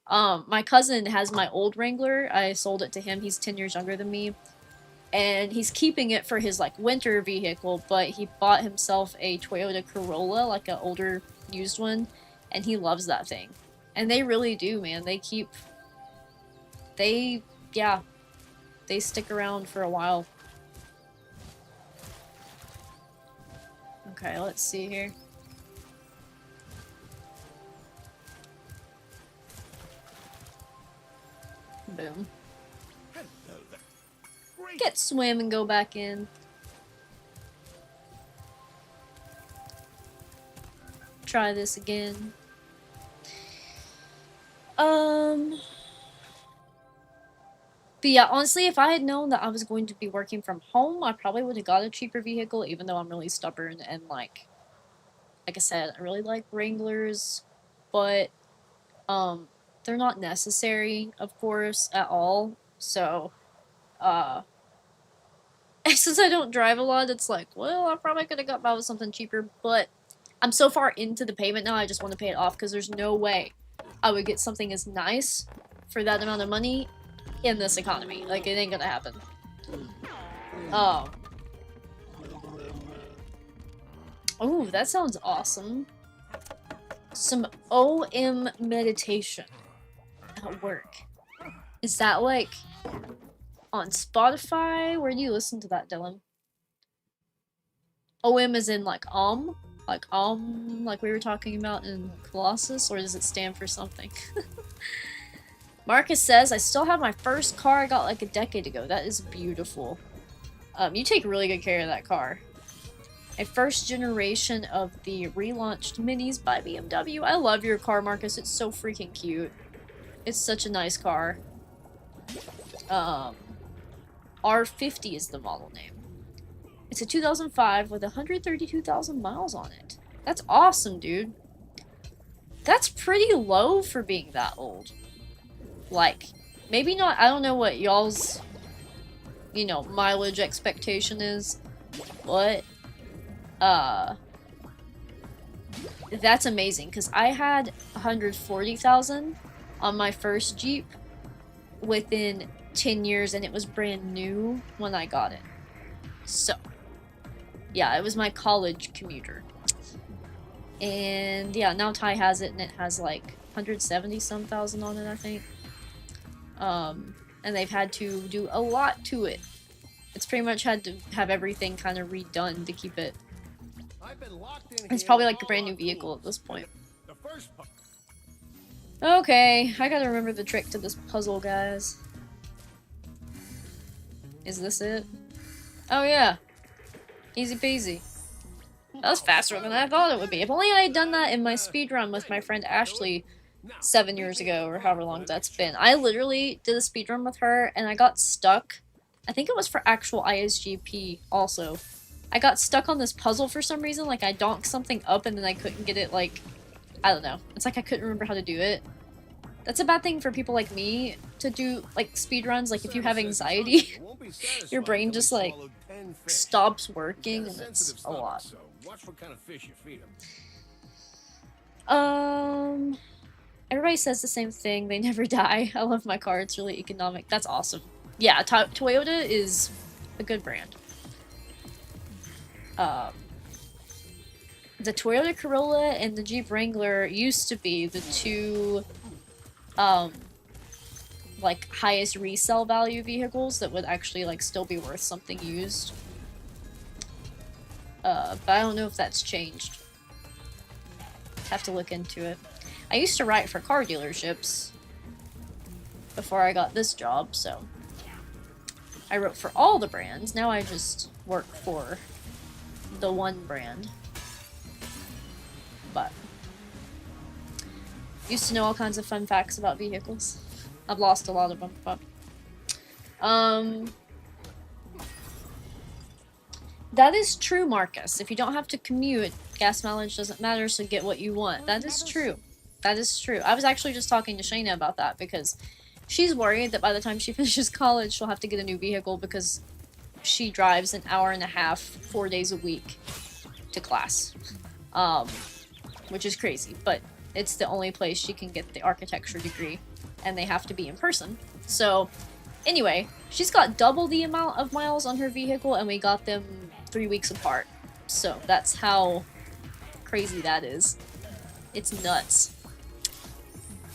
[SPEAKER 1] My cousin has my old Wrangler. I sold it to him. He's 10 years younger than me. And he's keeping it for his, like, winter vehicle, but he bought himself a Toyota Corolla, like an older used one, and he loves that thing. And they really do, man. They stick around for a while. Okay, let's see here. Boom. Get swim and go back in. Try this again. But yeah, honestly, if I had known that I was going to be working from home, I probably would have got a cheaper vehicle, even though I'm really stubborn and like I said, I really like Wranglers, but they're not necessary, of course, at all. So, since I don't drive a lot, it's like, well, I probably could have got by with something cheaper, but I'm so far into the payment now, I just want to pay it off, because there's no way I would get something as nice for that amount of money in this economy. Like, it ain't gonna happen. Oh, that sounds awesome. Some OM meditation at work. Is that, like, on Spotify? Where do you listen to that, Dylan? OM is in, like, like we were talking about in Colossus, or does it stand for something? Marcus says, I still have my first car I got like a decade ago. That is beautiful. You take really good care of that car. A first generation of the relaunched Minis by BMW. I love your car, Marcus. It's so freaking cute. It's such a nice car. R50 is the model name. It's a 2005 with 132,000 miles on it. That's awesome, dude. That's pretty low for being that old. Like, maybe not, I don't know what y'all's, you know, mileage expectation is, but, that's amazing, because I had 140,000 on my first Jeep within 10 years, and it was brand new when I got it. So, yeah, it was my college commuter. And, yeah, now Ty has it, and it has, like, 170-some thousand on it, I think. And they've had to do a lot to it. It's pretty much had to have everything kind of redone to keep it. It's probably like a brand new vehicle at this point. Okay, I gotta remember the trick to this puzzle, guys. Is this it? Oh yeah. Easy peasy. That was faster than I thought it would be. If only I had done that in my speedrun with my friend Ashley 7 years ago, or however long that's been. I literally did a speedrun with her, and I got stuck. I think it was for actual ISGP also. I got stuck on this puzzle for some reason, like I donked something up and then I couldn't get it, like, I don't know. It's like I couldn't remember how to do it. That's a bad thing for people like me to do, like, speedruns. Like, if you have anxiety, your brain just, like, stops working, and it's a lot.
[SPEAKER 3] So watch what kind of fish you feed 'em.
[SPEAKER 1] Everybody says the same thing. They never die. I love my car. It's really economic. That's awesome. Yeah, Toyota is a good brand. The Toyota Corolla and the Jeep Wrangler used to be the two, like, highest resale value vehicles that would actually, like, still be worth something used. But I don't know if that's changed. Have to look into it. I used to write for car dealerships before I got this job, so I wrote for all the brands. Now I just work for the one brand. But used to know all kinds of fun facts about vehicles. I've lost a lot of them, but that is true, Marcus. If you don't have to commute, gas mileage doesn't matter, so get what you want. That is true. That is true. I was actually just talking to Shayna about that because she's worried that by the time she finishes college, she'll have to get a new vehicle because she drives an hour and a half, 4 days a week to class. Which is crazy, but it's the only place she can get the architecture degree, and they have to be in person. So, anyway, she's got double the amount of miles on her vehicle, and we got them 3 weeks apart. So, that's how crazy that is. It's nuts.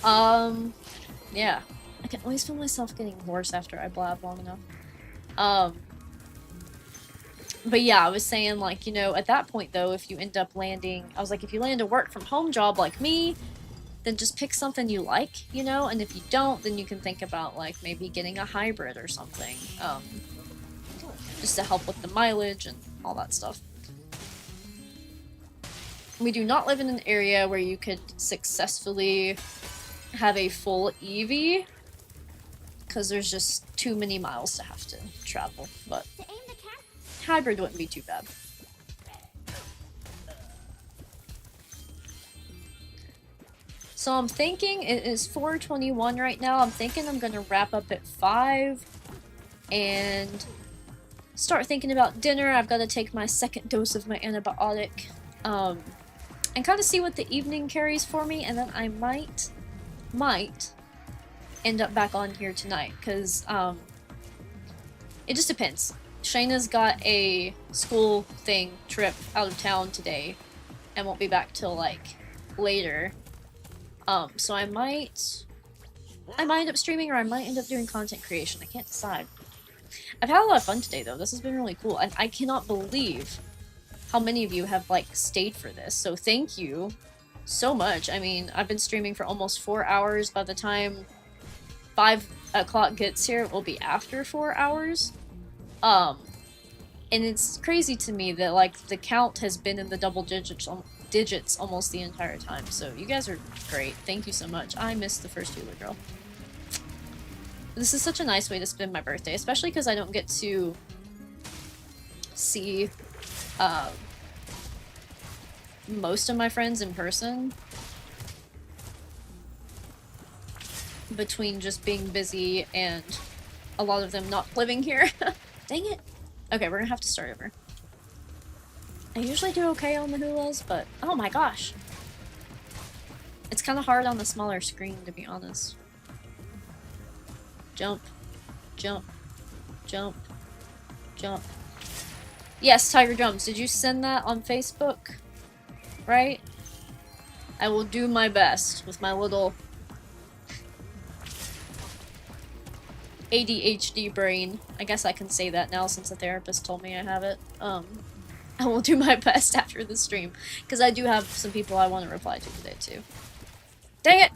[SPEAKER 1] Yeah. I can always feel myself getting hoarse after I blab long enough. But yeah, I was saying, like, you know, at that point, though, if you end up landing... I was like, if you land a work-from-home job like me, then just pick something you like, you know? And if you don't, then you can think about, like, maybe getting a hybrid or something. Just to help with the mileage and all that stuff. We do not live in an area where you could successfully have a full EV, because there's just too many miles to have to travel, but hybrid wouldn't be too bad. So I'm thinking, it is 4:21 right now, I'm thinking I'm gonna wrap up at 5 and start thinking about dinner. I've got to take my second dose of my antibiotic, and kind of see what the evening carries for me, and then I might end up back on here tonight, because it just depends. Shayna's got a school trip out of town today, and won't be back till, like, later. So I might end up streaming, or I might end up doing content creation. I can't decide. I've had a lot of fun today, though. This has been really cool, and I cannot believe how many of you have, like, stayed for this, so thank you so much. I mean, I've been streaming for almost 4 hours. By the time 5 o'clock gets here, it will be after 4 hours. And it's crazy to me that, like, the count has been in the double digits almost the entire time, so you guys are great. Thank you so much. I missed the first Hula Girl. This is such a nice way to spend my birthday, especially because I don't get to see most of my friends in person, between just being busy and a lot of them not living here. Dang it. Okay, we're gonna have to start over. I usually do okay on the hulas, but oh my gosh. It's kind of hard on the smaller screen, to be honest. Jump, jump, jump, jump. Yes, Tiger Drums, did you send that on Facebook? Right? I will do my best with my little ADHD brain. I guess I can say that now since the therapist told me I have it. I will do my best after the stream, because I do have some people I want to reply to today too. Dang it!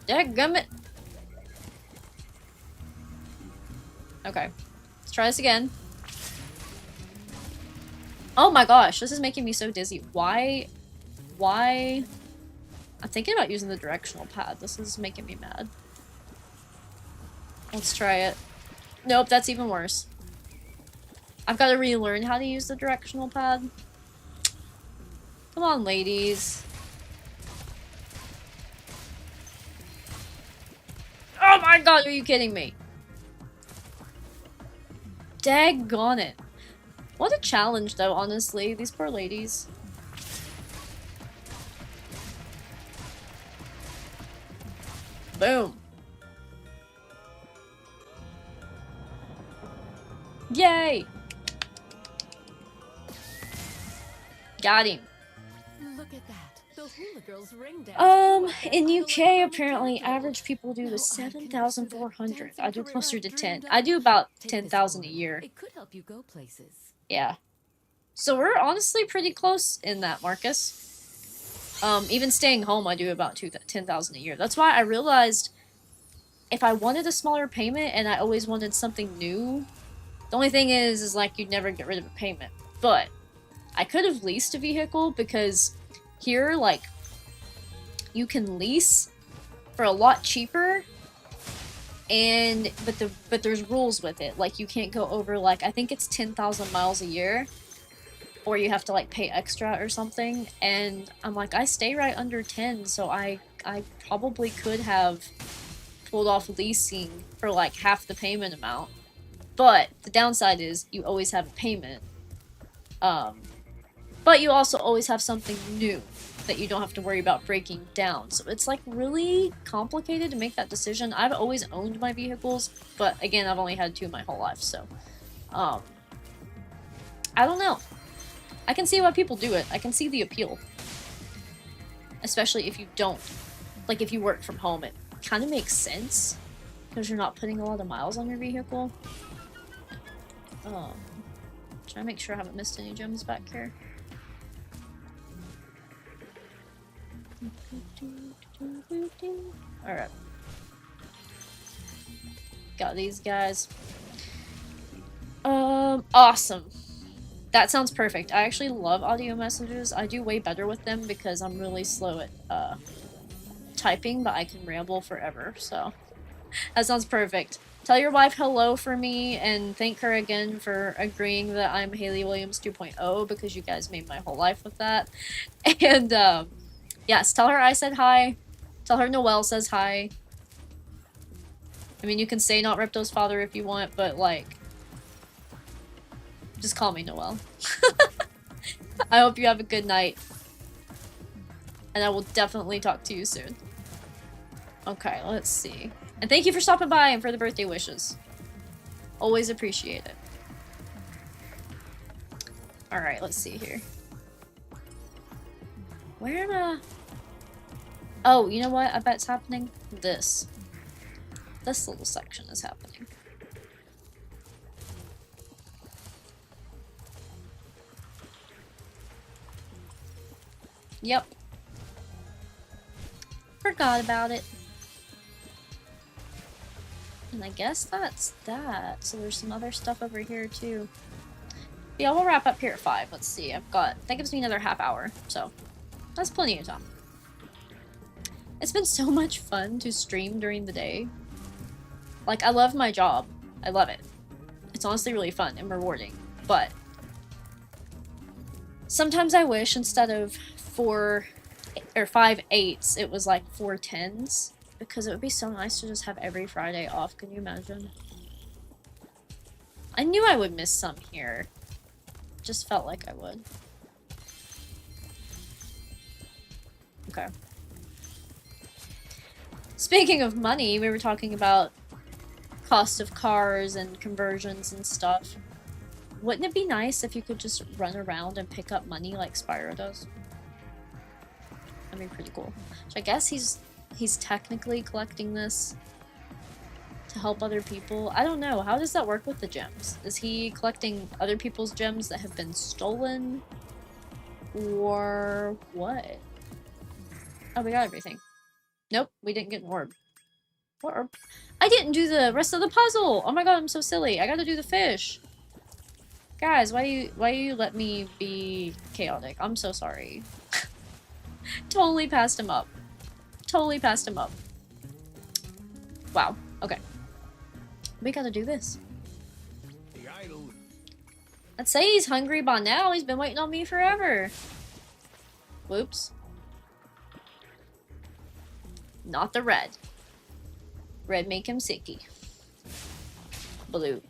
[SPEAKER 1] Dadgummit! Okay, let's try this again. Oh my gosh, this is making me so dizzy. Why? I'm thinking about using the directional pad. This is making me mad. Let's try it. Nope, that's even worse. I've got to relearn how to use the directional pad. Come on, ladies. my god, are you kidding me? Daggone it. What a challenge, though, honestly. These poor ladies. Boom. Yay! Got him.
[SPEAKER 9] Look at that. The hula girls ring dance.
[SPEAKER 1] In UK, apparently, average people do the 7,400. I do closer to 10. I do about 10,000 a year.
[SPEAKER 9] It could help you go places.
[SPEAKER 1] Yeah. So we're honestly pretty close in that, Marcus. Even staying home, I do about 10,000 a year. That's why I realized if I wanted a smaller payment and I always wanted something new, the only thing is like you'd never get rid of a payment. But I could have leased a vehicle because here, like, you can lease for a lot cheaper, but there's rules with it. Like, you can't go over, like, I think it's 10,000 miles a year, or you have to, like, pay extra or something. And I'm like, I stay right under 10, so I probably could have pulled off leasing for, like, half the payment amount. But the downside is you always have a payment. But you also always have something new that you don't have to worry about breaking down. So it's like really complicated to make that decision. I've always owned my vehicles, but again, I've only had 2 my whole life, so I don't know. I can see why people do it. I can see the appeal. Especially if you don't, like if you work from home, it kind of makes sense because you're not putting a lot of miles on your vehicle. Try to make sure I haven't missed any gems back here. Alright. Got these guys. Awesome. That sounds perfect. I actually love audio messages. I do way better with them because I'm really slow at typing, but I can ramble forever, so that sounds perfect. Tell your wife hello for me and thank her again for agreeing that I'm Haley Williams 2.0 because you guys made my whole life with that. And yes, tell her I said hi. Tell her Noelle says hi. I mean, you can say NotRiptosFather if you want, but like, just call me Noelle. I hope you have a good night. And I will definitely talk to you soon. Okay, let's see. And thank you for stopping by and for the birthday wishes. Always appreciate it. Alright, let's see here. Where am I? Oh, you know what? I bet it's happening. This little section is happening. Yep. Forgot about it. And I guess that's that. So there's some other stuff over here too. Yeah, we'll wrap up here at 5. Let's see. That gives me another half hour. So that's plenty of time. It's been so much fun to stream during the day. Like, I love my job. I love it. It's honestly really fun and rewarding. But sometimes I wish instead of 4 or 5 8s, it was like 4 10s. Because it would be so nice to just have every Friday off. Can you imagine? I knew I would miss some here. Just felt like I would. Okay. Speaking of money, we were talking about cost of cars and conversions and stuff. Wouldn't it be nice if you could just run around and pick up money like Spyro does? That'd be pretty cool. So I guess he's technically collecting this to help other people. I don't know. How does that work with the gems? Is he collecting other people's gems that have been stolen? Or what? Oh, we got everything. Nope, we didn't get an orb. What orb? I didn't do the rest of the puzzle! Oh my god, I'm so silly. I gotta do the fish. Guys, why you let me be chaotic? I'm so sorry. Totally passed him up. Totally passed him up. Wow. Okay. We gotta do this.
[SPEAKER 3] The idol.
[SPEAKER 1] Let's say he's hungry by now. He's been waiting on me forever. Whoops. Not the red. Red make him sicky. Blue.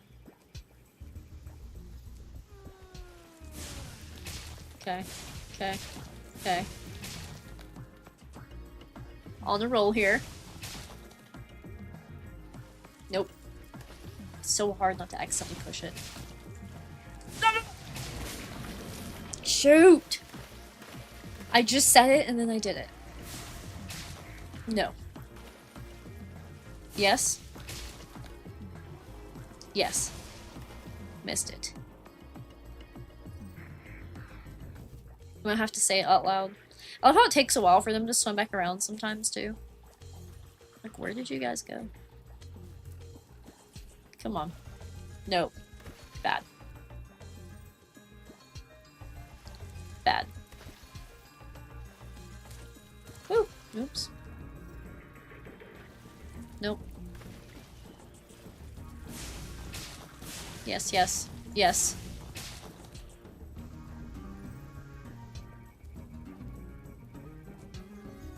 [SPEAKER 1] Okay. Okay. Okay. On the roll here. Nope. It's so hard not to accidentally push it. Shoot! I just said it and then I did it. No. Yes. Yes. Missed it. I'm gonna have to say it out loud. I love how it takes a while for them to swim back around sometimes too. Like, where did you guys go? Come on. Nope. Bad. Bad. Ooh. Oops. Nope. Yes, yes, yes.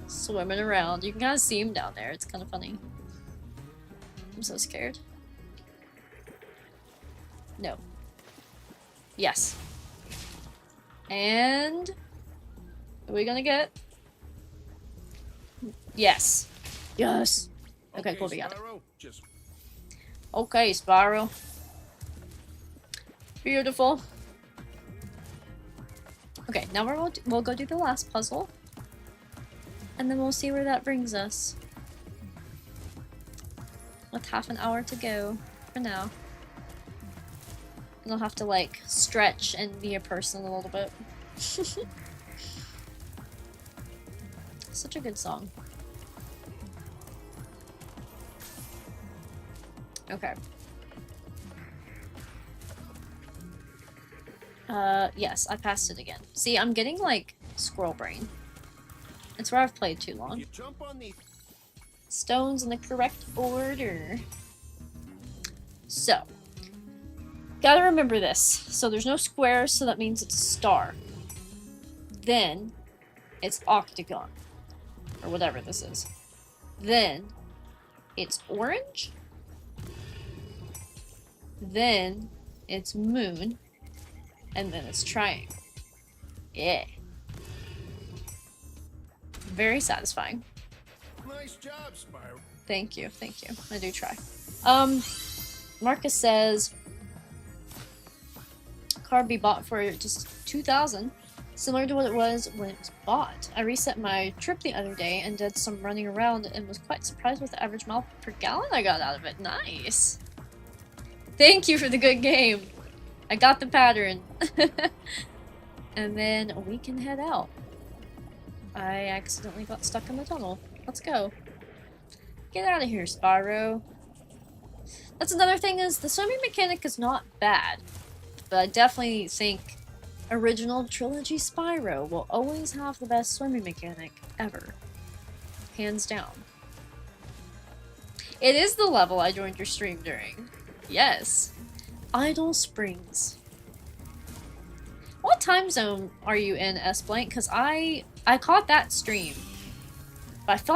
[SPEAKER 1] Swimming around. You can kind of see him down there. It's kind of funny. I'm so scared. No. Yes. And... Are we gonna get? Yes. Yes. Okay, cool, we got it. Okay, Spyro. Beautiful. Okay, now we'll go do the last puzzle. And then we'll see where that brings us. With half an hour to go for now. And I'll have to, like, stretch and be a person a little bit. Such a good song. Okay. Yes, I passed it again. See, I'm getting, like, squirrel brain. It's where I've played too long. Stones in the correct order. So. Gotta remember this. So there's no squares, so that means it's a star. Then, it's octagon. Or whatever this is. Then, it's orange. Then, it's moon. And then it's triangle. Yeah. Very satisfying.
[SPEAKER 3] Nice job, Spyro.
[SPEAKER 1] Thank you, thank you. I do try. Marcus says car be bought for just 2,000, similar to what it was when it was bought. I reset my trip the other day and did some running around and was quite surprised with the average mile per gallon I got out of it. Nice. Thank you for the good game. I got the pattern. And then we can head out. I accidentally got stuck in the tunnel. Let's go. Get out of here, Spyro. That's another thing, is the swimming mechanic is not bad. But I definitely think original trilogy Spyro will always have the best swimming mechanic ever. Hands down. It is the level I joined your stream during. Yes. Idle Springs. What time zone are you in, S-Blank? Because I caught that stream. But I feel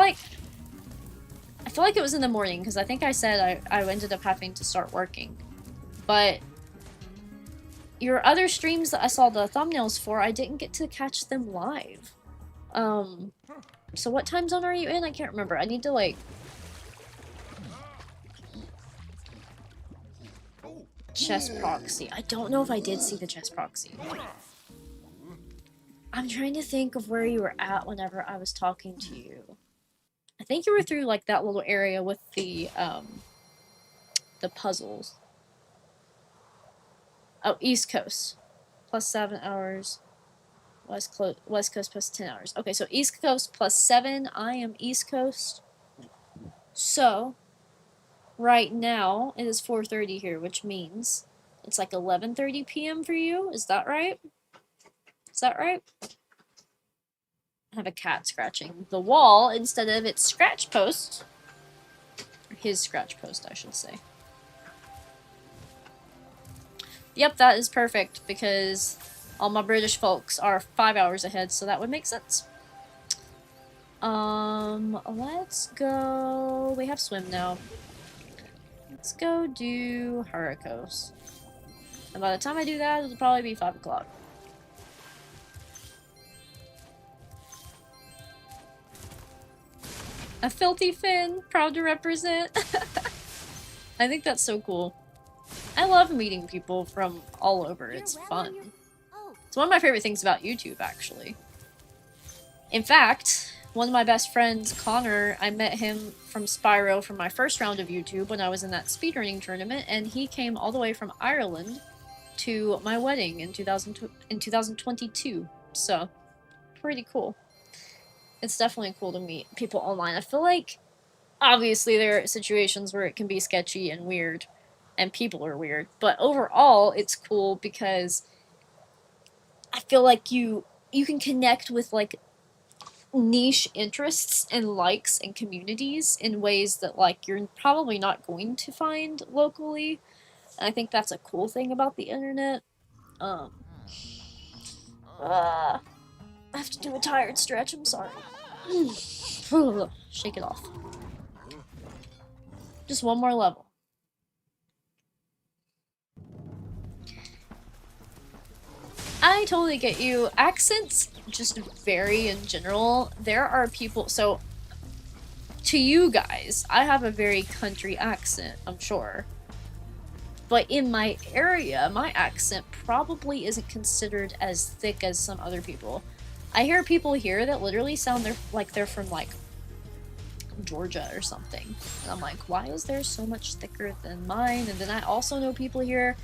[SPEAKER 1] like it was in the morning, because I think I said I ended up having to start working. But your other streams that I saw the thumbnails for, I didn't get to catch them live. So what time zone are you in? I can't remember. I need to, like... Chest proxy. I don't know if I did see the chest proxy. I'm trying to think of where you were at whenever I was talking to you. I think you were through, like, that little area with the puzzles. Oh, East Coast. Plus 7 hours. West Coast plus 10 hours. Okay, so East Coast plus 7. I am East Coast. So, right now, it is 4:30 here, which means it's like 11:30 p.m. for you. Is that right? Is that right? I have a cat scratching the wall instead of its scratch post. Or his scratch post, I should say. Yep, that is perfect, because all my British folks are 5 hours ahead, so that would make sense. Let's go. We have swim now. Let's go do Hurricos. And by the time I do that, it'll probably be 5 o'clock. A filthy Finn, proud to represent. I think that's so cool. I love meeting people from all over. It's fun. It's one of my favorite things about YouTube, actually. In fact, one of my best friends, Connor, I met him from Spyro from my first round of YouTube when I was in that speedrunning tournament, and he came all the way from Ireland to my wedding in 2022. So, pretty cool. It's definitely cool to meet people online. I feel like, obviously, there are situations where it can be sketchy and weird, and people are weird, but overall, it's cool because I feel like you can connect with, like, niche interests and likes and communities in ways that, like, you're probably not going to find locally. And I think that's a cool thing about the internet. I have to do a tired stretch, I'm sorry. Shake it off. Just one more level. I totally get you. Accents just vary in general. There are people, so to you guys, I have a very country accent, I'm sure. But in my area, my accent probably isn't considered as thick as some other people. I hear people here that literally sound like they're from, like, Georgia or something. And I'm like, why is theirs so much thicker than mine? And then I also know people here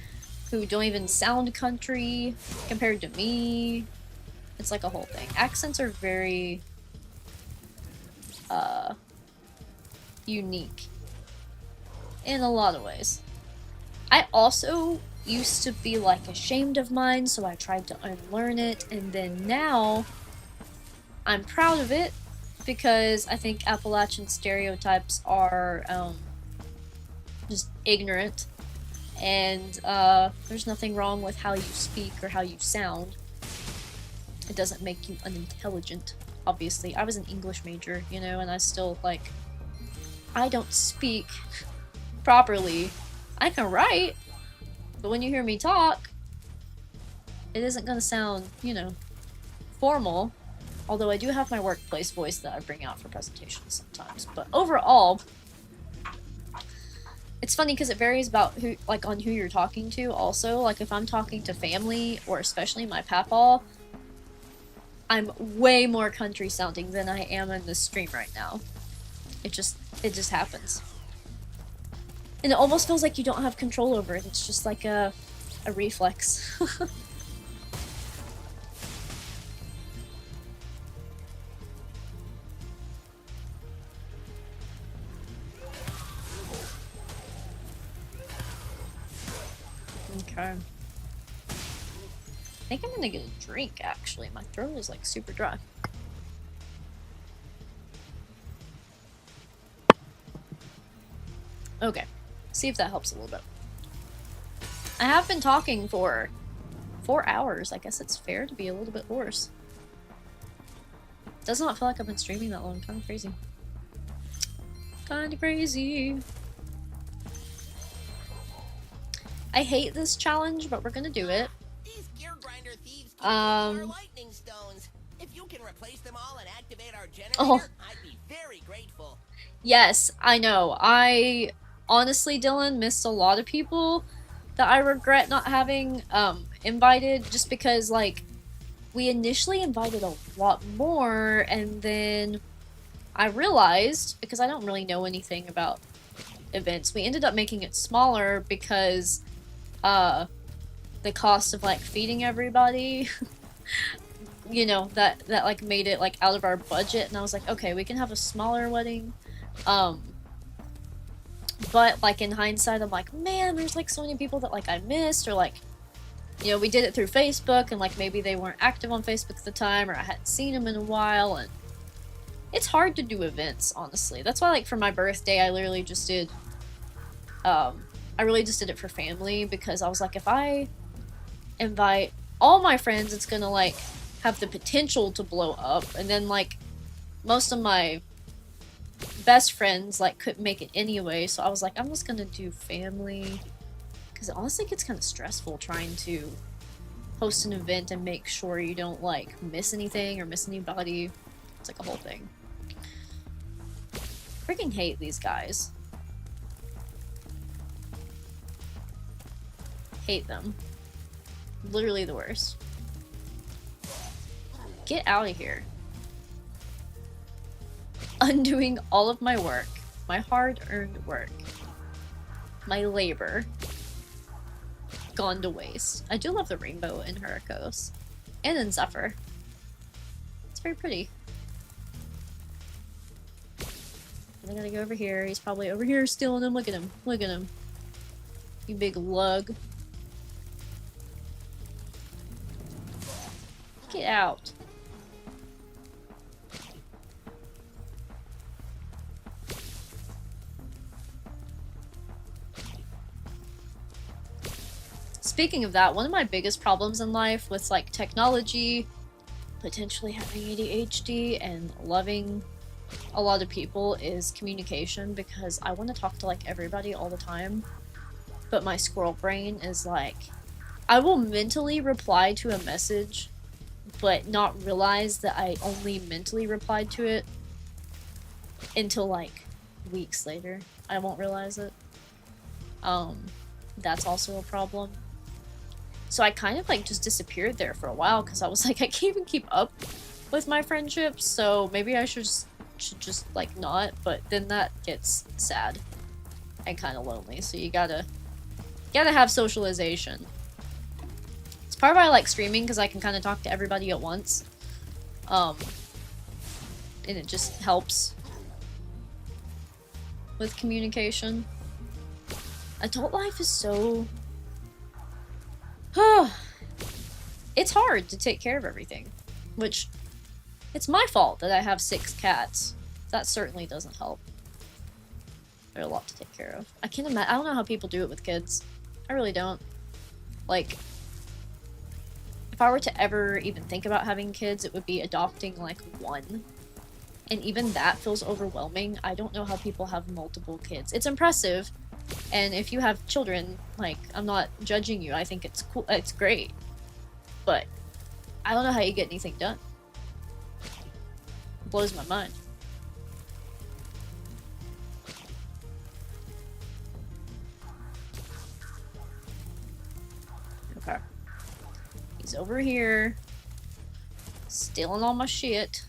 [SPEAKER 1] who don't even sound country compared to me. It's like a whole thing. Accents are very unique in a lot of ways. I also used to be like ashamed of mine, so I tried to unlearn it, and then now I'm proud of it because I think Appalachian stereotypes are just ignorant, and there's nothing wrong with how you speak or how you sound. It doesn't make you unintelligent, obviously. I was an English major, you know, and I still, like, I don't speak properly. I can write, but when you hear me talk, it isn't gonna sound, you know, formal. Although I do have my workplace voice that I bring out for presentations sometimes. But overall, it's funny because it varies about who, like, on who you're talking to also. Like, if I'm talking to family, or especially my papaw, I'm way more country sounding than I am in this stream right now. It just happens. And it almost feels like you don't have control over it. It's just like a reflex. Okay. I think I'm gonna get a drink, actually. My throat is, like, super dry. Okay. See if that helps a little bit. I have been talking for 4 hours. I guess it's fair to be a little bit hoarse. Does not feel like I've been streaming that long. Kind of crazy. Kind of crazy. I hate this challenge, but we're gonna do it.
[SPEAKER 4] These gear grinder thieves keep our lightning stones. If you can replace them all and activate our generator, I'd be very grateful.
[SPEAKER 1] Yes, I know. I honestly, Dylan, missed a lot of people that I regret not having invited, just because, like, we initially invited a lot more, and then I realized, because I don't really know anything about events, we ended up making it smaller because the cost of, like, feeding everybody you know, that like made it, like, out of our budget, and I was like, okay, we can have a smaller wedding. But, like, in hindsight, I'm like, man, there's, like, so many people that, like, I missed, or, like, you know, we did it through Facebook, and, like, maybe they weren't active on Facebook at the time, or I hadn't seen them in a while, and it's hard to do events, honestly. That's why, like, for my birthday, I literally just did, I really just did it for family, because I was like, if I invite all my friends, it's gonna, like, have the potential to blow up, and then, like, most of my best friends like couldn't make it anyway, so I was like, I'm just gonna do family. Because it honestly gets kind of stressful trying to host an event and make sure you don't like miss anything or miss anybody. It's like a whole thing. Freaking hate these guys. Hate them. Literally the worst. Get out of here. Undoing all of my work. My hard-earned work. My labor. Gone to waste. I do love the rainbow in Hurricos. And in Zephyr. It's very pretty. I gotta go over here. He's probably over here stealing them. Look at him. Look at him. You big lug. Get out. Speaking of that, one of my biggest problems in life with like technology, potentially having ADHD, and loving a lot of people is communication, because I want to talk to like everybody all the time, but my squirrel brain is like, I will mentally reply to a message but not realize that I only mentally replied to it until like weeks later. I won't realize it. That's also a problem. So I kind of like just disappeared there for a while because I was like, I can't even keep up with my friendships, so maybe I should just like not, but then that gets sad and kind of lonely, so you gotta have socialization. It's part of why I like streaming, because I can kind of talk to everybody at once, and it just helps with communication. Adult life is so... it's hard to take care of everything, which it's my fault that I have 6 cats. That certainly doesn't help. They're a lot to take care of. I can't imagine. I don't know how people do it with kids. I really don't. Like, if I were to ever even think about having kids, it would be adopting like 1. And even that feels overwhelming. I don't know how people have multiple kids. It's impressive. And if you have children, like, I'm not judging you. I think it's cool. It's great. But I don't know how you get anything done. It blows my mind. Okay. He's over here. Stealing all my shit.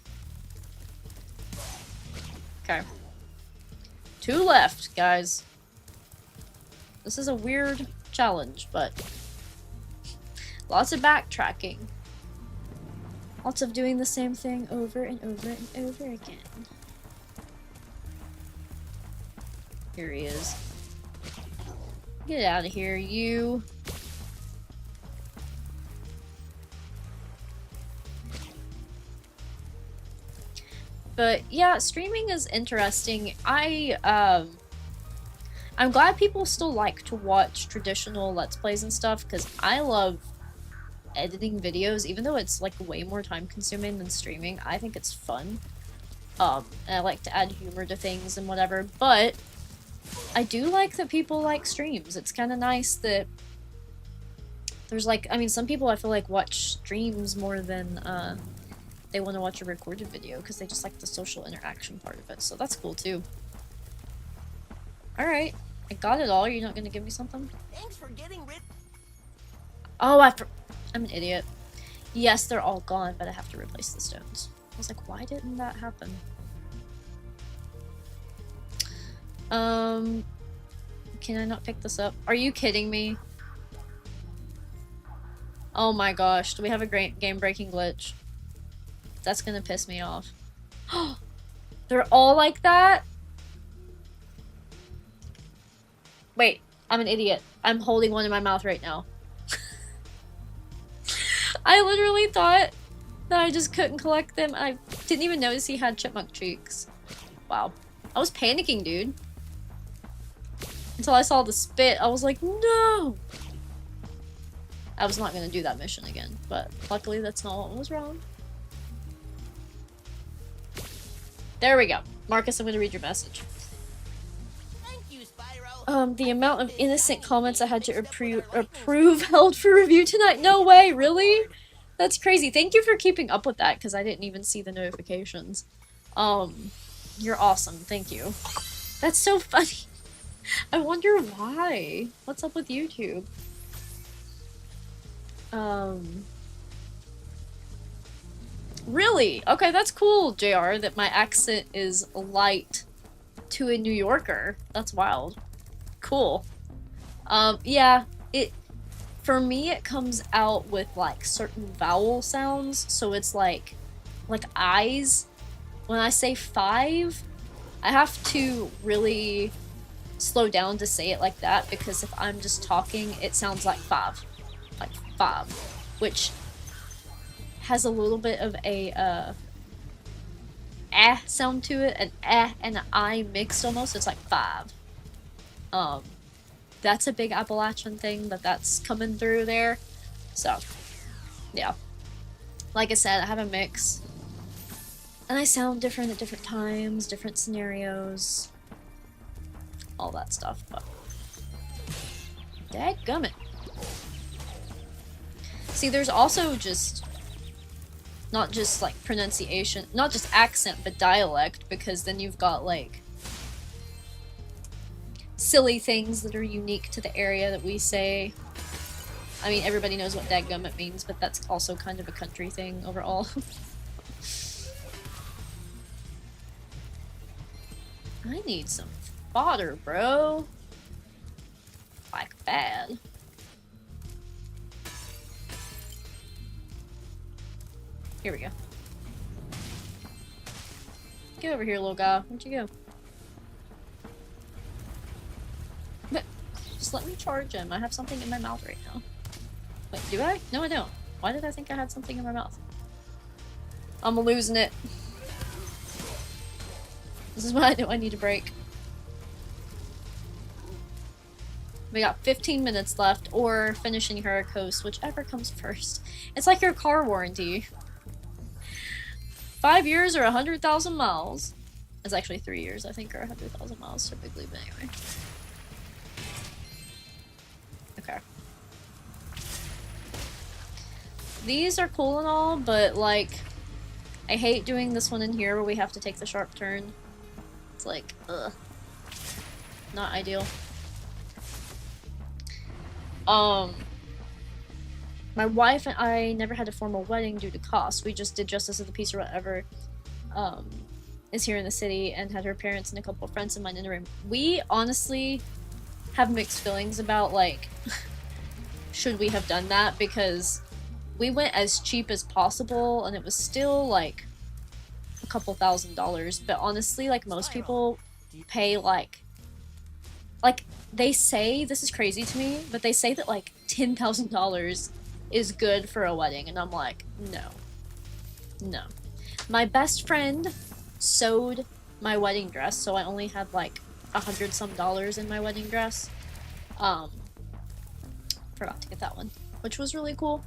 [SPEAKER 1] Okay. 2 left, guys. This is a weird challenge, but lots of backtracking. Lots of doing the same thing over and over and over again. Here he is. Get out of here, you. But yeah, streaming is interesting. I'm glad people still like to watch traditional Let's Plays and stuff, because I love editing videos, even though it's like way more time consuming than streaming. I think it's fun. And I like to add humor to things and whatever, but I do like that people like streams. It's kind of nice that there's like, I mean, some people I feel like watch streams more than they want to watch a recorded video, because they just like the social interaction part of it, so that's cool too. Alright. I got it all. You're not gonna give me something?
[SPEAKER 4] Thanks for getting rid.
[SPEAKER 1] Oh, I'm an idiot. Yes, they're all gone, but I have to replace the stones. I was like, why didn't that happen? Can I not pick this up? Are you kidding me? Oh my gosh, do we have a great game-breaking glitch? That's gonna piss me off. They're all like that? Wait, I'm an idiot. I'm holding one in my mouth right now. I literally thought that I just couldn't collect them. I didn't even notice he had chipmunk cheeks. Wow. I was panicking, dude. Until I saw the spit, I was like, no! I was not gonna do that mission again, but luckily that's not what was wrong. There we go. Marcus, I'm gonna read your message.
[SPEAKER 4] Thank you, Spyro.
[SPEAKER 1] The amount of innocent comments I had to approve held for review tonight. No way, really? That's crazy. Thank you for keeping up with that, because I didn't even see the notifications. You're awesome. Thank you. That's so funny. I wonder why. What's up with YouTube? Really? Okay, that's cool, JR, that my accent is light to a New Yorker. That's wild. Cool. Yeah, for me it comes out with like certain vowel sounds, so it's like eyes. When I say 5, I have to really slow down to say it like that, because if I'm just talking, it sounds like 5. Like 5, which has a little bit of a sound to it, an and an I mixed almost. It's like 5. That's a big Appalachian thing that's coming through there. So, yeah. Like I said, I have a mix. And I sound different at different times, different scenarios. All that stuff, but... Dadgummit. See, there's also just... not just, like, pronunciation, not just accent, but dialect, because then you've got, like... silly things that are unique to the area that we say. I mean, everybody knows what dadgummit means, but that's also kind of a country thing overall. I need some fodder, bro. Like bad. Here we go. Get over here, little guy. Where'd you go? But just let me charge him. I have something in my mouth right now. Wait, do I? No, I don't. Why did I think I had something in my mouth? I'm losing it. This is what I know I need a break. We got 15 minutes left, or finishing her coast, whichever comes first. It's like your car warranty. 5 years or 100,000 miles. It's actually 3 years, I think, or 100,000 miles typically, but anyway. Okay. These are cool and all, but like, I hate doing this one in here where we have to take the sharp turn. It's like, ugh. Not ideal. My wife and I never had a formal wedding due to cost. We just did Justice of the Peace or whatever. Is here in the city, and had her parents and a couple of friends of mine in the room. We honestly have mixed feelings about, like, should we have done that, because we went as cheap as possible, and it was still, like, a couple $1,000s, but honestly, like, most people pay, like, they say, this is crazy to me, but they say that, like, $10,000 is good for a wedding, and I'm like, no. No. My best friend sewed my wedding dress, so I only had, like, $100-some in my wedding dress. Forgot to get that one, which was really cool.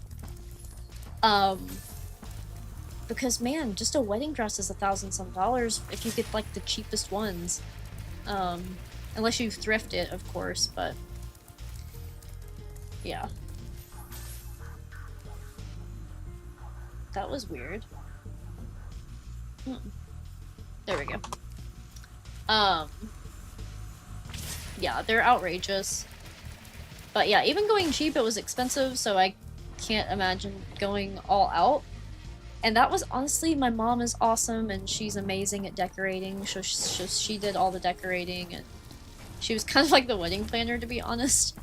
[SPEAKER 1] Because, man, just a wedding dress is $1,000-some if you get, like, the cheapest ones. Unless you thrift it, of course, but... yeah. That was weird. There we go. Yeah, they're outrageous. But yeah, even going cheap, it was expensive, so I can't imagine going all out. And that was, honestly, my mom is awesome, and she's amazing at decorating, so she did all the decorating, and she was kind of like the wedding planner, to be honest.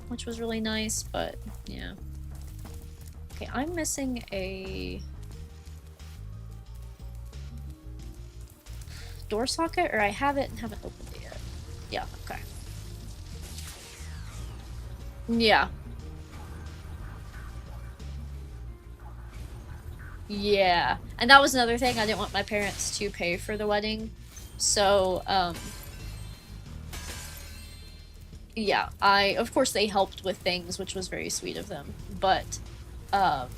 [SPEAKER 1] Which was really nice, but yeah. Okay, I'm missing a door socket, or I have it and haven't opened it yet. Yeah, okay. Yeah. Yeah. And that was another thing, I didn't want my parents to pay for the wedding. So, yeah, of course they helped with things, which was very sweet of them, but, let's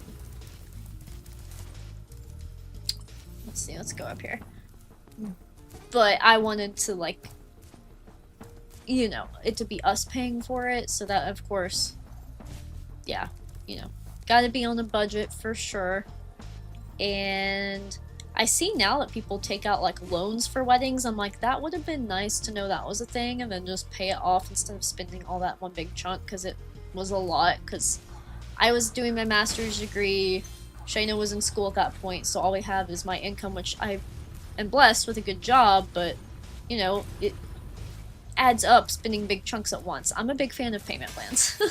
[SPEAKER 1] see, let's go up here. but I wanted to, like, you know, it to be us paying for it, so that, of course, yeah, you know, gotta be on a budget for sure. And I see now that people take out, like, loans for weddings. I'm like, that would have been nice to know that was a thing, and then just pay it off instead of spending all that one big chunk, because it was a lot, because I was doing my master's degree, Shayna was in school at that point, so all we have is my income, which I am blessed with a good job, but, you know, it adds up spending big chunks at once. I'm a big fan of payment plans.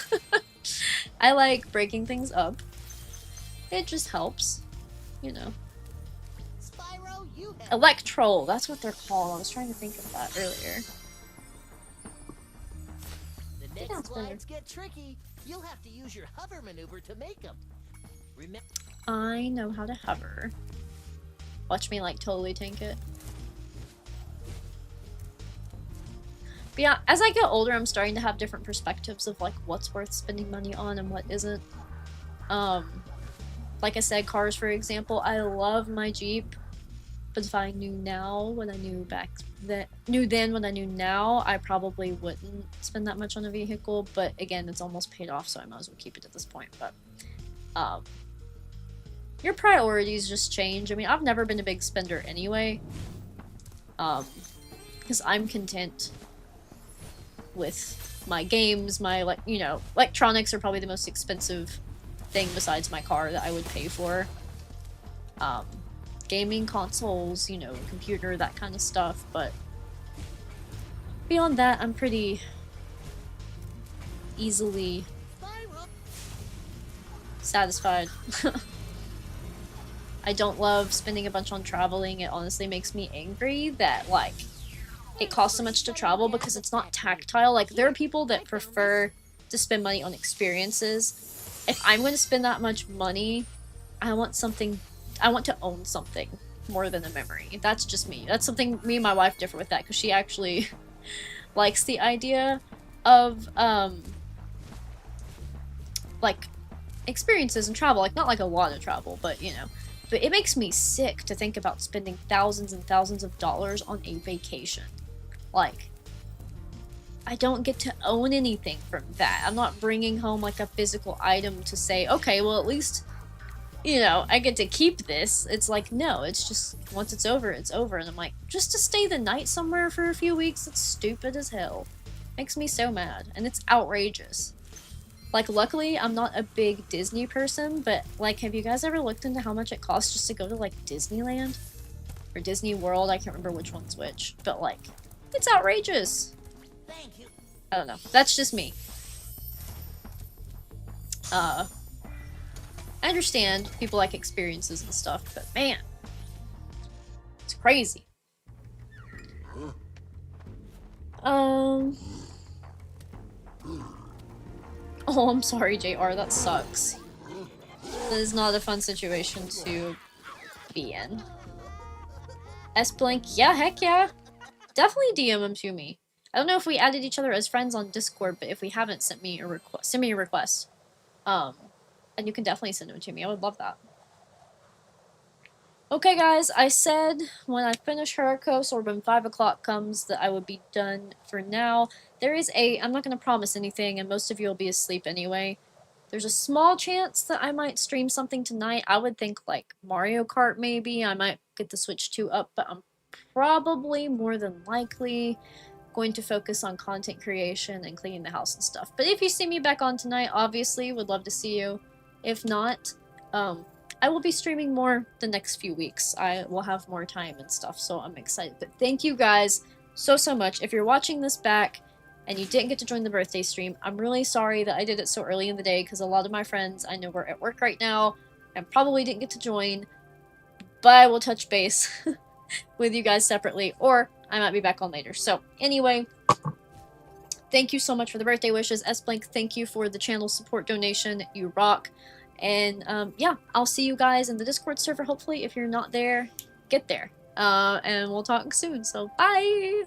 [SPEAKER 1] I like breaking things up. It just helps, you know.
[SPEAKER 6] Spyro, you have
[SPEAKER 1] Electrol, that's what they're called. I was trying to think of that earlier.
[SPEAKER 6] the
[SPEAKER 1] Yeah,
[SPEAKER 6] next
[SPEAKER 1] it's better.
[SPEAKER 6] glides get tricky. You'll have to use your hover maneuver to make them. Remember.
[SPEAKER 1] I know how to hover. Watch me, like, totally tank it. But yeah, as I get older, I'm starting to have different perspectives of, like, what's worth spending money on and what isn't. Like I said, cars, for example, I love my Jeep, but if I knew now what I knew back then, what I knew now, I probably wouldn't spend that much on a vehicle, but again, it's almost paid off, so I might as well keep it at this point. But your priorities just change. I mean, I've never been a big spender anyway, because I'm content with my games. My, like, you know, electronics are probably the most expensive thing besides my car that I would pay for. Gaming consoles, you know, computer, that kind of stuff, but beyond that, I'm pretty easily satisfied. I don't love spending a bunch on traveling. It honestly makes me angry that, like, it costs so much to travel because it's not tactile. Like, there are people that prefer to spend money on experiences. If I'm going to spend that much money, I want to own something more than a memory. That's just me. That's something me and my wife differ with that, because she actually likes the idea of, like, experiences and travel. Like, not like a lot of travel, but, you know. But it makes me sick to think about spending thousands and thousands of dollars on a vacation. Like, I don't get to own anything from that. I'm not bringing home, like, a physical item to say, okay, well, at least, you know, I get to keep this. It's like, no, it's just, once it's over, it's over. And I'm like, just to stay the night somewhere for a few weeks, it's stupid as hell. Makes me so mad. And it's outrageous. Like, luckily, I'm not a big Disney person, but, like, have you guys ever looked into how much it costs just to go to, like, Disneyland? Or Disney World? I can't remember which one's which. But, like, it's outrageous.
[SPEAKER 6] Thank you.
[SPEAKER 1] I don't know. That's just me. I understand people like experiences and stuff, but man, it's crazy. Oh, I'm sorry, JR. That sucks. That is not a fun situation to be in. S-Blank, yeah, heck yeah. Definitely DM him to me. I don't know if we added each other as friends on Discord, but if we haven't, send me a request. And you can definitely send them to me. I would love that. Okay, guys, I said when I finish Hurricos or when 5 o'clock comes that I would be done for now. There is I'm not going to promise anything, and most of you will be asleep anyway. There's a small chance that I might stream something tonight. I would think, like, Mario Kart, maybe. I might get the Switch 2 up, but I'm probably, more than likely, going to focus on content creation and cleaning the house and stuff. But if you see me back on tonight, obviously, would love to see you. If not, I will be streaming more the next few weeks. I will have more time and stuff, so I'm excited. But thank you guys so much. If you're watching this back and you didn't get to join the birthday stream, I'm really sorry that I did it so early in the day, because a lot of my friends I know were at work right now and probably didn't get to join. But I will touch base with you guys separately, or I might be back on later. So anyway, thank you so much for the birthday wishes. S-Blank, thank you for the channel support donation. You rock. And yeah, I'll see you guys in the Discord server. Hopefully, if you're not there, get there. And we'll talk soon. So bye!